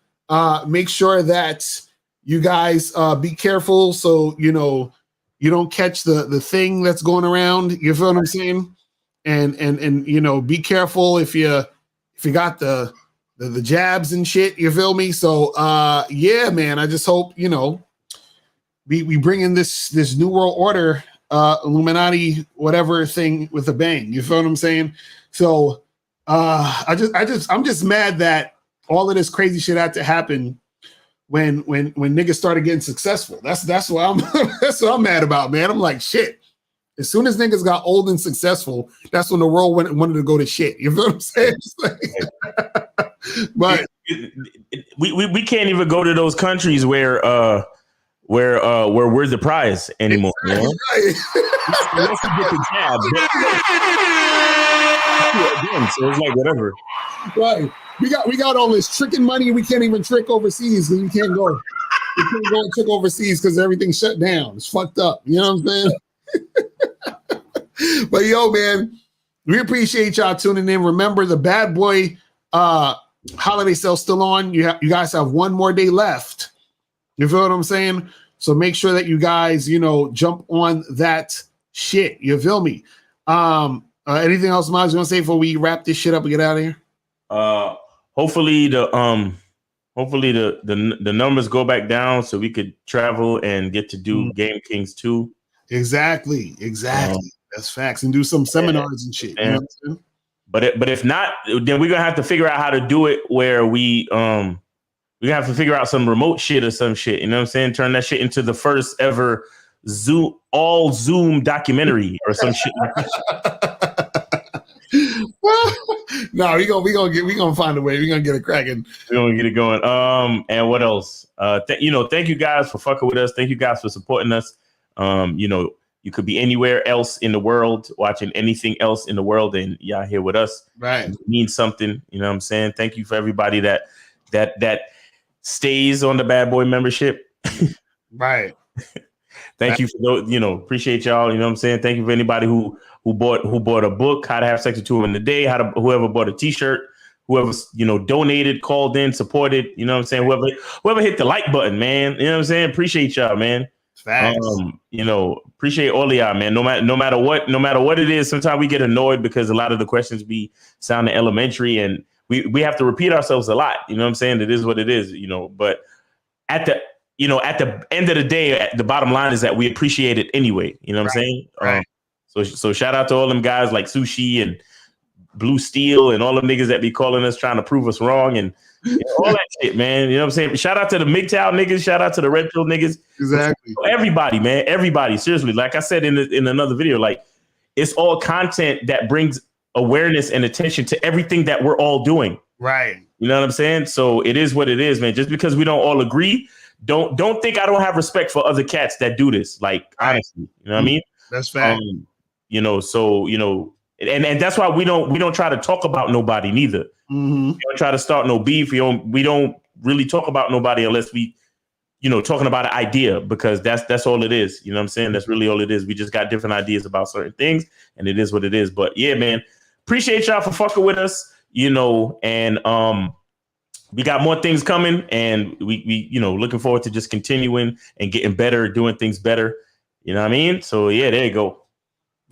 Make sure that you guys be careful so you don't catch the thing that's going around. You feel what I'm saying? And be careful if you got the jabs and shit. You feel me? So yeah, man. I just hope we bring in this new world order, Illuminati, whatever thing with a bang. You feel what I'm saying? So I'm just mad that all of this crazy shit had to happen when niggas started getting successful. That's what I'm that's what I'm mad about, man. I'm like, shit. As soon as niggas got old and successful, that's when the world wanted to go to shit. You feel what I'm saying? But we can't even go to those countries where we're the prize anymore. Right. Unless you get the jab. So it's like whatever. Right. We got all this tricking money. We can't even trick overseas because we can't go. We can't go and trick overseas because everything's shut down. It's fucked up. You know what I'm saying? But yo, man, we appreciate y'all tuning in. Remember, the Bad Boy holiday sale still on. You guys have one more day left. You feel what I'm saying? So make sure that you guys, jump on that shit. You feel me? Anything else, Miles, you want to say before we wrap this shit up and get out of here? Hopefully the numbers go back down so we could travel and get to do Game Kings 2. Exactly. That's facts. And do some seminars and shit. You know what I'm saying? But if not, then we're gonna have to figure out how to do it where we have to figure out some remote shit or some shit. You know what I'm saying? Turn that shit into the first ever Zoom documentary or some shit. No, we gonna find a way. We're gonna get it cracking. We're gonna get it going. And what else? Thank you guys for fucking with us. Thank you guys for supporting us. You could be anywhere else in the world, watching anything else in the world, and y'all here with us. Right. It means something. You know what I'm saying? Thank you for everybody that stays on the Bad Boy membership. Right. Thank you for those, appreciate y'all. You know what I'm saying? Thank you for anybody who bought a book, How to Have Sex with Two Women in a Day, whoever bought a t-shirt, whoever, donated, called in, supported, you know what I'm saying? Whoever hit the like button, man. You know what I'm saying? Appreciate y'all, man. Facts. Appreciate all of y'all, man. No matter what it is, sometimes we get annoyed because a lot of the questions be sounding elementary and we have to repeat ourselves a lot. You know what I'm saying? It is what it is, but at the end of the day, the bottom line is that we appreciate it anyway. You know what I'm saying? Right. So shout out to all them guys like Sushi and Blue Steel and all them niggas that be calling us trying to prove us wrong and all that shit, man. You know what I'm saying? Shout out to the MGTOW niggas. Shout out to the Red Pill niggas. Exactly. Everybody, man. Everybody. Seriously. Like I said in another video, like it's all content that brings awareness and attention to everything that we're all doing. Right. You know what I'm saying? So it is what it is, man. Just because we don't all agree, don't think I don't have respect for other cats that do this. Like, honestly, you know what I mean? That's fact. And that's why we don't try to talk about nobody neither. Mm-hmm. We don't try to start no beef. We don't really talk about nobody unless we, talking about an idea, because that's all it is. You know what I'm saying? That's really all it is. We just got different ideas about certain things, and it is what it is. But yeah, man, appreciate y'all for fucking with us. And we got more things coming, and we looking forward to just continuing and getting better, doing things better. You know what I mean? So yeah, there you go.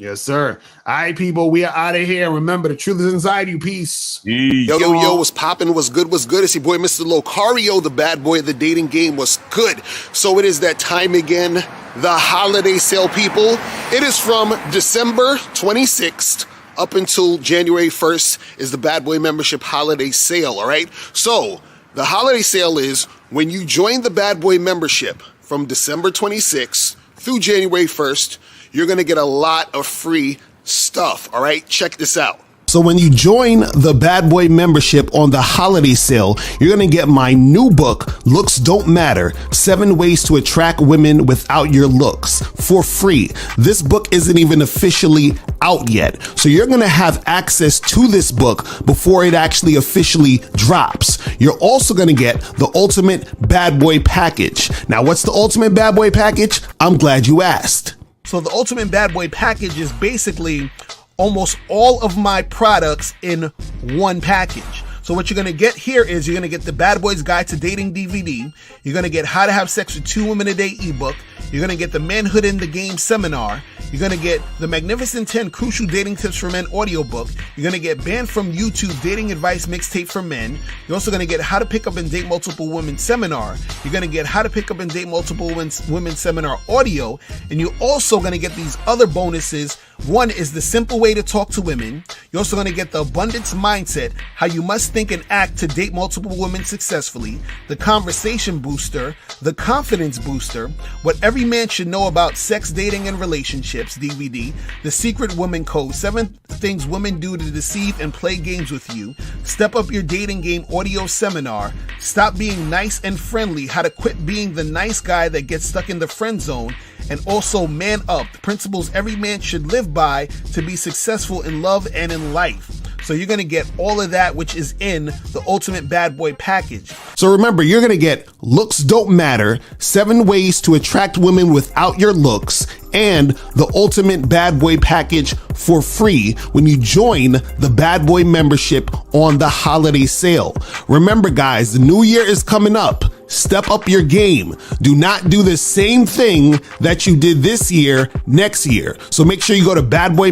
Yes, sir. All right, people, we are out of here. Remember, the truth is inside you. Peace. Yo, what's poppin'? What's good? It's your boy, Mr. Locario, the bad boy of the dating game. Was good. So it is that time again. The holiday sale, people. It is from December 26th up until January 1st is the Bad Boy membership holiday sale, all right? So the holiday sale is when you join the Bad Boy membership from December 26th through January 1st, you're going to get a lot of free stuff, all right? Check this out. So when you join the Bad Boy membership on the holiday sale, you're going to get my new book, Looks Don't Matter, 7 Ways to Attract Women Without Your Looks, for free. This book isn't even officially out yet. So you're going to have access to this book before it actually officially drops. You're also going to get the Ultimate Bad Boy package. Now, what's the Ultimate Bad Boy package? I'm glad you asked. So the Ultimate Bad Boy package is basically almost all of my products in one package. So what you're going to get here is you're going to get the Bad Boys Guide to Dating DVD. You're going to get How to Have Sex with 2 Women a Day ebook. You're going to get the Manhood in the Game seminar. You're going to get the Magnificent 10 Crucial Dating Tips for Men audiobook. You're going to get Banned from YouTube Dating Advice Mixtape for Men. You're also going to get How to Pick Up and Date Multiple Women seminar. You're going to get How to Pick Up and Date Multiple Women seminar audio. And you're also going to get these other bonuses. One is the simple way to talk to women. You're also going to get the abundance mindset, how you must think and act to date multiple women successfully, the conversation booster, the confidence booster, what every man should know about sex, dating, and relationships DVD, the secret woman code, 7 things women do to deceive and play games with you, step up your dating game audio seminar, stop being nice and friendly, how to quit being the nice guy that gets stuck in the friend zone, and also Man Up, the principles every man should live by to be successful in love and in life. So you're going to get all of that, which is in the Ultimate Bad Boy package. So remember, you're going to get Looks Don't Matter, 7 ways to attract women without your looks, and the Ultimate Bad Boy package for free when you join the Bad Boy membership on the holiday sale. Remember, guys, the new year is coming up. Step up your game. Do not do the same thing that you did this year next year. So make sure you go to Bad Boy